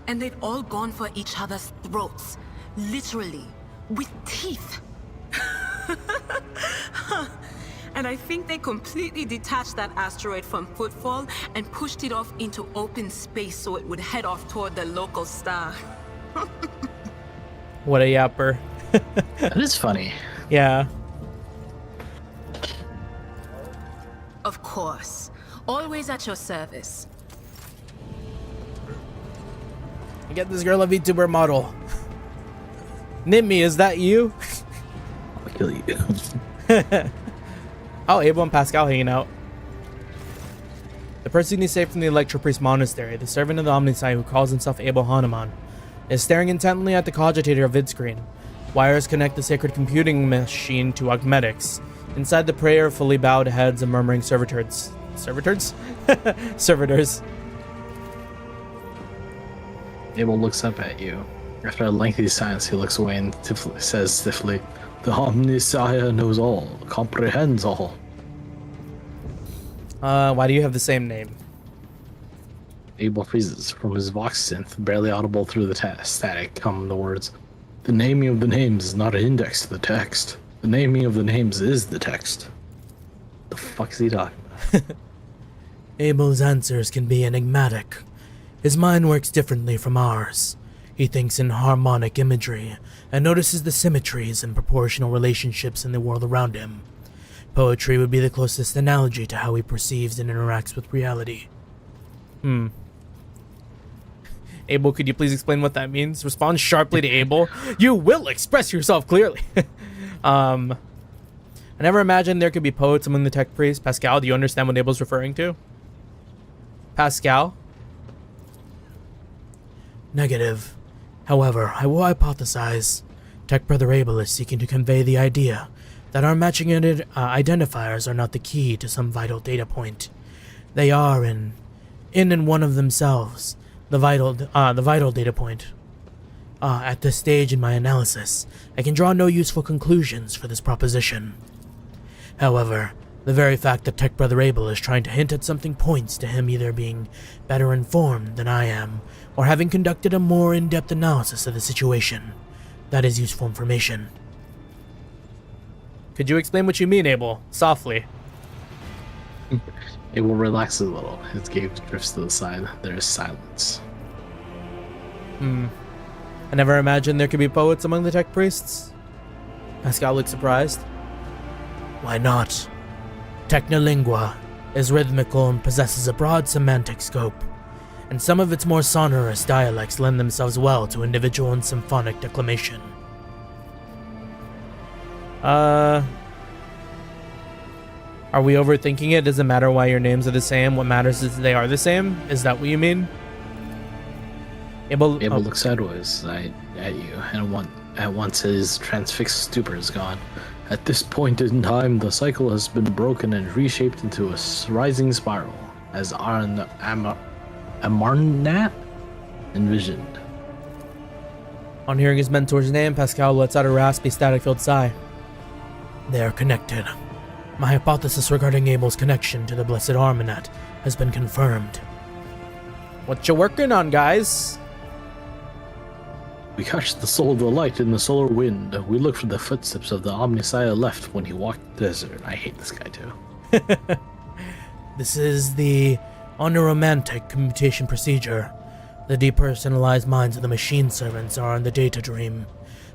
And they'd all gone for each other's throats. Literally. With teeth. And I think they completely detached that asteroid from Footfall and pushed it off into open space so it would head off toward the local star. What a yapper. That is funny. Yeah. Of course. Always at your service. Get this girl a VTuber model. Nimmy, is that you? I'll kill you. Oh, Abel and Pasqal hanging out. The person you saved from the Electropriest Monastery, the servant of the Omnisci who calls himself Abel Hanuman, is staring intently at the cogitator of vidscreen. Wires connect the sacred computing machine to augmetics. Inside the prayer, fully bowed heads and murmuring servitors. Servitors? Servitors. Abel looks up at you. After a lengthy silence, he looks away and says stiffly, "The Omnisci knows all, comprehends all." Why do you have the same name? Abel freezes. From his vox synth, barely audible through the static, come the words, "The naming of the names is not an index to the text. The naming of the names is the text." The fuck is he talking about? Abel's answers can be enigmatic. His mind works differently from ours. He thinks in harmonic imagery and notices the symmetries and proportional relationships in the world around him. Poetry would be the closest analogy to how he perceives and interacts with reality. Abel, could you please explain what that means? Respond sharply to Abel. You will express yourself clearly. I never imagined there could be poets among the tech priests. Pasqal, do you understand what Abel's referring to? Pasqal? Negative. However, I will hypothesize. Tech Brother Abel is seeking to convey the idea that our matching identifiers are not the key to some vital data point. They are in and one of themselves, the vital data point. At this stage in my analysis, I can draw no useful conclusions for this proposition. However, the very fact that Tech Brother Abel is trying to hint at something points to him either being better informed than I am, or having conducted a more in-depth analysis of the situation. That is useful information. Could you explain what you mean, Abel? Softly. Abel relaxes a little. His gaze drifts to the side. There is silence. I never imagined there could be poets among the tech priests. Pasqal looked surprised. Why not? Technolingua is rhythmical and possesses a broad semantic scope, and some of its more sonorous dialects lend themselves well to individual and symphonic declamation. Are we overthinking it? Doesn't matter why your names are the same. What matters is they are the same? Is that what you mean? Abel looks sideways at you, and at once his transfixed stupor is gone. At this point in time, the cycle has been broken and reshaped into a rising spiral, as Amarnat envisioned. On hearing his mentor's name, Pasqal lets out a raspy, static-filled sigh. They are connected. My hypothesis regarding Abel's connection to the Blessed Armanet has been confirmed. What you working on, guys? We catch the soul of the light in the solar wind. We look for the footsteps of the Omnissiah left when he walked the desert. I hate this guy too. This is the onoromantic commutation procedure. The depersonalized minds of the machine servants are in the data dream,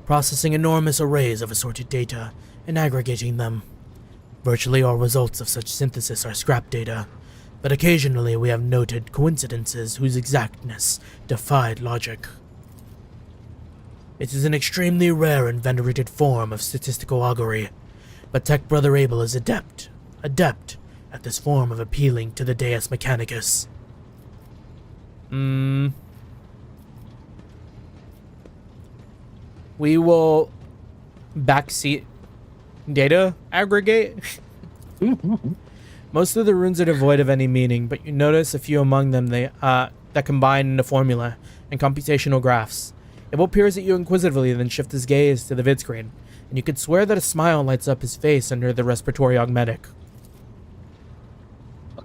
processing enormous arrays of assorted data and aggregating them. Virtually all results of such synthesis are scrap data, but occasionally we have noted coincidences whose exactness defied logic. It is an extremely rare and venerated form of statistical augury, but Tech Brother Abel is adept at this form of appealing to the Deus Mechanicus. We will backseat data aggregate. Most of the runes are devoid of any meaning, but you notice a few among them that combine into formula and computational graphs. Abel peers at you inquisitively, then shifts his gaze to the vidscreen, and you could swear that a smile lights up his face under the respiratory augmetic.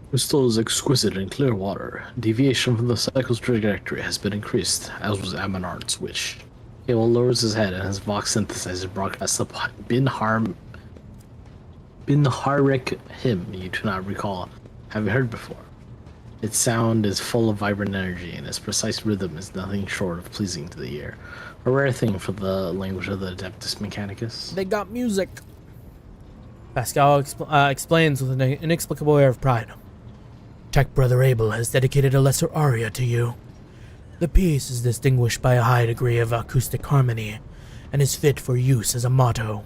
Crystal is exquisite in clear water. Deviation from the cycle's trajectory has been increased, as was Amonard's wish. Abel lowers his head and his Vox synthesizer broadcasts the Binharik hymn you do not recall having heard before. Its sound is full of vibrant energy, and its precise rhythm is nothing short of pleasing to the ear. A rare thing for the language of the Adeptus Mechanicus. They got music. Pasqal explains with an inexplicable air of pride. Tech Brother Abel has dedicated a lesser aria to you. The piece is distinguished by a high degree of acoustic harmony, and is fit for use as a motto,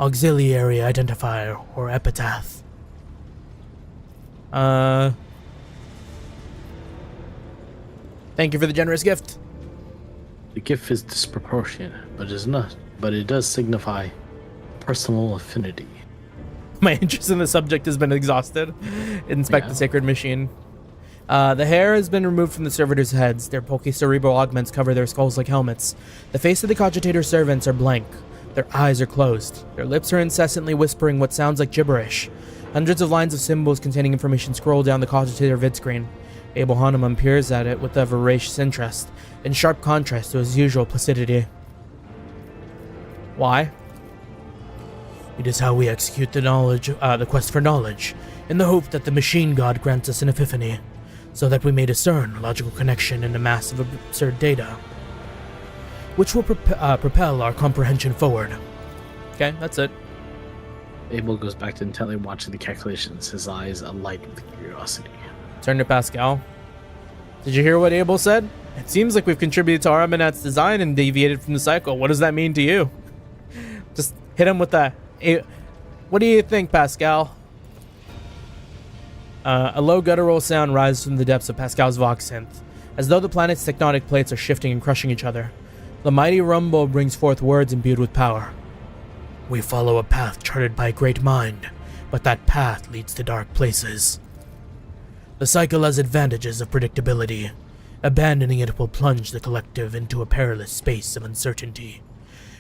auxiliary identifier, or epitaph. Thank you for the generous gift. The gift is disproportionate, but it does signify personal affinity. My interest in the subject has been exhausted. Inspect the sacred machine. The hair has been removed from the servitors' heads. Their bulky cerebral augments cover their skulls like helmets. The face of the cogitator servants are blank. Their eyes are closed. Their lips are incessantly whispering what sounds like gibberish. Hundreds of lines of symbols containing information scroll down the cogitator vidscreen. Abel Hahnemann peers at it with a voracious interest, in sharp contrast to his usual placidity. Why? It is how we execute the quest for knowledge, in the hope that the machine god grants us an epiphany, so that we may discern logical connection in the mass of absurd data, which will propel our comprehension forward. Okay, that's it. Abel goes back to intently watching the calculations, his eyes alight with curiosity. Turn to Pasqal. Did you hear what Abel said? It seems like we've contributed to Armanat's design and deviated from the cycle. What does that mean to you? Just hit him with that. What do you think, Pasqal? A low guttural sound rises from the depths of Pascal's Vox synth, as though the planet's tectonic plates are shifting and crushing each other. The mighty rumble brings forth words imbued with power. We follow a path charted by a great mind, but that path leads to dark places. The cycle has advantages of predictability. Abandoning it will plunge the collective into a perilous space of uncertainty,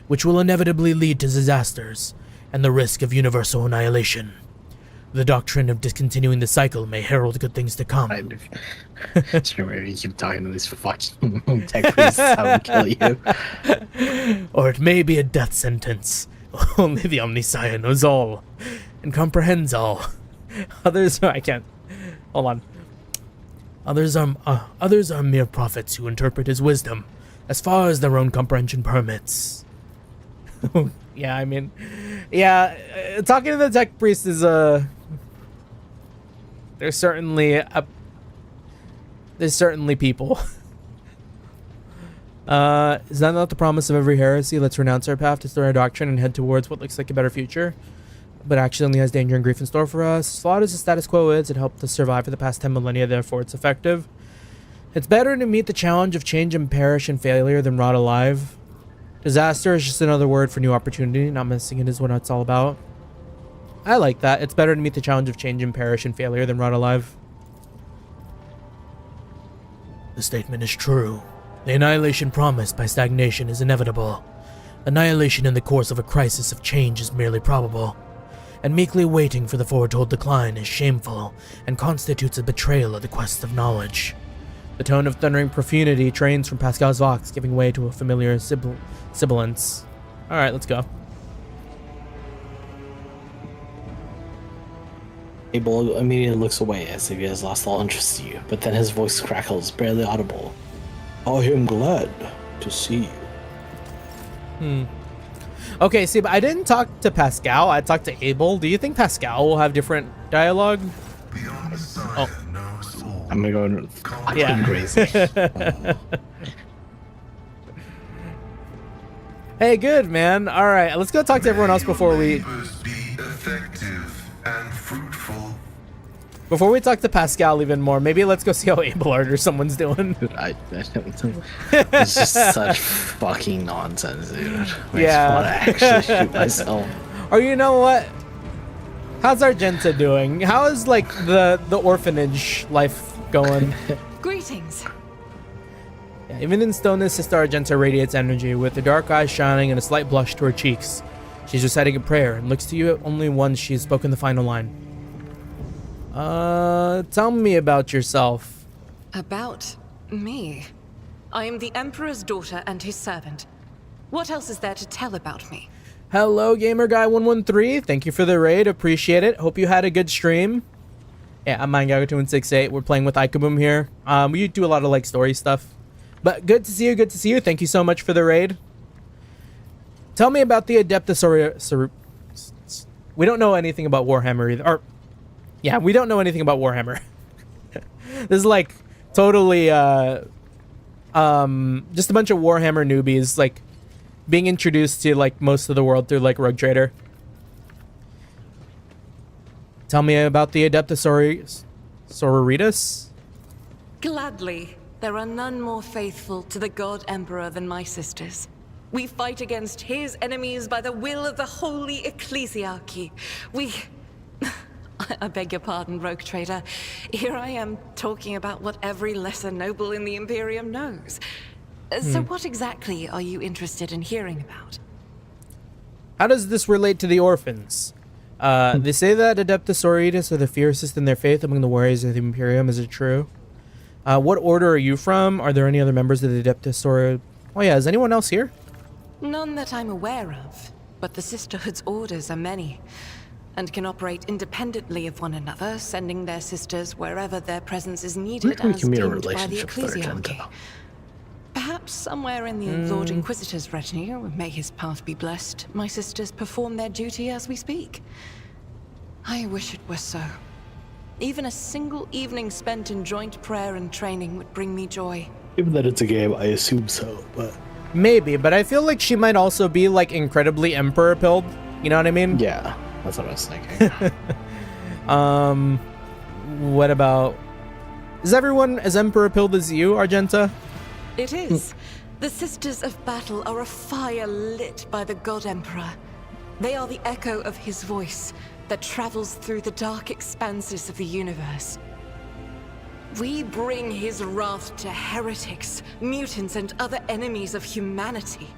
which will inevitably lead to disasters and the risk of universal annihilation. The doctrine of discontinuing the cycle may herald good things to come. Sure, maybe you keep talking to these fucking tech priests, how we kill you. Or it may be a death sentence. Only the Omnissiah knows all and comprehends all. Others, I can't. Hold on. Others are mere prophets who interpret his wisdom as far as their own comprehension permits. Yeah, I mean, yeah, talking to the tech priest is There's certainly people. Is that not the promise of every heresy? Let's renounce our path, destroy our doctrine, and head towards what looks like a better future, but actually only has danger and grief in store for us. Slaughter as the status quo is. It helped us survive for the past 10 millennia, therefore it's effective. It's better to meet the challenge of change and perish in failure than rot alive. Disaster is just another word for new opportunity. Not missing it is what it's all about. I like that. It's better to meet the challenge of change and perish in failure than rot alive. The statement is true. The annihilation promised by stagnation is inevitable. Annihilation in the course of a crisis of change is merely probable. And meekly waiting for the foretold decline is shameful and constitutes a betrayal of the quest of knowledge. The tone of thundering profanity trains from Pascal's vox, giving way to a familiar sibilance. Alright, let's go. Abel immediately looks away as if he has lost all interest in you, but then his voice crackles, barely audible. I am glad to see you. Okay, see, but I didn't talk to Pasqal. I talked to Abel. Do you think Pasqal will have different dialogue? Oh. I'm gonna go fucking crazy. Hey, good, man. All right, let's go talk to everyone else before we... Be effective and fruitful. Before we talk to Pasqal even more, maybe let's go see how Abelard or someone's doing. Dude, it's just such fucking nonsense, dude. I Yeah. just want to actually shoot myself. Or you know what? How's Argenta doing? How is, like, the orphanage life going? Greetings. Yeah, even in stillness, Sister Argenta radiates energy, with her dark eyes shining and a slight blush to her cheeks. She's reciting a prayer and looks to you only once she has spoken the final line. Tell me about yourself. About me? I am the Emperor's daughter and his servant. What else is there to tell about me? Hello, GamerGuy113. Thank you for the raid. Appreciate it. Hope you had a good stream. Yeah, I'm MindGago2168. We're playing with Ikaboom here. We do a lot of, like, story stuff. But good to see you. Good to see you. Thank you so much for the raid. Tell me about the Adeptus. We don't know anything about Warhammer either. Or, yeah, we don't know anything about Warhammer. This is like totally just a bunch of Warhammer newbies, like being introduced to like most of the world through like Rogue Trader. Tell me about the Adeptus Sororitas. Gladly. There are none more faithful to the God Emperor than my sisters. We fight against his enemies by the will of the Holy Ecclesiarchy. We... I beg your pardon, Rogue Trader. Here I am talking about what every lesser noble in the Imperium knows. So what exactly are you interested in hearing about? How does this relate to the orphans? They say that Adeptus Sororitas are the fiercest in their faith among the warriors of the Imperium. Is it true? What order are you from? Are there any other members of the Adeptus Sororitas? Oh yeah, is anyone else here? None that I'm aware of, but the Sisterhood's orders are many, and can operate independently of one another, sending their sisters wherever their presence is needed as deemed by the Ecclesiarchy. Perhaps somewhere in the Lord Inquisitor's retinue, may his path be blessed, my sisters perform their duty as we speak. I wish it were so. Even a single evening spent in joint prayer and training would bring me joy. Given that it's a game, I assume so, but... Maybe, but I feel like she might also be, like, incredibly Emperor-pilled. You know what I mean? Yeah, that's what I was thinking. What about... Is everyone as Emperor-pilled as you, Argenta? It is. The Sisters of Battle are a fire lit by the God Emperor. They are the echo of his voice that travels through the dark expanses of the universe. We bring his wrath to heretics, mutants, and other enemies of humanity.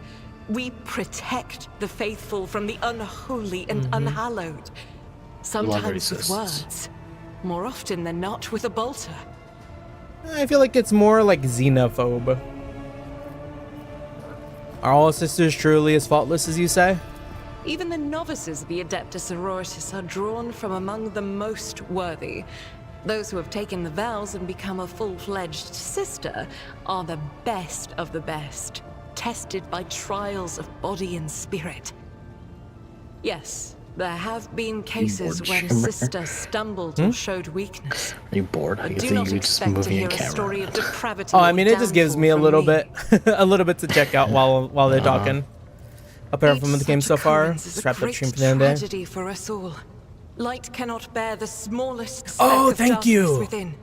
We protect the faithful from the unholy and unhallowed. Sometimes with words, more often than not with a bolter. I feel like it's more like xenophobe. Are all sisters truly as faultless as you say? Even the novices of the Adeptus Sororitas are drawn from among the most worthy. Those who have taken the vows and become a full-fledged sister are the best of the best, tested by trials of body and spirit. Yes, There have been cases bored, where a Shimmer? sister stumbled or showed weakness. Are you bored? I But can do see not you just expect to moving hear a a story camera. of depravity. Oh, I or mean, it just gives me a downfall little from bit, a little bit to check out while they're talking. Apart from the Each game such so far, occurrence is a just wrapped up great stream for the end of the day. tragedy for us all. Light cannot bear the smallest speck Oh, of thank darkness you. within.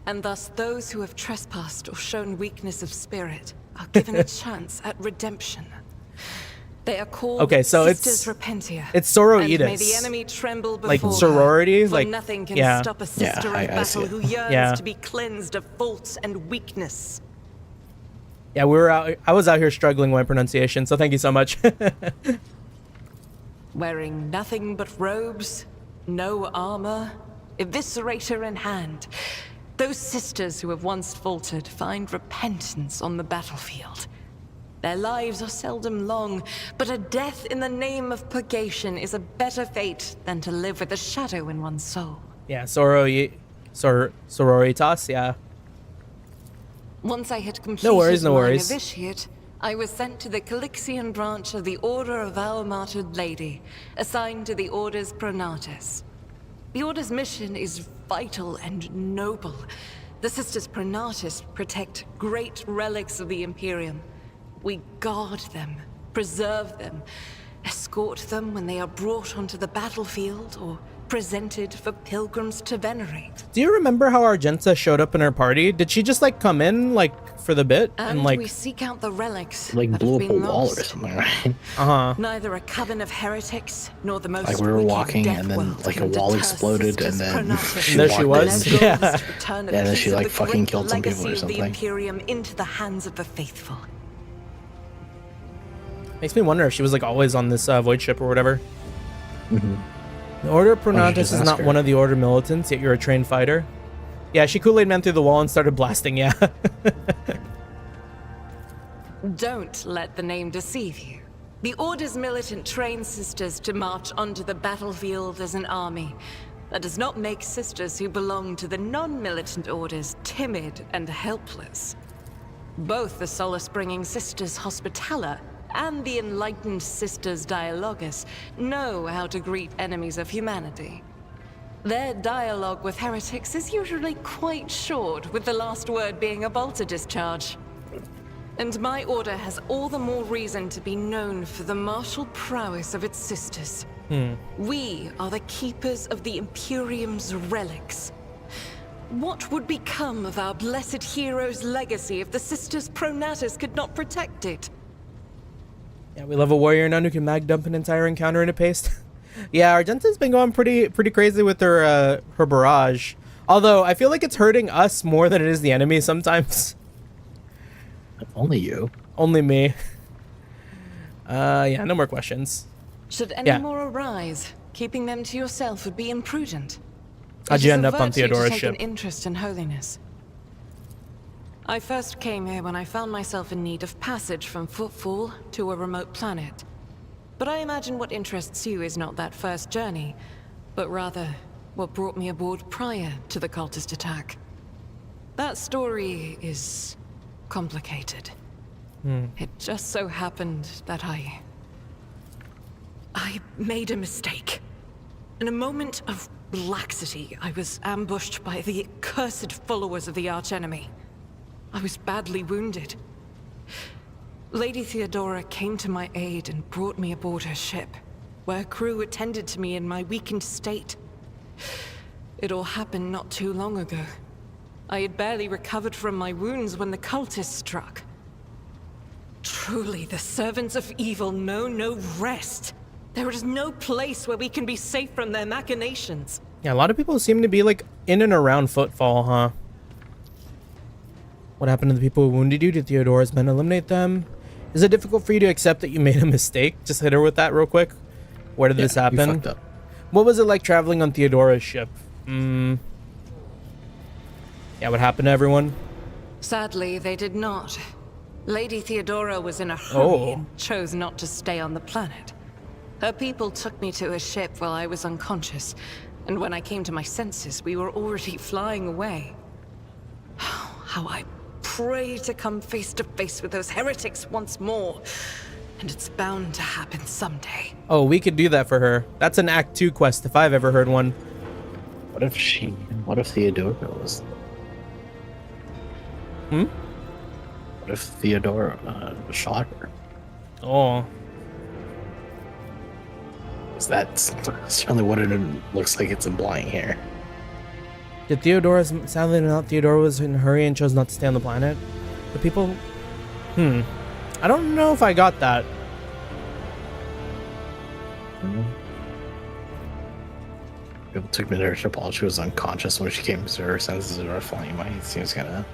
And thus those who have trespassed or shown weakness of spirit are given a chance at redemption. They are called Okay, so Sisters it's Repentia. it's And may the soroitas, enemy tremble before like her, sorority, for like nothing can yeah. stop a sister I of see battle it. who yearns Yeah. to be cleansed of faults and weakness. Yeah, we were out. I was out here struggling with my pronunciation, so thank you so much. Wearing nothing but robes, no armor, eviscerator in hand, those sisters who have once faltered find repentance on the battlefield. Their lives are seldom long, but a death in the name of purgation is a better fate than to live with a shadow in one's soul. Yeah, sororitas. Yeah. Once I had completed No worries, no my worries. novitiate, I was sent to the Calixian branch of the Order of Our Martyred Lady, assigned to the Order's Pronatus. The Order's mission is vital and noble. The Sisters Pronatus protect great relics of the Imperium. We guard them, preserve them, escort them when they are brought onto the battlefield or presented for pilgrims to venerate. Do you remember how Argenta showed up in our party? Did she just like come in like for the bit And like we seek out the relics Like that blew have up a been wall or lost. something, right? Neither a coven of heretics nor the most Like we were wicked walking death and then world like a can wall deter exploded and Sisters then Pronatus. she There she walked was. in. Their goal Yeah. is to return a Yeah, and then piece she of like the fucking great killed some people legacy or of the something. Imperium into the hands of the faithful. makes me wonder if she was like always on this void ship or whatever. Mhm. The Order of Why don't you Pronatus just is ask not her? one of the Order militants, yet you're a trained fighter. Yeah, she Kool-Aid man through the wall and started blasting. Yeah. Don't let the name deceive you. The Order's militant trains sisters to march onto the battlefield as an army. That does not make sisters who belong to the non-militant orders timid and helpless. Both the solace-bringing Sisters Hospitaller and the enlightened Sisters Dialogus know how to greet enemies of humanity. Their dialogue with heretics is usually quite short, with the last word being a bolter discharge. And my order has all the more reason to be known for the martial prowess of its sisters. We are the keepers of the Imperium's relics. What would become of our blessed hero's legacy if the Sisters Pronatus could not protect it? Yeah, we love a warrior nun who can mag dump an entire encounter in a paste. Yeah, Argenta's been going pretty crazy with her her barrage. Although I feel like it's hurting us more than it is the enemy sometimes. Only you. Only me. Yeah, no more questions. Should any Yeah. more arise, keeping them to yourself would be imprudent. How'd It you is end a up on virtue to Theodora's take ship? an interest in holiness. I first came here when I found myself in need of passage from Footfall to a remote planet. But I imagine what interests you is not that first journey, but rather what brought me aboard prior to the cultist attack. That story is complicated. It just so happened that I made a mistake. In a moment of laxity, I was ambushed by the accursed followers of the archenemy. I was badly wounded. Lady Theodora came to my aid and brought me aboard her ship, where crew attended to me in my weakened state. It all happened not too long ago. I had barely recovered from my wounds when the cultists struck. Truly, the servants of evil know no rest. There is no place where we can be safe from their machinations. Yeah, a lot of people seem to be like in and around Footfall, huh? What happened to the people who wounded you? Did Theodora's men eliminate them? Is it difficult for you to accept that you made a mistake? Just hit her with that real quick. Where did this You happen? fucked up. What was it like traveling on Theodora's ship? Yeah, what happened to everyone? Sadly, they did not. Lady Theodora was in a hurry Oh. and chose not to stay on the planet. Her people took me to a ship while I was unconscious, and when I came to my senses, we were already flying away. How I pray to come face to face with those heretics once more. and it's bound to happen someday. Oh, we could do that for her. That's an Act 2 quest if I've ever heard one. What if Theodora was? What if Theodora shot her? Oh. Is that certainly what it looks like it's implying here? Did Theodora, sadly not, Theodora was in a hurry and chose not to stay on the planet? The people... I don't know if I got that. People took me to her ship while she was unconscious. When she came to her senses, her flying mind. It seems kind of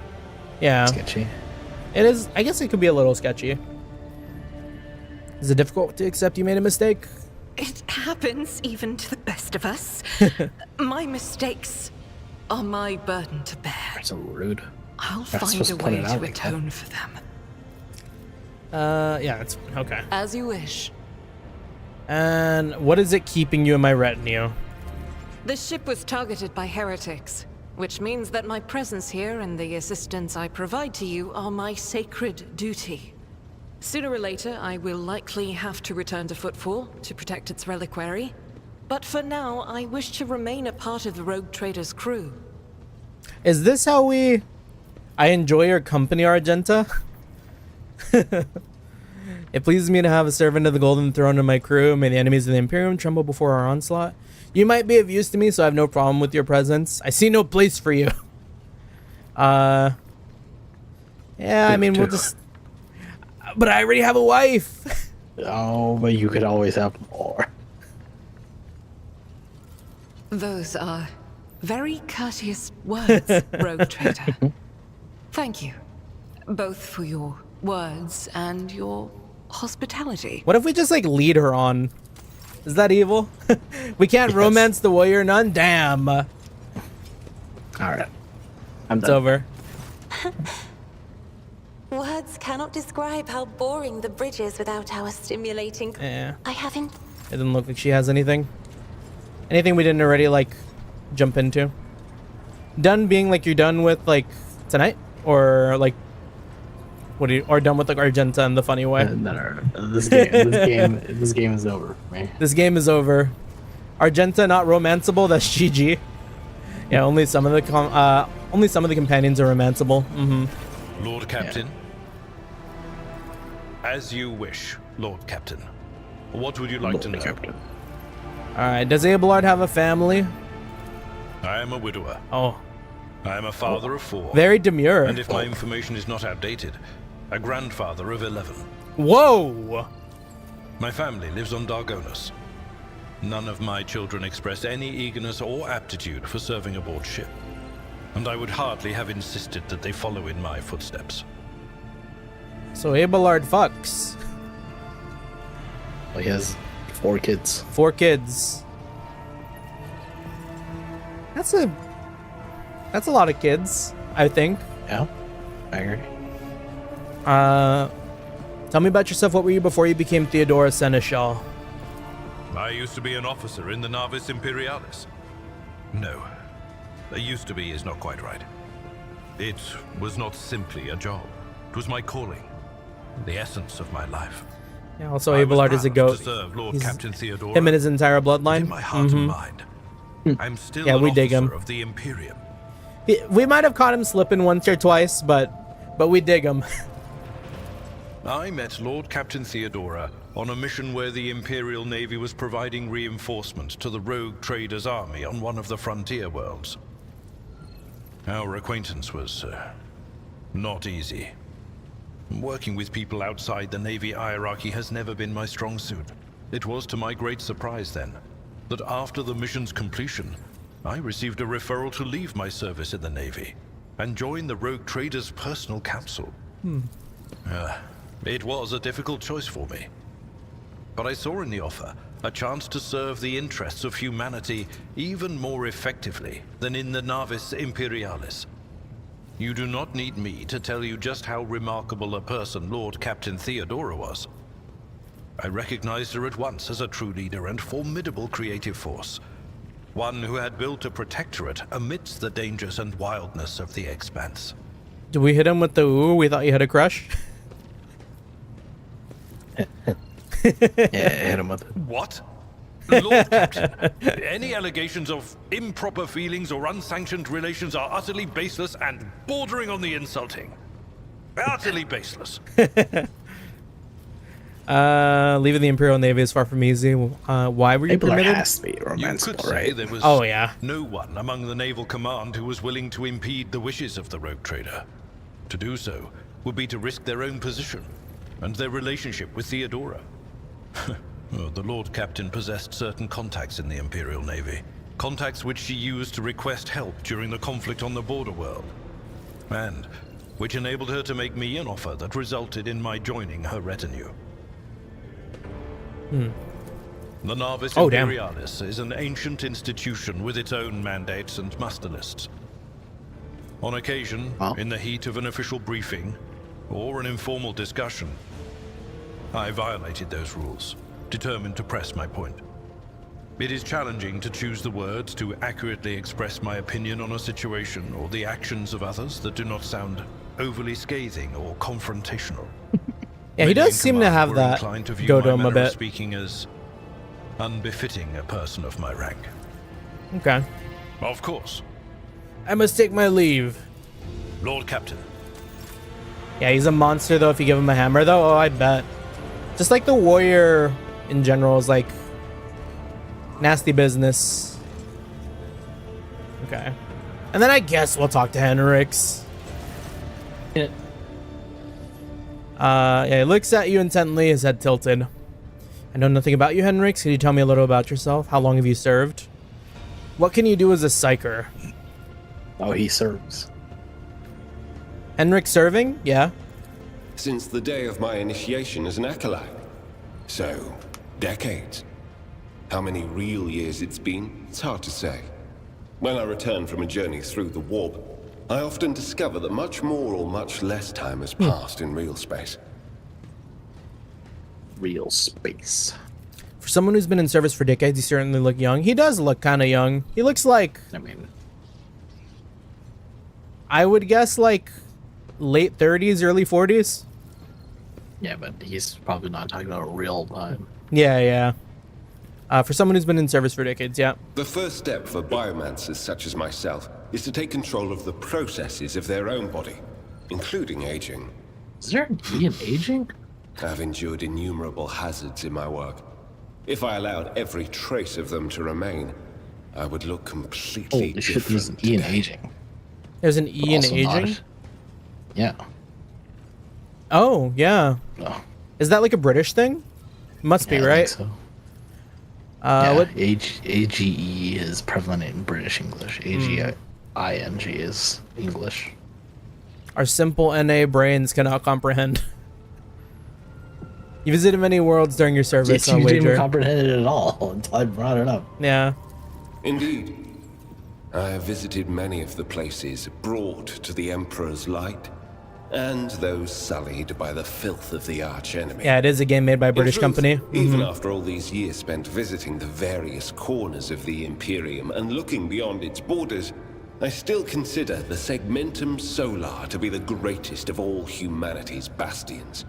sketchy. It is. I guess it could be a little sketchy. Is it difficult to accept you made a mistake? It happens even to the best of us. My mistakes are my burden to bear. So rude. I'll find a way to atone for them. Yeah, it's okay. As you wish. And what is it keeping you in my retinue? The ship was targeted by heretics, which means that my presence here and the assistance I provide to you are my sacred duty. Sooner or later, I will likely have to return to Footfall to protect its reliquary. But for now, I wish to remain a part of the Rogue Trader's crew. Is this how we... I enjoy your company, Argenta? It pleases me to have a servant of the Golden Throne in my crew. May the enemies of the Imperium tremble before our onslaught. You might be of use to me, so I have no problem with your presence. I see no place for you. Yeah, I mean, we'll just... But I already have a wife. Oh, but you could always have more. Those are very courteous words, Rogue Trader. Thank you, both for your words and your hospitality. What if we just, like, lead her on? Is that evil? We can't romance the warrior nun? Damn. All right. It's over. Words cannot describe how boring the bridge is without our stimulating... Yeah. I haven't... It doesn't look like she has anything. Anything we didn't already, like, jump into? Done being, like, you're done with, like, tonight? Or, like, what are you... Or done with, like, Argenta in the funny way? No. This game is over for me. This game is over. Argenta not romanceable? That's GG. Yeah, only some of the companions are romanceable. Lord Captain. As you wish, Lord Captain. What would you like to know? Alright, does Abelard have a family? I am a widower. Oh. I am a father of 4. Very demure. And if my information is not outdated, a grandfather of 11. Whoa! My family lives on Dargonus. None of my children express any eagerness or aptitude for serving aboard ship. And I would hardly have insisted that they follow in my footsteps. So Abelard fucks. Well, he has 4 kids. 4 kids. That's a lot of kids, I think. Yeah, I agree. Tell me about yourself. What were you before you became Theodora Seneschal? I used to be an officer in the Navis Imperialis. No. Used to be is not quite right. It was not simply a job. It was my calling. The essence of my life. Yeah, also Abelard is a goat. Lord Captain Theodora. Him and his entire bloodline. In my heart and mind. I'm still yeah, an we dig officer him. of the Imperium. We might have caught him slipping once or twice, but we dig him. I met Lord Captain Theodora on a mission where the Imperial Navy was providing reinforcement to the Rogue Trader's army on one of the frontier worlds. Our acquaintance was not easy. Working with people outside the Navy hierarchy has never been my strong suit. It was to my great surprise then, that after the mission's completion, I received a referral to leave my service in the Navy and join the Rogue Trader's personal council. It was a difficult choice for me. But I saw in the offer a chance to serve the interests of humanity even more effectively than in the Navis Imperialis. You do not need me to tell you just how remarkable a person Lord Captain Theodora was. I recognized her at once as a true leader and formidable creative force. One who had built a protectorate amidst the dangers and wildness of the expanse. Did we hit him with the ooh? We thought you had a crush? Yeah, hit him with it. What? Lord Captain, any allegations of improper feelings or unsanctioned relations are utterly baseless and bordering on the insulting. Utterly baseless. Leaving the Imperial Navy is far from easy. Why were you Maybe there permitted? has to be You romance, could say right? there was Oh, yeah. no one among the naval command who was willing to impede the wishes of the rogue trader. To do so would be to risk their own position and their relationship with Theodora. Well, the Lord Captain possessed certain contacts in the Imperial Navy. Contacts which she used to request help during the conflict on the border world. And which enabled her to make me an offer that resulted in my joining her retinue. The Navis Oh, damn. Imperialis is an ancient institution with its own mandates and muster lists. On occasion, in the heat of an official briefing, or an informal discussion, I violated those rules, determined to press my point. It is challenging to choose the words to accurately express my opinion on a situation or the actions of others that do not sound overly scathing or confrontational. Yeah, he does seem to have that go to him a bit. Speaking as unbefitting a person of my rank. Okay. Of course. I must take my leave. Lord Captain. Yeah, he's a monster though if you give him a hammer though. Oh, I bet. Just like the warrior in general is like nasty business. Okay. And then I guess we'll talk to Henrix. Yeah, he looks at you intently, his head tilted. I know nothing about you, Henrix. Can you tell me a little about yourself? How long have you served? What can you do as a psyker? Oh, he serves. Henrix serving? Yeah. Since the day of my initiation as an acolyte. So, decades. How many real years it's been, it's hard to say. When I return from a journey through the warp, I often discover that much more or much less time has passed in real space. Real space. For someone who's been in service for decades, you certainly look young. He does look kind of young. He looks like, I mean, I would guess like late 30s, early 40s. yeah, but he's probably not talking about real time. Yeah, yeah. For someone who's been in service for decades, yeah. The first step for biomancers such as myself is to take control of the processes of their own body, including aging. Is there an aging? I've endured innumerable hazards in my work. If I allowed every trace of them to remain, I would look completely Holy shit, there's an different E in today. aging. There's an E in Also not- aging? Yeah. Oh, yeah. Oh, Is that like a British thing? Must be, yeah, I right? think so. Yeah, What? AGE is prevalent in British English. AGING is English. Our simple NA brains cannot comprehend. You visited many worlds during your service, Yes, I'll you didn't wager. comprehend it at all until I brought it up. Yeah. Indeed. I have visited many of the places brought to the Emperor's light, and those sullied by the filth of the archenemy. Yeah, it is a game made by a British In truth, company. Even after all these years spent visiting the various corners of the Imperium and looking beyond its borders, I still consider the Segmentum Solar to be the greatest of all humanity's bastions.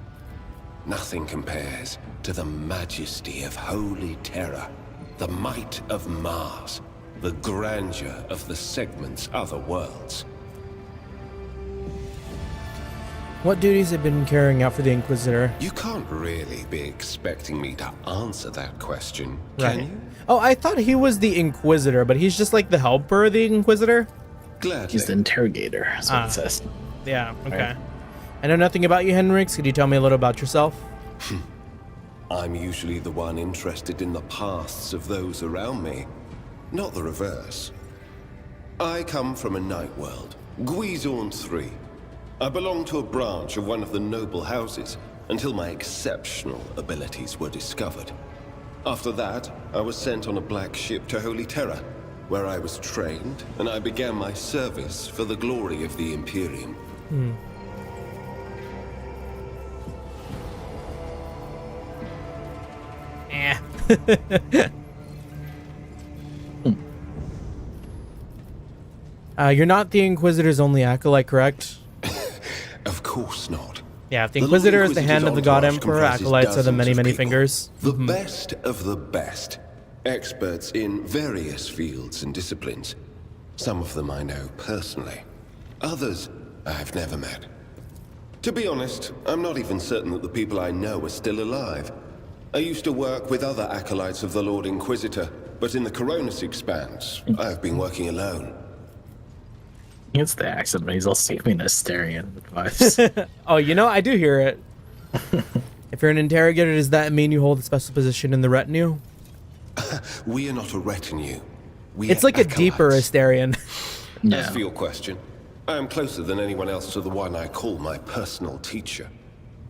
Nothing compares to the majesty of Holy Terra, the might of Mars, the grandeur of the Segment's other worlds. What duties have been carrying out for the Inquisitor? You can't really be expecting me to answer that question, can you? Oh, I thought he was the Inquisitor, but he's just like the helper of the Inquisitor? Gladly. He's the interrogator, that's what it says. Yeah, okay. Right. I know nothing about you, Henrix. Could you tell me a little about yourself? I'm usually the one interested in the pasts of those around me, not the reverse. I come from a night world, Guizorn 3. I belong to a branch of one of the noble houses until my exceptional abilities were discovered. After that, I was sent on a black ship to Holy Terra, where I was trained and I began my service for the glory of the Imperium. You're not the Inquisitor's only acolyte, correct? Of course not. Yeah, if the Inquisitor is the hand of the God Emperor, acolytes are the many, many fingers. The best of the best. Experts in various fields and disciplines. Some of them I know personally. Others I've never met. To be honest, I'm not even certain that the people I know are still alive. I used to work with other acolytes of the Lord Inquisitor, but in the Coronis Expanse, I've been working alone. It's the accent, but he's also giving Asterian vibes. Oh, you know, I do hear it. If you're an interrogator, does that mean you hold a special position in the retinue? We are not a retinue. It's like acolytes. A deeper Asterian. Yeah. As for your question, I am closer than anyone else to the one I call my personal teacher.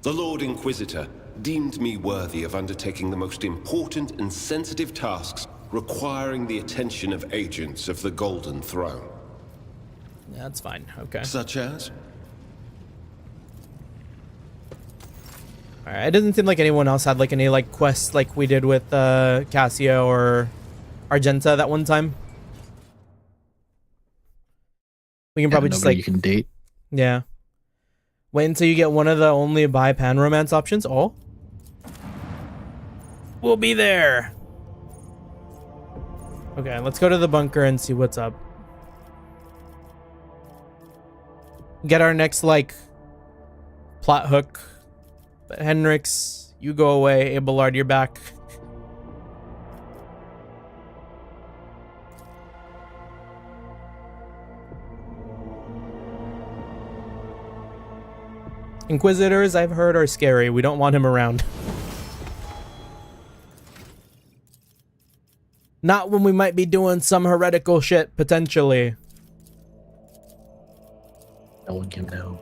The Lord Inquisitor deemed me worthy of undertaking the most important and sensitive tasks requiring the attention of agents of the Golden Throne. Yeah, that's fine. Okay. Such as? Alright, it doesn't seem like anyone else had like any like quests like we did with Cassia or Argenta that one time. We can probably just like you can date. Yeah. Wait until you get one of the only buy pan romance options. Oh. We'll be there. Okay, let's go to the bunker and see what's up. Get our next like plot hook. But Henrix, you go away. Abelard, you're back. Inquisitors, I've heard, are scary. We don't want him around. Not when we might be doing some heretical shit, potentially. No one can know.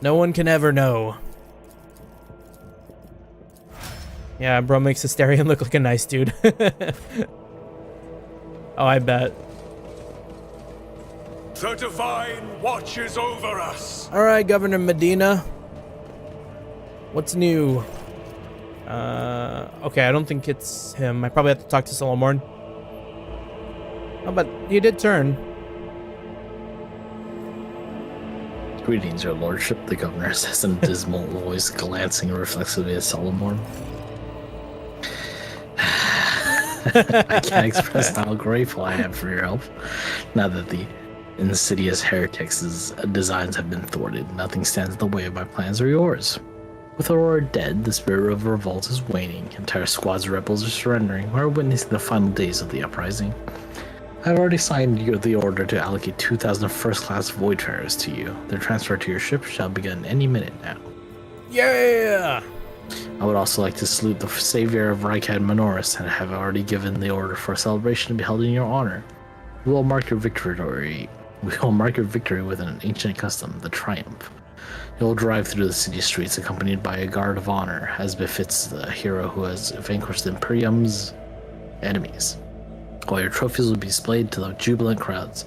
No one can ever know. Yeah, bro makes Asterian look like a nice dude. Oh, I bet. The Divine watches over us. Alright, Governor Medina. What's new? Okay, I don't think it's him. I probably have to talk to Solomorn. Oh, but he did turn. Greetings, your lordship, the governor says in a dismal voice, glancing reflexively at Solomon. I can't express how grateful I am for your help. Now that the insidious heretics' designs have been thwarted, nothing stands in the way of my plans or yours. With Aurora dead, the spirit of revolt is waning. Entire squads of rebels are surrendering. We're witnessing the final days of the uprising. I've already signed you the order to allocate 2,000 first-class Voidfarers to you. Their transfer to your ship shall begin any minute now. Yeah! I would also like to salute the savior of Rykad Minoris and have already given the order for a celebration to be held in your honor. We will mark your victory with an ancient custom, the Triumph. You will drive through the city streets accompanied by a guard of honor, as befits the hero who has vanquished the Imperium's enemies. All your trophies will be displayed to the jubilant crowds.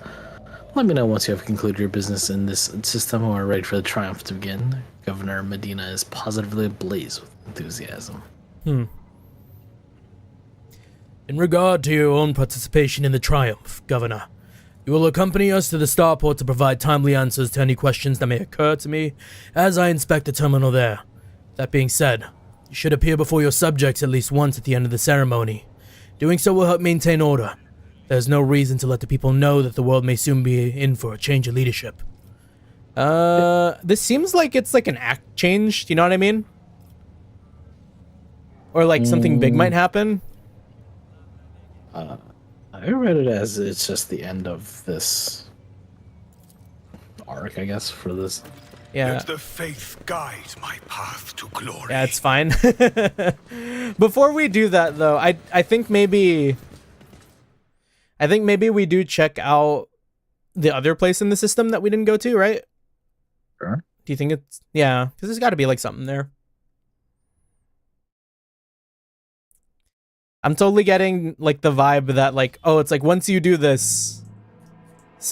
Let me know once you have concluded your business in this system and are ready for the Triumph to begin. Governor Medina is positively ablaze with enthusiasm. In regard to your own participation in the Triumph, Governor, you will accompany us to the starport to provide timely answers to any questions that may occur to me as I inspect the terminal there. That being said, you should appear before your subjects at least once at the end of the ceremony. Doing so will help maintain order. There's no reason to let the people know that the world may soon be in for a change of leadership. This seems like it's like an act change, do you know what I mean? Or like something big might happen. I read it as it's just the end of this arc, I guess, for this. Yeah. Let the faith guide my path to glory. Yeah, it's fine. Before we do that, though, I think maybe we do check out the other place in the system that we didn't go to, right? Sure. Do you think it's... Yeah, because there's got to be, like, something there. I'm totally getting, like, the vibe that, like, oh, it's like, once you do this,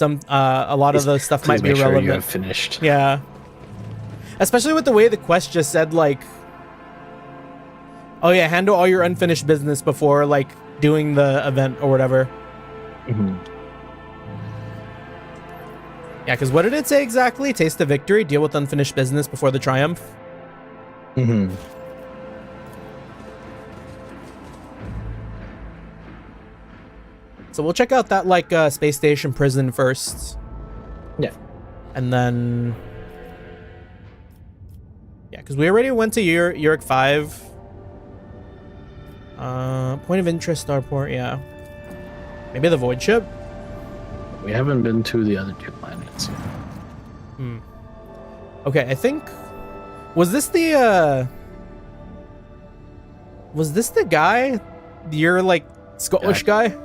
a lot of the stuff might be irrelevant. Sure you have finished. Yeah. Especially with the way the quest just said, like, oh yeah, handle all your unfinished business before, like, doing the event or whatever. Yeah, because what did it say exactly? Taste the victory, deal with unfinished business before the triumph? Mm-hmm. So we'll check out that like space station prison first. Yeah. And then yeah, because we already went to Uric 5. Point of interest starport, yeah. Maybe the void ship? We haven't been to the other 2 planets yet. Okay, I think was this the guy? You're like Scottish guy?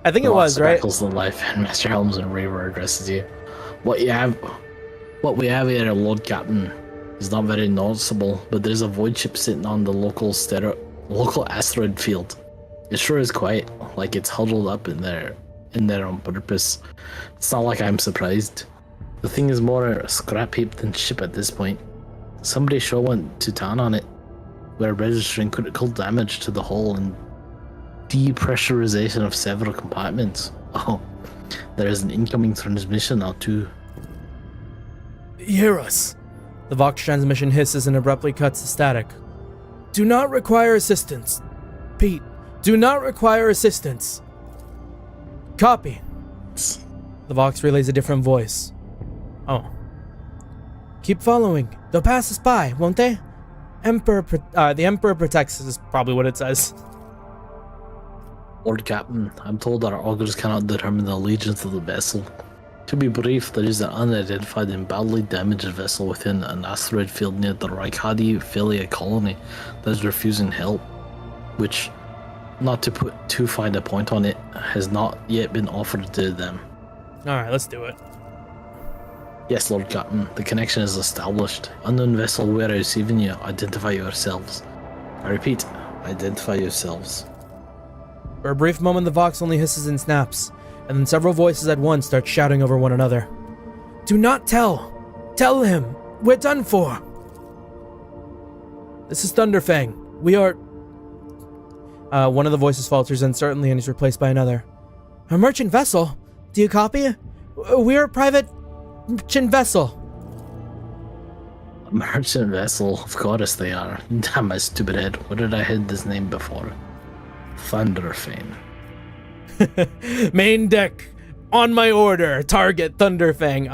I think it was, right? Speckles the life and Master Helms and Raver addresses you. What we have here, Lord Captain, is not very noticeable, but there's a void ship sitting on the local asteroid field. It sure is quiet, like it's huddled up in there on purpose. It's not like I'm surprised. The thing is more a scrap heap than ship at this point. Somebody sure went to town on it. We're registering critical damage to the hull and depressurization of several compartments. Oh, there is an incoming transmission now too. Hear us. The Vox transmission hisses and abruptly cuts to static. Do not require assistance. Pete, do not require assistance. Copy. The Vox relays a different voice. Oh. Keep following. They'll pass us by, won't they? The Emperor protects us is probably what it says. Lord Captain, I'm told our augurs cannot determine the allegiance of the vessel. To be brief, there is an unidentified and badly damaged vessel within an asteroid field near the WH40K colony that is refusing help, which, not to put too fine a point on it, has not yet been offered to them. Alright, let's do it. Yes, Lord Captain, the connection is established. Unknown vessel, we are receiving you. Identify yourselves. I repeat, identify yourselves. For a brief moment, the Vox only hisses and snaps, and then several voices at once start shouting over one another. Do not tell! Tell him! We're done for! This is Thunderfang. We are... one of the voices falters uncertainly and is replaced by another. A merchant vessel? Do you copy? We're a private merchant vessel. A merchant vessel? Of course they are. Damn my stupid head. Where did I heard this name before? Thunderfang. Main deck. On my order. Target Thunderfang.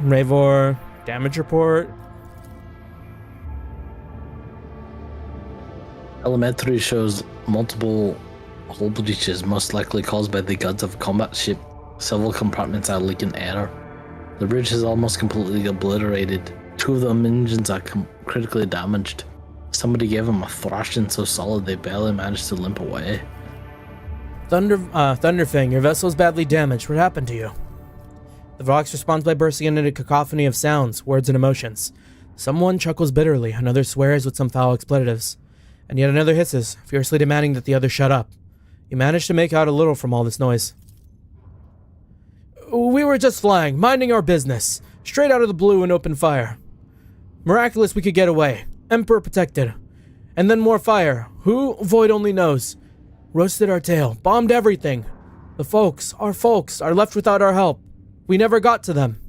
Ravor. Damage report. Telemetry shows multiple hull breaches, most likely caused by the guts of a combat ship. Several compartments are leaking air. The bridge is almost completely obliterated. 2 of the engines are critically damaged. Somebody gave them a thrashing so solid they barely managed to limp away. Thunderfang, your vessel is badly damaged. What happened to you? The Vox responds by bursting into a cacophony of sounds, words, and emotions. Someone chuckles bitterly, another swears with some foul expletives, and yet another hisses, fiercely demanding that the other shut up. You manage to make out a little from all this noise. We were just flying, minding our business, straight out of the blue and open fire. Miraculous we could get away. Emperor protected. And then more fire. Who? Void only knows. Roasted our tail, bombed everything. The folks, are left without our help. We never got to them.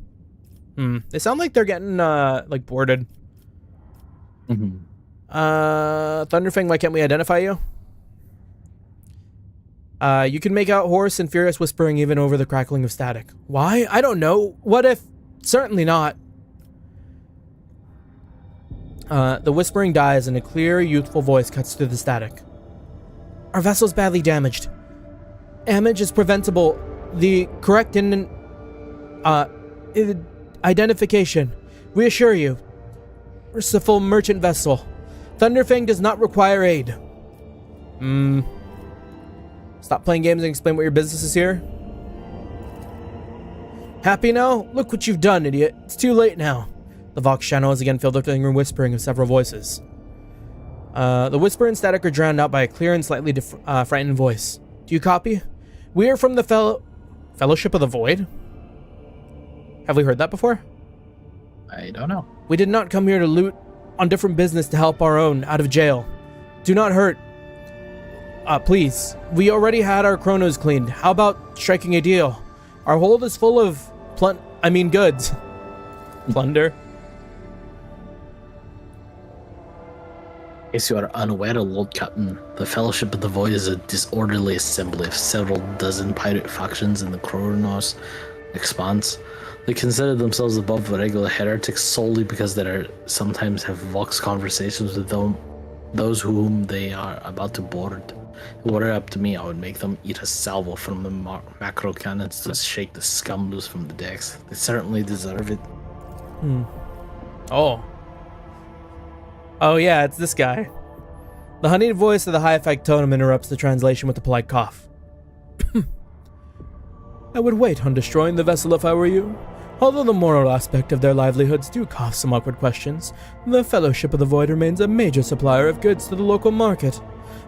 They sound like they're getting, like, boarded. Thunderfang, why can't we identify you? You can make out hoarse and furious whispering even over the crackling of static. Why? I don't know. What if? Certainly not. The whispering dies and a clear, youthful voice cuts through the static. Our vessel's badly damaged. Damage is preventable. The correct identification. We assure you. Merciful merchant vessel. Thunderfang does not require aid. Stop playing games and explain what your business is here. Happy now? Look what you've done, idiot. It's too late now. The Vox channel is again filled with the whispering of several voices. The whisper and static are drowned out by a clear and slightly frightened voice. Do you copy? We are from the Fellowship of the Void? Have we heard that before? I don't know. We did not come here to loot on different business to help our own out of jail. Do not hurt. Please. We already had our chronos cleaned. How about striking a deal? Our hold is full of goods. Plunder. In case you are unaware, Lord Captain, the Fellowship of the Void is a disorderly assembly of several dozen pirate factions in the Kronos expanse. They consider themselves above the regular heretics solely because they are sometimes have vox conversations with those whom they are about to board. If it were up to me, I would make them eat a salvo from the macro cannons to shake the scum loose from the decks. They certainly deserve it. Oh. Oh yeah, it's this guy. The honeyed voice of the high-effect totem interrupts the translation with a polite cough. I would wait on destroying the vessel if I were you. Although the moral aspect of their livelihoods do cause some awkward questions, the Fellowship of the Void remains a major supplier of goods to the local market.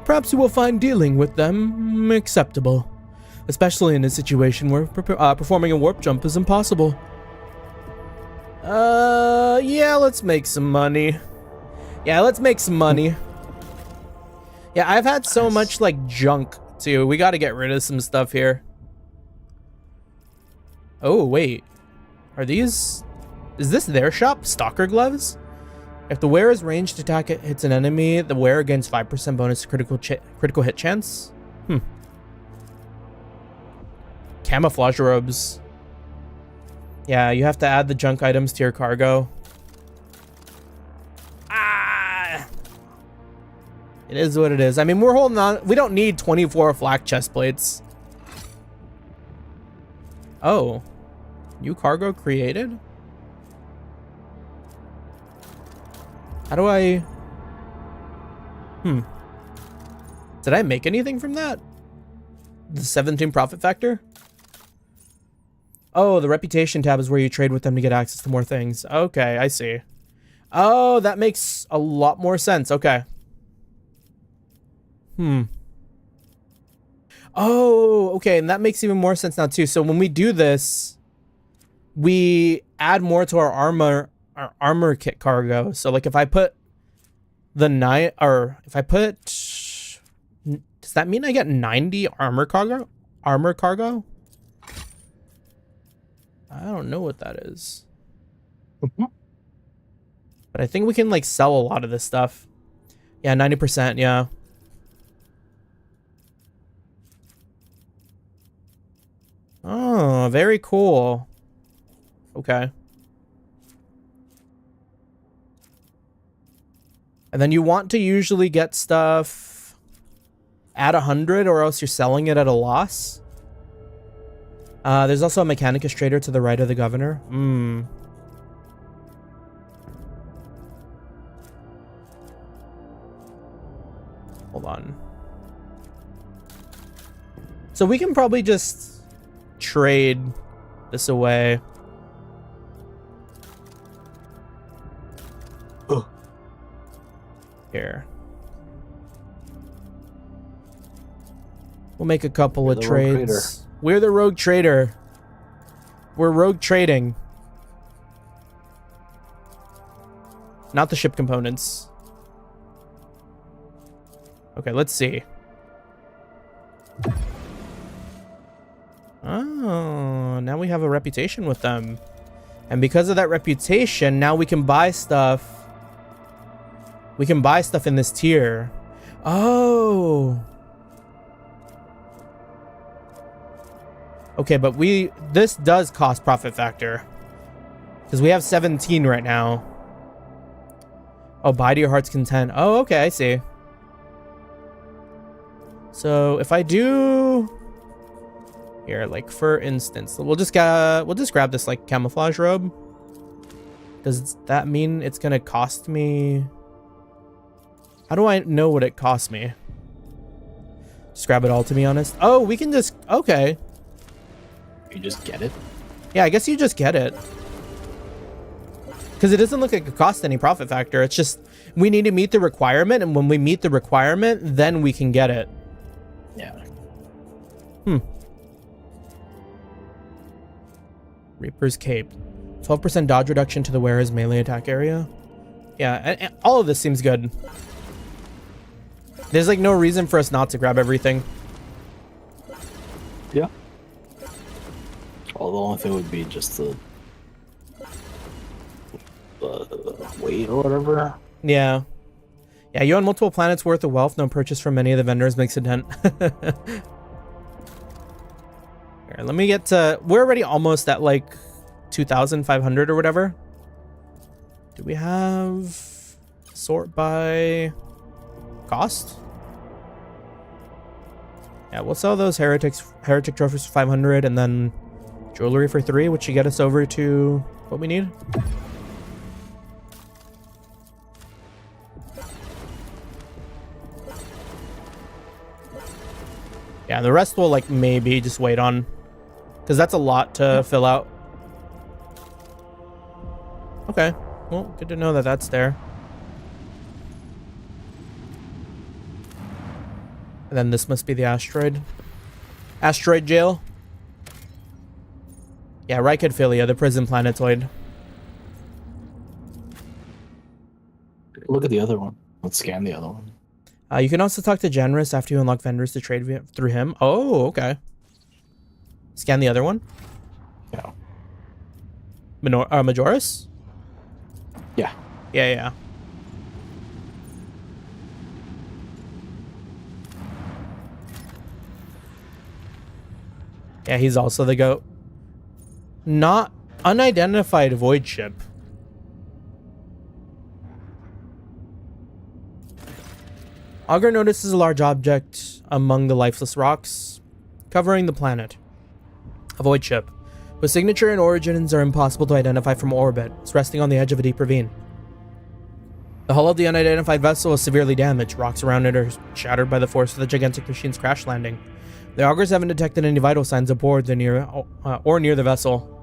Perhaps you will find dealing with them acceptable, especially in a situation where performing a warp jump is impossible. Yeah, let's make some money. Yeah, let's make some money. Yeah, I've had so much, like, junk, too. We gotta get rid of some stuff here. Oh, wait. Are these... Is this their shop? Stalker gloves? If the wearer's ranged attack hits an enemy, the wearer gains 5% bonus critical hit chance? Camouflage robes. Yeah, you have to add the junk items to your cargo. It is what it is. I mean, we're holding on. We don't need 24 flak chest plates. Oh. New cargo created? How do I... Did I make anything from that? The 17 profit factor? Oh, the reputation tab is where you trade with them to get access to more things. Okay, I see. Oh, that makes a lot more sense. Okay. Oh, okay, and that makes even more sense now too. So when we do this, we add more to our armor kit cargo. So like if I put the does that mean I get 90 armor cargo? I don't know what that is. But I think we can like sell a lot of this stuff. Yeah, 90%, yeah. Oh, very cool. Okay. And then you want to usually get stuff at 100 or else you're selling it at a loss. There's also a Mechanicus trader to the right of the governor. Hold on. So we can probably just trade this away. Here. We'll make a couple of trades. We're the rogue trader. We're rogue trading. Not the ship components. Okay, let's see. Oh, now we have a reputation with them. And because of that reputation, now we can buy stuff. We can buy stuff in this tier. Oh. Okay, but this does cost profit factor. Because we have 17 right now. Oh, buy to your heart's content. Oh, okay, I see. So if I do here, like for instance, we'll just grab this like camouflage robe. Does that mean it's gonna cost me? How do I know what it costs me? Just grab it all, to be honest. Oh, we can just... Okay. You just get it? Yeah, I guess you just get it. Because it doesn't look like it costs any profit factor. It's just... We need to meet the requirement, and when we meet the requirement, then we can get it. Yeah. Reaper's Cape. 12% dodge reduction to the wearer's melee attack area. Yeah, and all of this seems good. There's like no reason for us not to grab everything. Yeah. Well, the only thing would be just the weight or whatever. Yeah. Yeah, you own multiple planets worth of wealth. No purchase from any of the vendors makes a dent. Here, let me get to... We're already almost at like 2,500 or whatever. Do we have... Sort by... cost? Yeah, we'll sell those heretic trophies for 500 and then jewelry for 3, which should get us over to what we need. Yeah, the rest will like maybe just wait on, because that's a lot to fill out. Okay, well, good to know that that's there. And then this must be the asteroid. Asteroid jail. Yeah, Rykadphilia, the prison planetoid. Look at the other one. Let's scan the other one. You can also talk to Generous after you unlock vendors to trade through him. Oh, okay. Scan the other one? Yeah. Majoris? Yeah. Yeah. Yeah, he's also the GOAT. Not unidentified void ship. Augur notices a large object among the lifeless rocks, covering the planet. A void ship, whose signature and origins are impossible to identify from orbit, is resting on the edge of a deep ravine. The hull of the unidentified vessel is severely damaged. Rocks around it are shattered by the force of the gigantic machine's crash landing. The augurs haven't detected any vital signs aboard the near the vessel.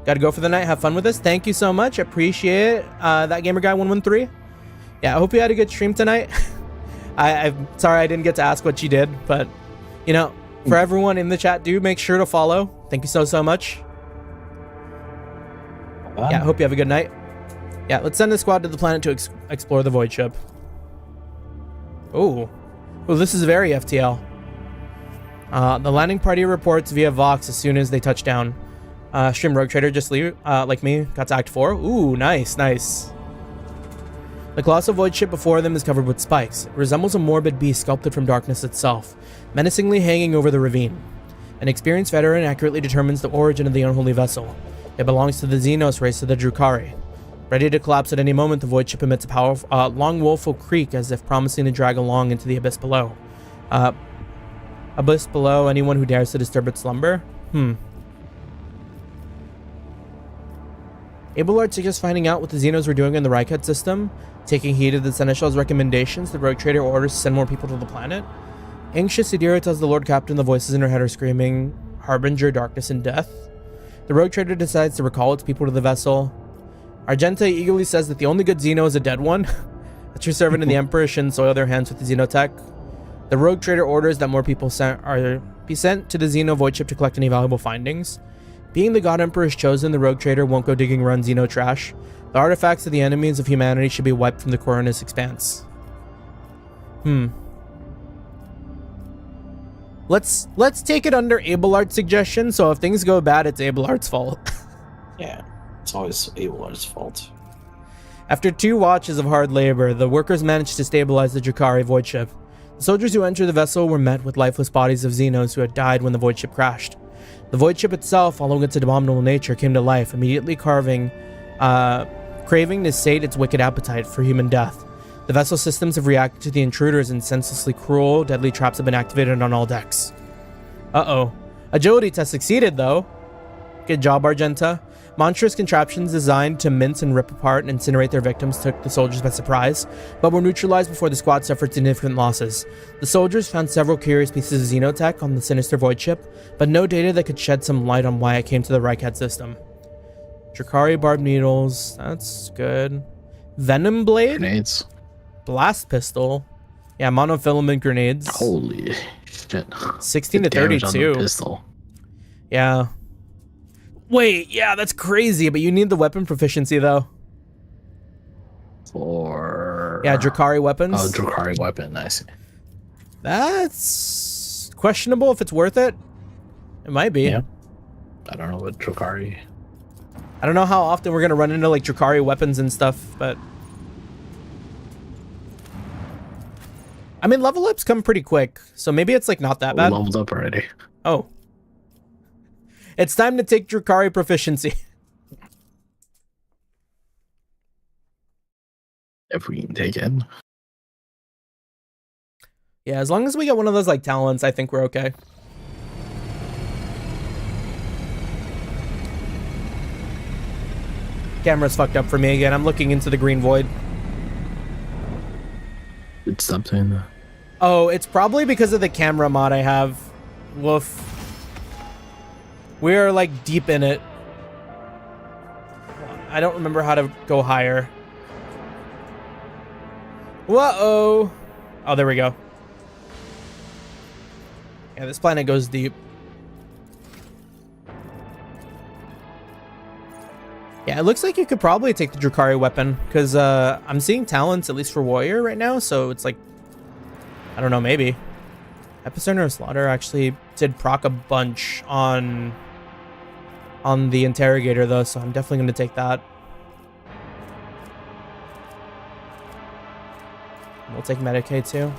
Gotta go for the night. Have fun with this. Thank you so much. Appreciate that gamer guy 113. Yeah, I hope you had a good stream tonight. I'm sorry I didn't get to ask what you did, but you know, for everyone in the chat, do make sure to follow. Thank you so much. Yeah, hope you have a good night. Yeah, let's send a squad to the planet to explore the void ship. Oh, this is very FTL. The landing party reports via Vox as soon as they touch down. Stream Rogue Trader just leave, like me, got to Act 4. Ooh, nice. The colossal void ship before them is covered with spikes. It resembles a morbid beast sculpted from darkness itself, menacingly hanging over the ravine. An experienced veteran accurately determines the origin of the unholy vessel. It belongs to the Xenos race of the Drukhari. Ready to collapse at any moment, the void ship emits a powerful, long woeful creak as if promising to drag along into the abyss below. Abyss below anyone who dares to disturb its slumber? Abelard suggests finding out what the Xenos were doing in the Rykad system. Taking heed of the Seneschal's recommendations, the Rogue Trader orders to send more people to the planet. Anxious, Idira tells the Lord Captain the voices in her head are screaming, "Harbinger, darkness, and death." The Rogue Trader decides to recall its people to the vessel. Argenta eagerly says that the only good Xeno is a dead one. A true servant of the Emperor shouldn't soil their hands with the Xenotech. The Rogue Trader orders that more people be sent to the Xeno void ship to collect any valuable findings. Being the God Emperor is chosen, the Rogue Trader won't go digging around Xeno trash. The artifacts of the enemies of humanity should be wiped from the Coronus expanse. Let's take it under Abelard's suggestion, so if things go bad, it's Abelard's fault. Yeah, it's always Abelard's fault. After 2 watches of hard labor, the workers managed to stabilize the Drukhari void ship. The soldiers who entered the vessel were met with lifeless bodies of Xenos who had died when the void ship crashed. The void ship itself, following its abominable nature, came to life, immediately craving to sate its wicked appetite for human death. The vessel systems have reacted to the intruders, and senselessly cruel, deadly traps have been activated on all decks. Uh-oh. Agility test succeeded, though. Good job, Argenta. Monstrous contraptions designed to mince and rip apart and incinerate their victims took the soldiers by surprise, but were neutralized before the squad suffered significant losses. The soldiers found several curious pieces of xenotech on the sinister void ship, but no data that could shed some light on why it came to the Rykad system. Drukhari barbed needles, that's good. Venom blade? Grenades. Blast pistol. Yeah, monofilament grenades. Holy shit. 16 to Damage 32. on the pistol. Yeah. Wait, yeah, that's crazy, but you need the weapon proficiency, though. For... Yeah, Drukhari weapons. Oh, Drukhari weapon, I see. That's questionable if it's worth it. It might be. Yeah. I don't know what Drukhari... I don't know how often we're going to run into, like, Drukhari weapons and stuff, but... I mean, level ups come pretty quick, so maybe it's like not that bad. Leveled up already. Oh. It's time to take Drukhari proficiency. If we can take it. Yeah, as long as we get one of those like talents, I think we're okay. Camera's fucked up for me again. I'm looking into the green void. It's something. Oh, it's probably because of the camera mod I have. Woof. We're like deep in it. I don't remember how to go higher. Whoa! Oh, there we go. Yeah, this planet goes deep. Yeah, it looks like you could probably take the Drukhari weapon, because I'm seeing talents, at least for Warrior right now, so it's like, I don't know, maybe. Epicenter of Slaughter actually did proc a bunch on the Interrogator, though, so I'm definitely going to take that. We'll take Medicaid, too.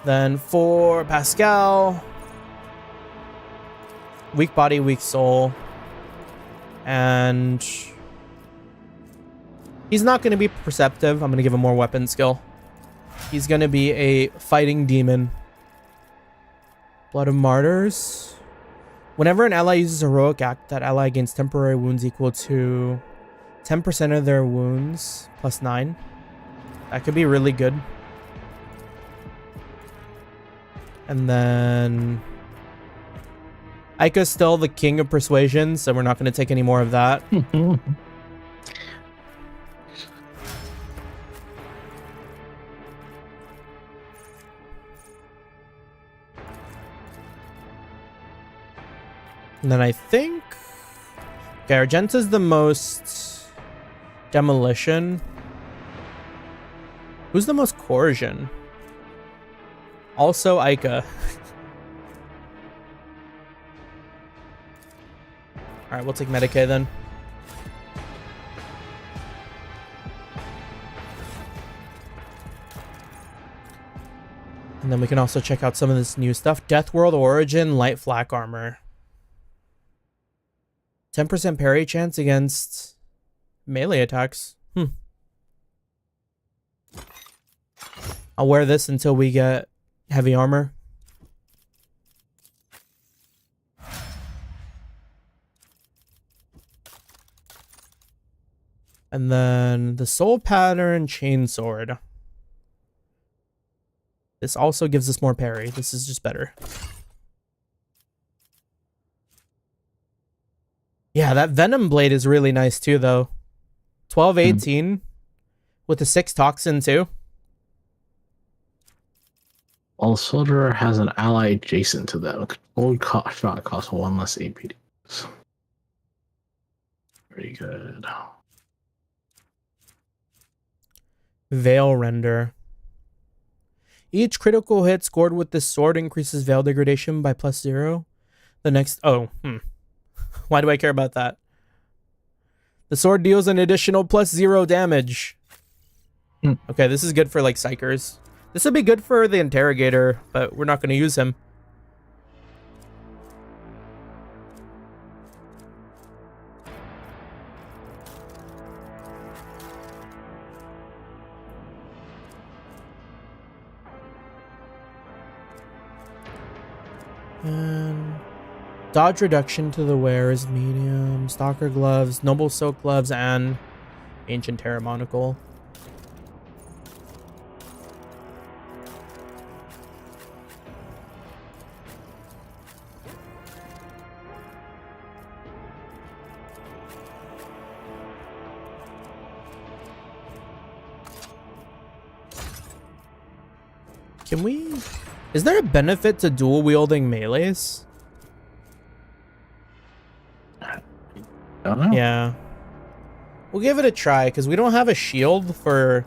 Then for Pasqal... Weak body, weak soul. And he's not going to be perceptive. I'm going to give him more weapon skill. He's going to be a fighting demon. Blood of Martyrs. Whenever an ally uses a heroic act, that ally gains temporary wounds equal to 10% of their wounds plus 9. That could be really good. And then Aika's still the king of persuasion, so we're not going to take any more of that. And then I think... Okay, Argenta's the most demolition. Who's the most coercion? Also Aika. Alright, we'll take Medicaid then. And then we can also check out some of this new stuff. Death World Origin Light Flak Armor. 10% parry chance against melee attacks. I'll wear this until we get heavy armor. And then the Soul Pattern Chainsword. This also gives us more parry. This is just better. Yeah, that Venom Blade is really nice too, though. 1218 with the 6 toxin too. All soldier has an ally adjacent to them. Controlled shot costs 1 less APD. Pretty good. Veil Render. Each critical hit scored with this sword increases Veil degradation by +0. The next... Why do I care about that? The sword deals an additional +0 damage. Okay, this is good for, like, Psychers. This would be good for the Interrogator, but we're not going to use him. And dodge reduction to the wearer is medium. Stalker gloves, noble silk gloves, and ancient terra monocle. Can we... Is there a benefit to dual wielding melees? I don't know. Yeah. We'll give it a try, because we don't have a shield for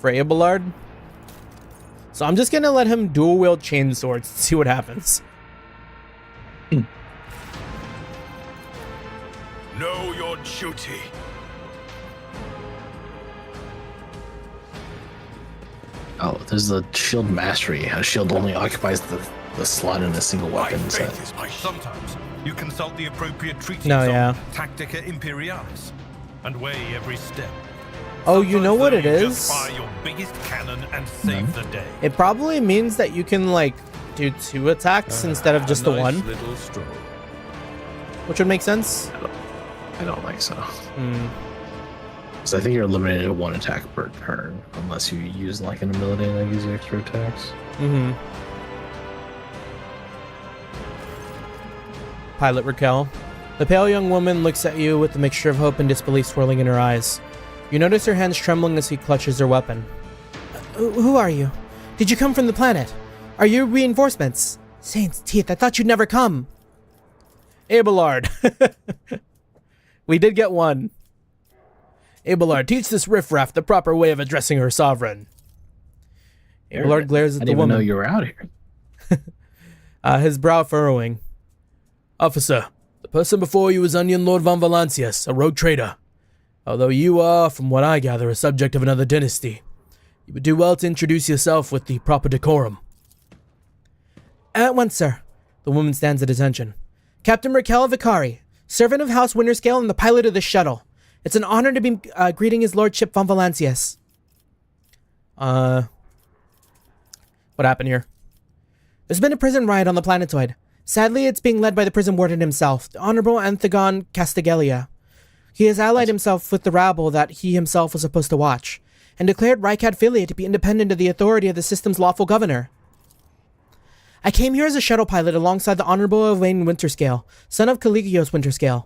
Abelard. So I'm just going to let him dual wield chain swords to see what happens. Know your duty. Oh, there's the shield mastery. A shield only occupies the slot in a single weapon set. Sometimes you consult the appropriate treatise yeah. Tactica Imperialis and weigh every step. Oh, you know what it You is? just fire your biggest cannon and save the day. It probably means that you can like do 2 attacks instead of just the nice one, little stroll. which would make sense. I don't think so. Hmm. So I think you're limited to 1 attack per turn, unless you use like an ability that gives you extra attacks. Mm-hmm. Pilot Raquel. The pale young woman looks at you with a mixture of hope and disbelief swirling in her eyes. You notice her hands trembling as he clutches her weapon. Who are you? Did you come from the planet? Are you reinforcements? Saint's teeth, I thought you'd never come. Abelard. We did get one. Abelard, teach this riffraff the proper way of addressing her sovereign. Abelard glares at the woman. I didn't even know you were out here. His brow furrowing. Officer, the person before you is Onion Lord von Valancius, a rogue traitor. Although you are, from what I gather, a subject of another dynasty, you would do well to introduce yourself with the proper decorum. At once, sir. The woman stands at attention. Captain Raquel Vicari, servant of House Winterscale and the pilot of the shuttle. It's an honor to be greeting his lordship von Valancius. What happened here? There's been a prison riot on the planetoid. Sadly, it's being led by the prison warden himself, the Honorable Anthegon Castigalia. He has allied himself with the rabble that he himself was supposed to watch, and declared Rykad Philia to be independent of the authority of the system's lawful governor. I came here as a shuttle pilot alongside the Honorable Elaine Winterscale, son of Caligios Winterscale,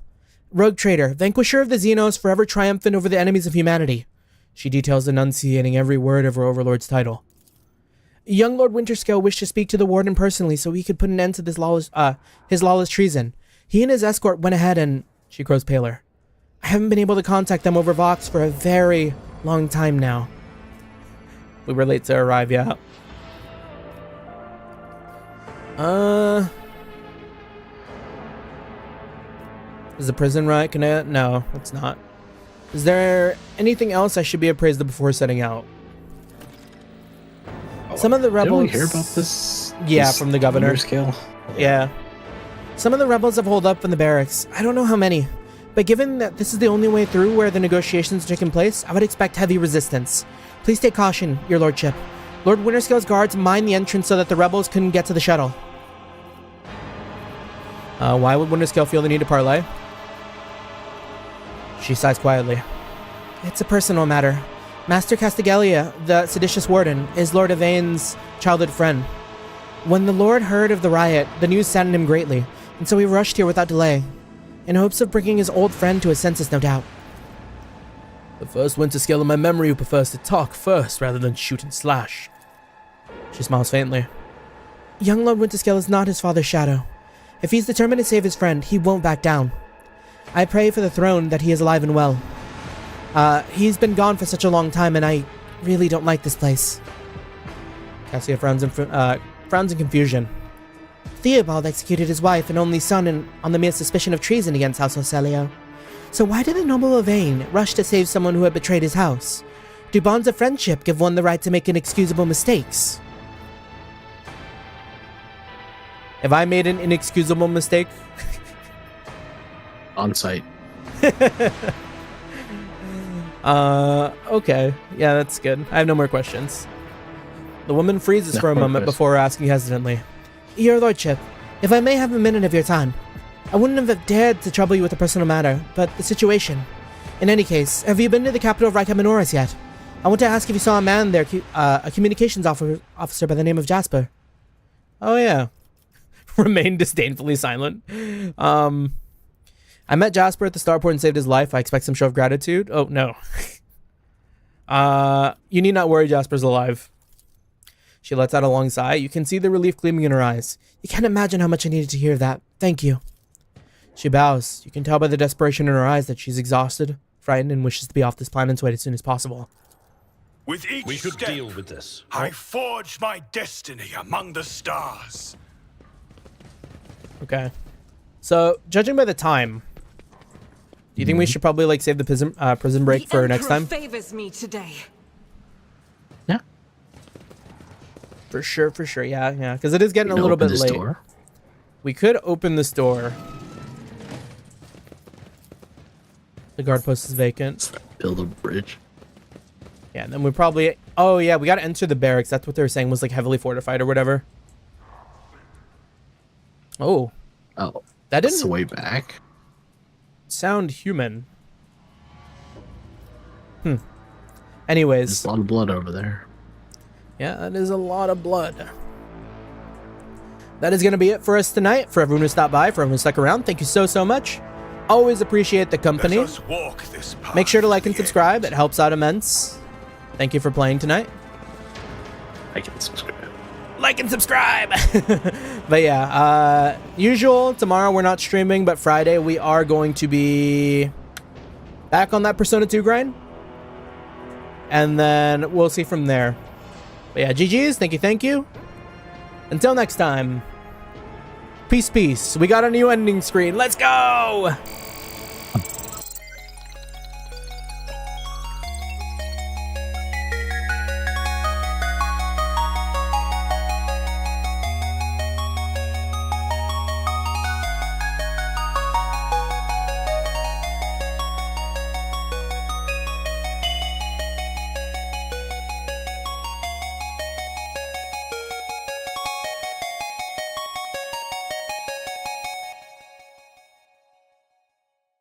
rogue traitor, vanquisher of the Xenos, forever triumphant over the enemies of humanity. She details enunciating every word of her overlord's title. Young Lord Winterscale wished to speak to the warden personally so he could put an end to his lawless treason. He and his escort went ahead and... She grows paler. I haven't been able to contact them over Vox for a very long time now. We were late to arrive, yeah. Is the prison riot connected? No, it's not. Is there anything else I should be appraised of before setting out? Some of the rebels... Didn't we hear about this? Yeah, this from the governor. Scale? Yeah. Some of the rebels have holed up in the barracks. I don't know how many. But given that this is the only way through where the negotiations are taking place, I would expect heavy resistance. Please take caution, your lordship. Lord Winterscale's guards mine the entrance so that the rebels couldn't get to the shuttle. Why would Winterscale feel the need to parlay? She sighs quietly. It's a personal matter. Master Castigalia, the seditious warden, is Lord Yvain's childhood friend. When the Lord heard of the riot, the news saddened him greatly, and so he rushed here without delay, in hopes of bringing his old friend to his senses, no doubt. The first Winterscale in my memory who prefers to talk first rather than shoot and slash. She smiles faintly. Young Lord Winterscale is not his father's shadow. If he's determined to save his friend, he won't back down. I pray for the throne that he is alive and well. He's been gone for such a long time, and I really don't like this place. Cassia frowns in confusion. Theobald executed his wife and only son on the mere suspicion of treason against House Ocelio. So why did the noble Yvain rush to save someone who had betrayed his house? Do bonds of friendship give one the right to make inexcusable mistakes? Have I made an inexcusable mistake? On site. Okay. Yeah, that's good. I have no more questions. The woman freezes for a moment before asking hesitantly. Your lordship, if I may have a minute of your time. I wouldn't have dared to trouble you with a personal matter, but the situation. In any case, have you been to the capital of Rykad Minoris yet? I want to ask if you saw a man there, a communications officer by the name of Jasper. Oh yeah. Remain disdainfully silent. I met Jasper at the starport and saved his life. I expect some show of gratitude. Oh, no. You need not worry, Jasper's alive. She lets out a long sigh. You can see the relief gleaming in her eyes. You can't imagine how much I needed to hear that. Thank you. She bows. You can tell by the desperation in her eyes that she's exhausted, frightened, and wishes to be off this planetoid as soon as possible. With each We should step, deal with this. I forge my destiny among the stars. Okay. So, judging by the time, do you think we should probably like save the prison break for next time? Favors me today. Yeah. For sure. Yeah. Because it is getting a little bit late. Door? We could open this door. The guard post is vacant. Build a bridge. Yeah, and then we probably... Oh, yeah, we got to enter the barracks. That's what they were saying was, like, heavily fortified or whatever. Oh. Oh. That didn't... That's the way back. Sound human. Anyways. There's a lot of blood over there. Yeah, that is a lot of blood. That is going to be it for us tonight. For everyone who stopped by, for everyone who stuck around, thank you so much. Always appreciate the company. Let us walk this path. Make sure to like and subscribe. It helps out immense. Thank you for playing tonight. Like and subscribe. Like and subscribe. But yeah, usual, tomorrow we're not streaming, but Friday we are going to be back on that Persona 2 grind. And then we'll see from there. But yeah, GG's. Thank you. Until next time. Peace. We got a new ending screen. Let's go!